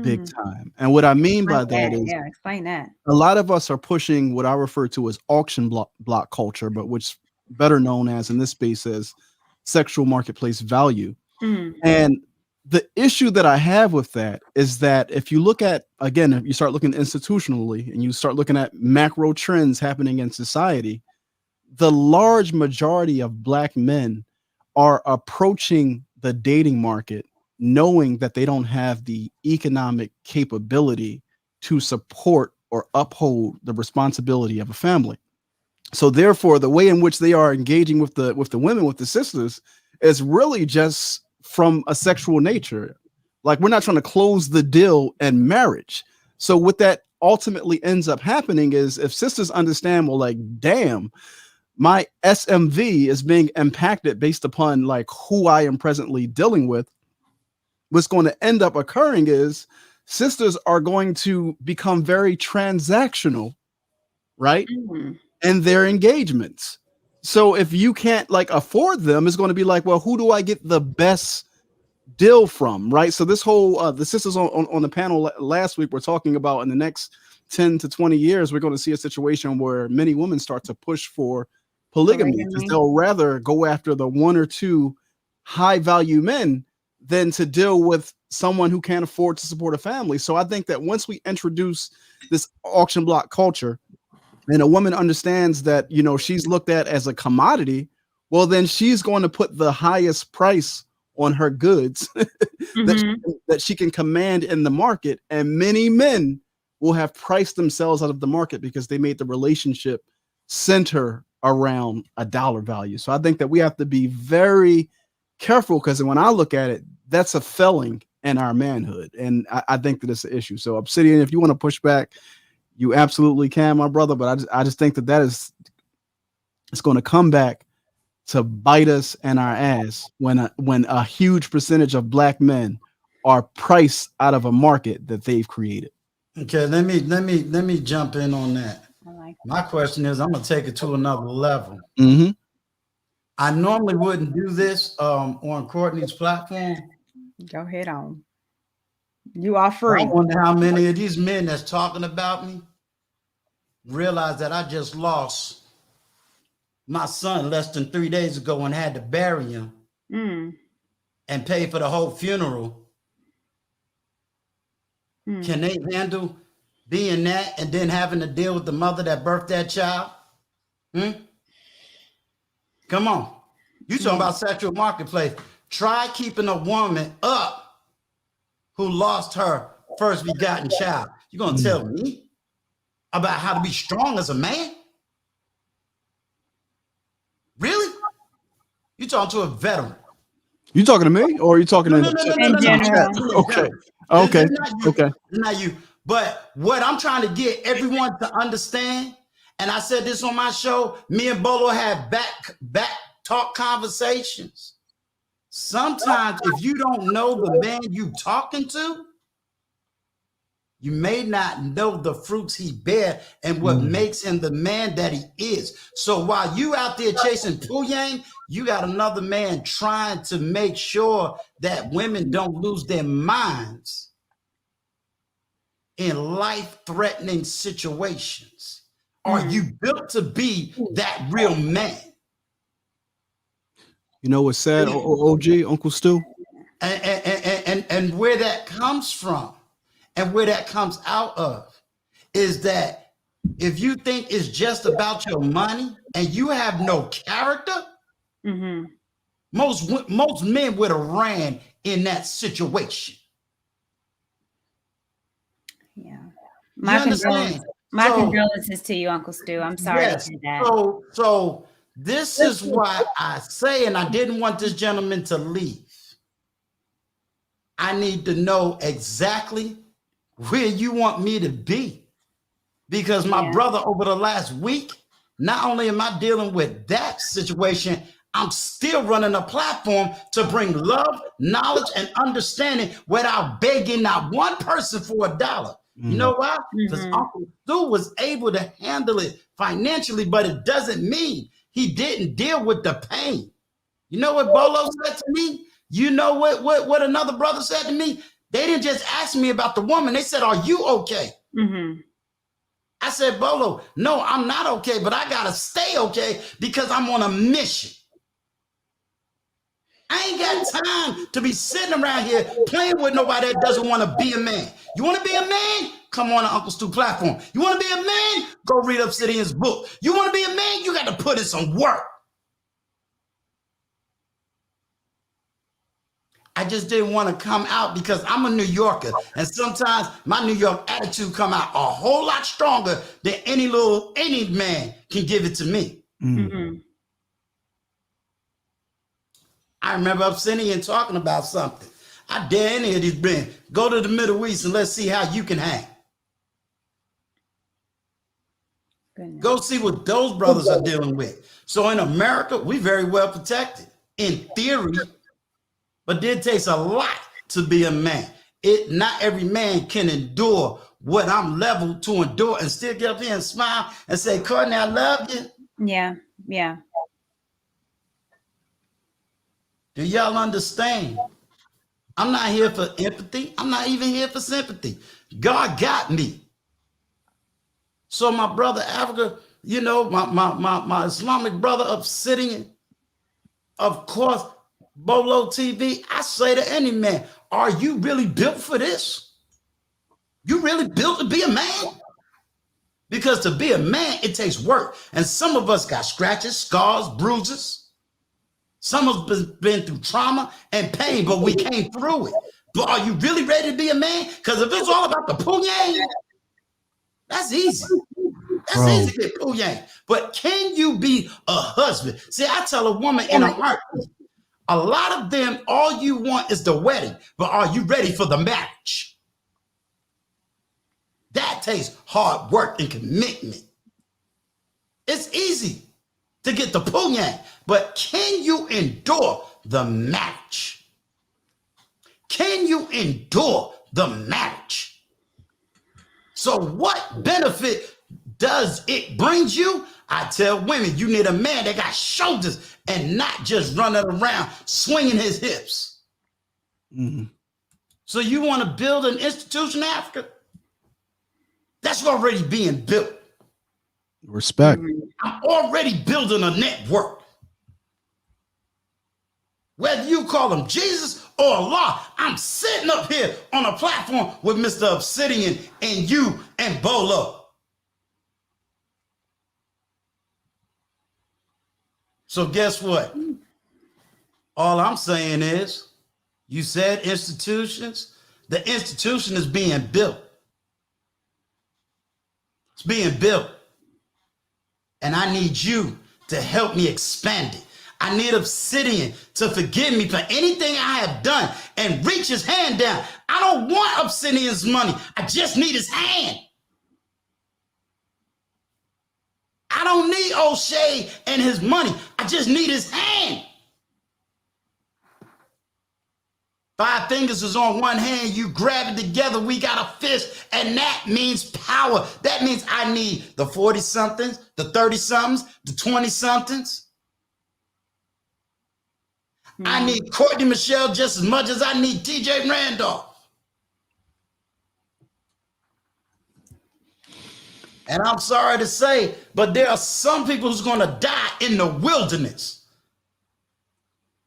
big time. And what I mean by that is, explain that. A lot of us are pushing what I refer to as auction block culture, but which better known as in this space as sexual marketplace value. And the issue that I have with that is that if you look at, again, if you start looking institutionally and you start looking at macro trends happening in society, the large majority of Black men are approaching the dating market knowing that they don't have the economic capability to support or uphold the responsibility of a family. So therefore, the way in which they are engaging with the women, with the sisters, is really just from a sexual nature. Like, we're not trying to close the deal in marriage. So what that ultimately ends up happening is, if sisters understand, well, like, damn, my SMV is being impacted based upon like who I am presently dealing with, what's going to end up occurring is sisters are going to become very transactional, right? In their engagements. So if you can't like afford them, it's going to be like, well, who do I get the best deal from, right? So this whole the sisters on the panel last week were talking about in the next 10 to 20 years, we're going to see a situation where many women start to push for polygamy because they'll rather go after the one or two high value men than to deal with someone who can't afford to support a family. So I think that once we introduce this auction block culture and a woman understands that, you know, she's looked at as a commodity, well, then she's going to put the highest price on her goods that she can command in the market. And many men will have priced themselves out of the market because they made the relationship center around a dollar value. So I think that we have to be very careful, because when I look at it, that's a failing in our manhood. And I think that it's an issue. So Obsidian, if you want to push back, you absolutely can, my brother. But I just think that it's going to come back to bite us in our ass when a huge percentage of black men are priced out of a market that they've created. Okay, let me jump in on that. I like My question is, I'm gonna take it to another level. Mm-hmm. I normally wouldn't do this on Courtney's platform. Go ahead on. You are I free. wonder how many of these men that's talking about me realize that I just lost my son less than 3 days ago and had to bury him and pay for the whole funeral. Can they handle being that and then having to deal with the mother that birthed that child? Come on. You talking about sexual marketplace. Try keeping a woman up who lost her first begotten child. You gonna tell me about how to be strong as a man? Really? You talking to a veteran? You talking to me, or are you talking to In general. Okay. Okay. Okay. Not you. But what I'm trying to get everyone to understand, and I said this on my show, me and Bolo had back talk conversations. Sometimes if you don't know the man you talking to, you may not know the fruits he bear and what makes him the man that he is. So while you out there chasing Pooyang, you got another man trying to make sure that women don't lose their minds in life-threatening situations. Are you built to be that real man? You know what's sad, OG, Uncle Stu? And where that comes from and where that comes out of is that if you think it's just about your money and you have no character, most men would have ran in that situation. Yeah. My condolences to you, Uncle Stu. I'm sorry to hear that. So this is why I say, and I didn't want this gentleman to leave. I need to know exactly where you want me to be. Because my brother, over the last week, not only am I dealing with that situation, I'm still running a platform to bring love, knowledge, and understanding without begging not one person for $1. You know why? Because Uncle Stu was able to handle it financially, but it doesn't mean he didn't deal with the pain. You know what Bolo said to me? You know what another brother said to me? They didn't just ask me about the woman. They said, "Are you okay?" I said, "Bolo, no, I'm not okay, but I gotta stay okay because I'm on a mission. I ain't got time to be sitting around here playing with nobody that doesn't want to be a man. You want to be a man? Come on to Uncle Stu platform. You want to be a man? Go read Obsidian's book. You want to be a man? You got to put in some work." I just didn't want to come out because I'm a New Yorker, and sometimes my New York attitude come out a whole lot stronger than any man can give it to me. I remember Obsidian talking about something. I dare any of these men, go to the Middle East and let's see how you can hang. Go see what those brothers are dealing with. So in America, we very well protected in theory, but it takes a lot to be a man. Not every man can endure what I'm leveled to endure and still get up here and smile and say, "Courtney, I love you." Yeah. Do y'all understand? I'm not here for empathy. I'm not even here for sympathy. God got me. So my brother Africa, you know, my Islamic brother Obsidian, of course, Bolo TV, I say to any man, are you really built for this? You really built to be a man? Because to be a man, it takes work. And some of us got scratches, scars, bruises. Some of us been through trauma and pain, but we came through it. But are you really ready to be a man? Because if it's all about the pooyang, That's easy. That's Bro. easy to get Pooh-Yang. But can you be a husband? See, I tell a woman in a heartbeat, a lot of them, all you want is the wedding, but are you ready for the marriage? That takes hard work and commitment. It's easy to get the Pooh-Yang, but can you endure the marriage? Can you endure the marriage? So what benefit does it bring you? I tell women, you need a man that got shoulders and not just running around swinging his hips. Mm-hmm. So you want to build an institution in Africa? That's already being built. Respect. I'm already building a network. Whether you call him Jesus or Allah, I'm sitting up here on a platform with Mr. Obsidian and you and Bolo. So guess what? All I'm saying is, you said institutions. The institution is being built. It's being built. And I need you to help me expand it. I need Obsidian to forgive me for anything I have done and reach his hand down. I don't want Obsidian's money. I just need his hand. I don't need O'Shea and his money. I just need his hand. 5 fingers is on one hand. You grab it together. We got a fist. And that means power. That means I need the 40-somethings, the 30-somethings, the 20-somethings. I need Courtney Michelle just as much as I need TJ Randolph. And I'm sorry to say, but there are some people who's going to die in the wilderness.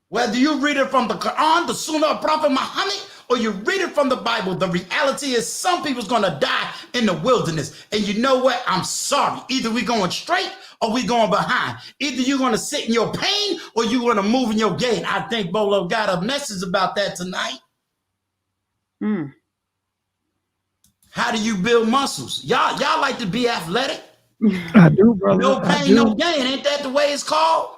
Whether you read it from the Quran, the Sunnah of Prophet Muhammad, or you read it from the Bible, the reality is some people's going to die in the wilderness. And you know what? I'm sorry. Either we going straight or we going behind. Either you're going to sit in your pain or you're going to move in your gain. I think Bolo got a message about that tonight. How do you build muscles? Y'all like to be athletic? I do, brother. No pain, no gain. Ain't that the way it's called?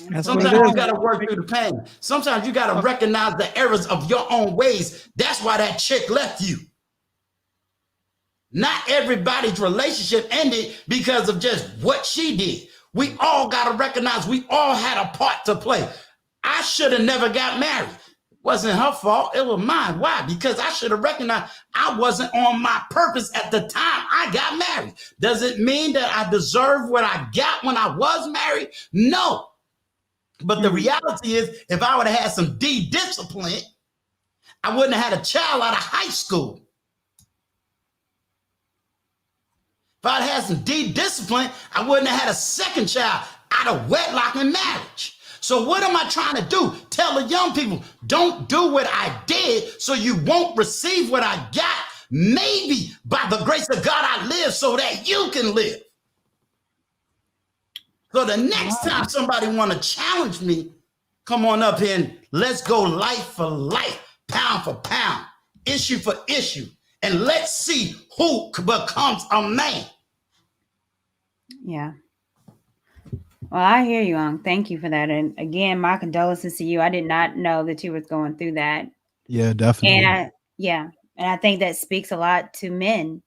That's Sometimes what it you is. got to work through the pain. Sometimes you got to recognize the errors of your own ways. That's why that chick left you. Not everybody's relationship ended because of just what she did. We all got to recognize we all had a part to play. I should have never got married. It wasn't her fault. It was mine. Why? Because I should have recognized I wasn't on my purpose at the time I got married. Does it mean that I deserve what I got when I was married? No. But the reality is, if I would have had some discipline, I wouldn't have had a child out of high school. If I'd had some discipline, I wouldn't have had a second child out of wedlock and marriage. So what am I trying to do? Tell the young people, don't do what I did so you won't receive what I got. Maybe by the grace of God, I live so that you can live. So the next time somebody want to challenge me, come on up here and let's go life for life, pound for pound, issue for issue, and let's see who becomes a man. Yeah. Well, I hear you, Ung. Thank you for that. And again, my condolences to you. I did not know that you was going through that. Yeah, definitely. And I think that speaks a lot to men.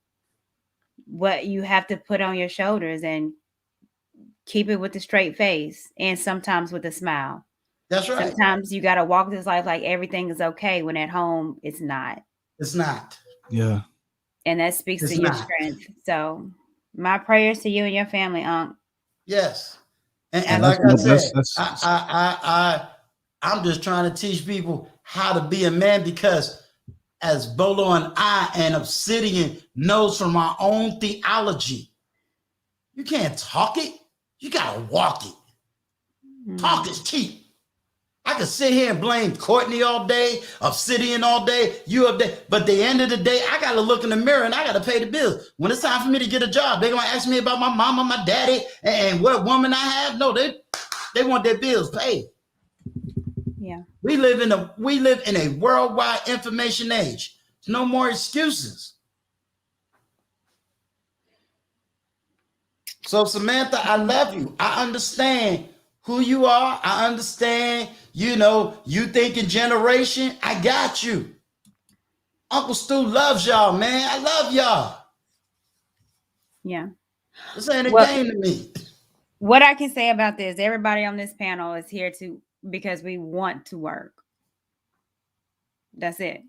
What you have to put on your shoulders and keep it with a straight face and sometimes with a smile. That's right. Sometimes you got to walk this life like everything is okay when at home it's not. It's not. Yeah. And that speaks to your strength. So my prayers to you and your family, Unc. Yes. And like I said, I'm just trying to teach people how to be a man, because as Bolo and I and Obsidian knows from our own theology, you can't talk it. You got to walk it. Talk is cheap. I could sit here and blame Courtney all day, Obsidian all day, you all day. But at the end of the day, I got to look in the mirror and I got to pay the bills. When it's time for me to get a job, they're going to ask me about my mama, my daddy, and what woman I have. No, they want their bills paid. Yeah. We live in a worldwide information age. There's no more excuses. So Samantha, I love you. I understand who you are. I understand, you thinking generation. I got you. Uncle Stu loves y'all, man. I love y'all. Yeah. This ain't a Well, game to me. what I can say about this, everybody on this panel is here because we want to work. That's it.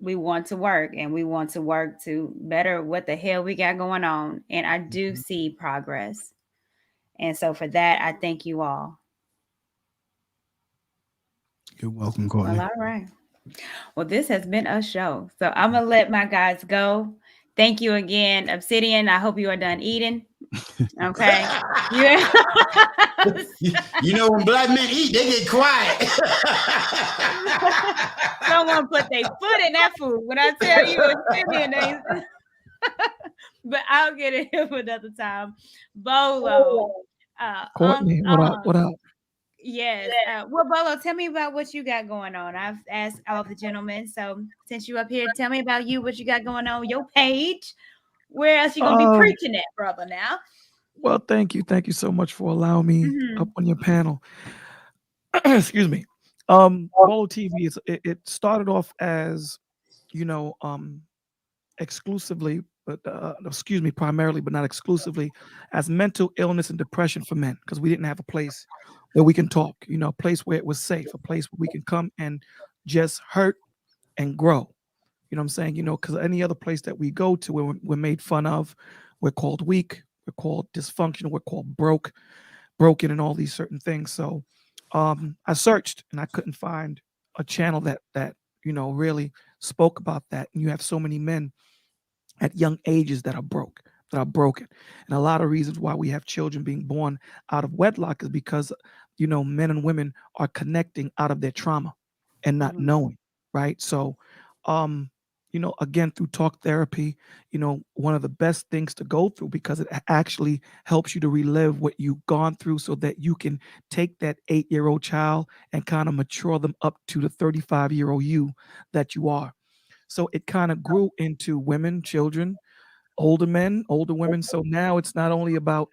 We want to work, and we want to work to better what the hell we got going on. And I do see progress. And so for that, I thank you all. You're welcome, Courtney. Well, all right. Well, this has been a show. So I'm going to let my guys go. Thank you again, Obsidian. I hope you are done eating. Okay. Yeah. When black men eat, they get quiet. Someone put their foot in that food. When I tell you, Obsidian, but I'll get it here for another time. Bolo. Courtney, what up? What up? Yes. Well, Bolo, tell me about what you got going on. I've asked all the gentlemen. So since you up here, tell me about you, what you got going on, your page. Where else you going to be preaching at, brother, now? Well, thank you. Thank you so much for allowing me up on your panel. Excuse me. Bolo TV, it started off as, exclusively, but primarily, but not exclusively, as mental illness and depression for men, because we didn't have a place where we can talk, a place where it was safe, a place where we can come and just hurt and grow. You know what I'm saying? Because any other place that we go to, we're made fun of, we're called weak, we're called dysfunctional, we're called broken, and all these certain things. So I searched and I couldn't find a channel that really spoke about that. And you have so many men at young ages that are broken. And a lot of reasons why we have children being born out of wedlock is because, men and women are connecting out of their trauma and not knowing, right? So, again, through talk therapy, one of the best things to go through, because it actually helps you to relive what you've gone through so that you can take that 8-year-old child and kind of mature them up to the 35-year-old you that you are. So it kind of grew into women, children, older men, older women. So now it's not only about,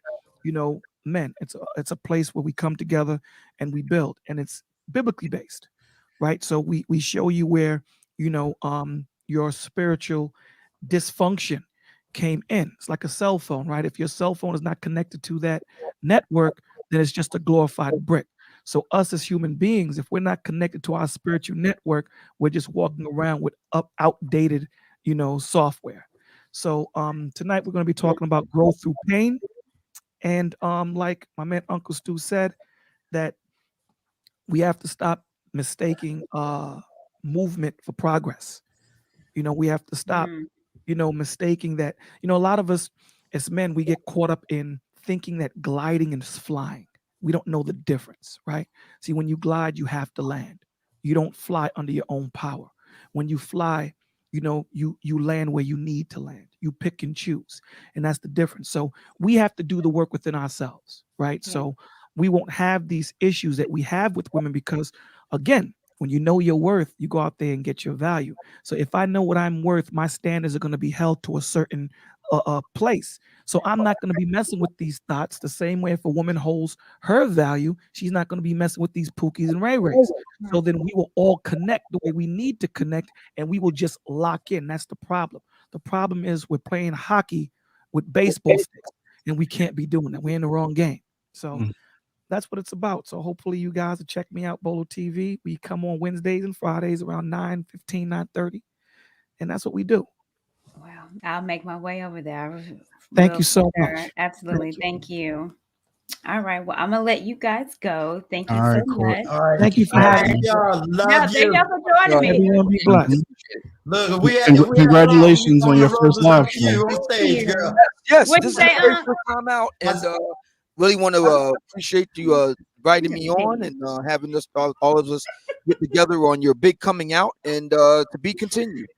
men. It's a place where we come together and we build, and it's biblically based, right? So we show you where, your spiritual dysfunction came in. It's like a cell phone, right? If your cell phone is not connected to that network, then it's just a glorified brick. So us as human beings, if we're not connected to our spiritual network, we're just walking around with outdated, software. So tonight we're going to be talking about growth through pain. And like my man Uncle Stu said, that we have to stop mistaking movement for progress. We have to stop, mistaking that, a lot of us as men, we get caught up in thinking that gliding is flying. We don't know the difference, right? See, when you glide, you have to land. You don't fly under your own power. When you fly, you land where you need to land. You pick and choose. And that's the difference. So we have to do the work within ourselves, right? Yeah. So we won't have these issues that we have with women because, again, when you know your worth, you go out there and get your value. So if I know what I'm worth, my standards are going to be held to a certain place. So I'm not going to be messing with these thoughts the same way if a woman holds her value, she's not going to be messing with these Pookies and Ray Rays. So then we will all connect the way we need to connect, and we will just lock in. That's the problem. The problem is we're playing hockey with baseball sticks, and we can't be doing that. We're in the wrong game. So that's what it's about. So hopefully you guys will check me out, Bolo TV. We come on Wednesdays and Fridays around 9:15, 9:30. And that's what we do. Wow. I'll make my way over there. Thank you so much. Absolutely. Thank you. All right. Well, I'm going to let you guys go. Thank you so much. All right. Thank you for having me. Love you. Thank you for joining me. Everyone be blessed. Look, congratulations on your first live show. On stage, girl. Yes, What'd this you is say, the very first time out, and really want to appreciate you inviting me on and having us all of us get together on your big coming out, and to be continued.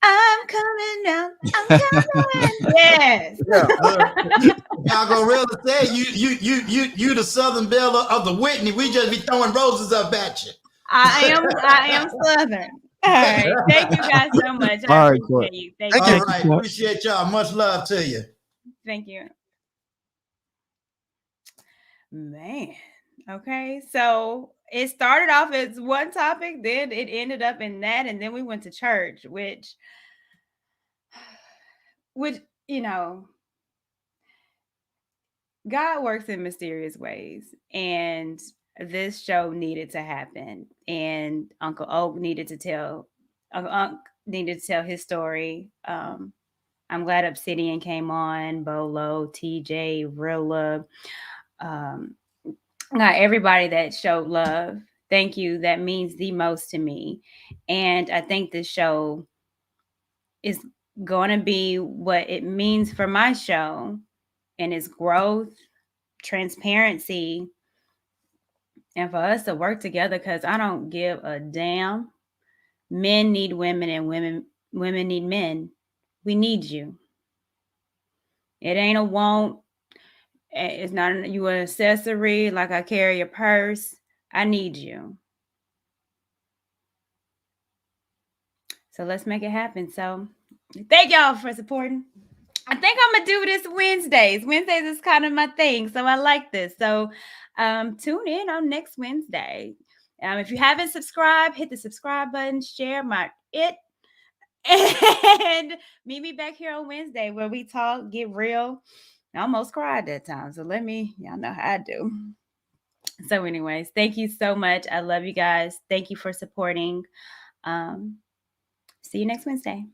I'm coming out. I'm coming. Yes. Y'all gonna really say you the Southern Belle of the Whitney. We just be throwing roses up at you. I am Southern. All right. Thank you guys so much. I appreciate you. Thank you. All right. Appreciate y'all. Much love to you. Thank you. Man. Okay. So it started off as one topic, then it ended up in that, and then we went to church, which you know, God works in mysterious ways, and this show needed to happen, and Uncle Oak needed to tell his story. I'm glad Obsidian came on, Bolo, TJ, Rilla, not everybody that showed love. Thank you. That means the most to me. And I think this show is going to be what it means for my show, and its growth, transparency, and for us to work together, because I don't give a damn. Men need women, and women need men. We need you. It ain't a want. It's not you an accessory like I carry a purse. I need you. So let's make it happen. So thank y'all for supporting. I think I'm gonna do this Wednesdays. Wednesdays is kind of my thing, so I like this. So tune in on next Wednesday. If you haven't subscribed, hit the subscribe button, share my it, and meet me back here on Wednesday where we talk, get real. I almost cried that time, so y'all know how I do. So, anyways, thank you so much. I love you guys. Thank you for supporting. See you next Wednesday.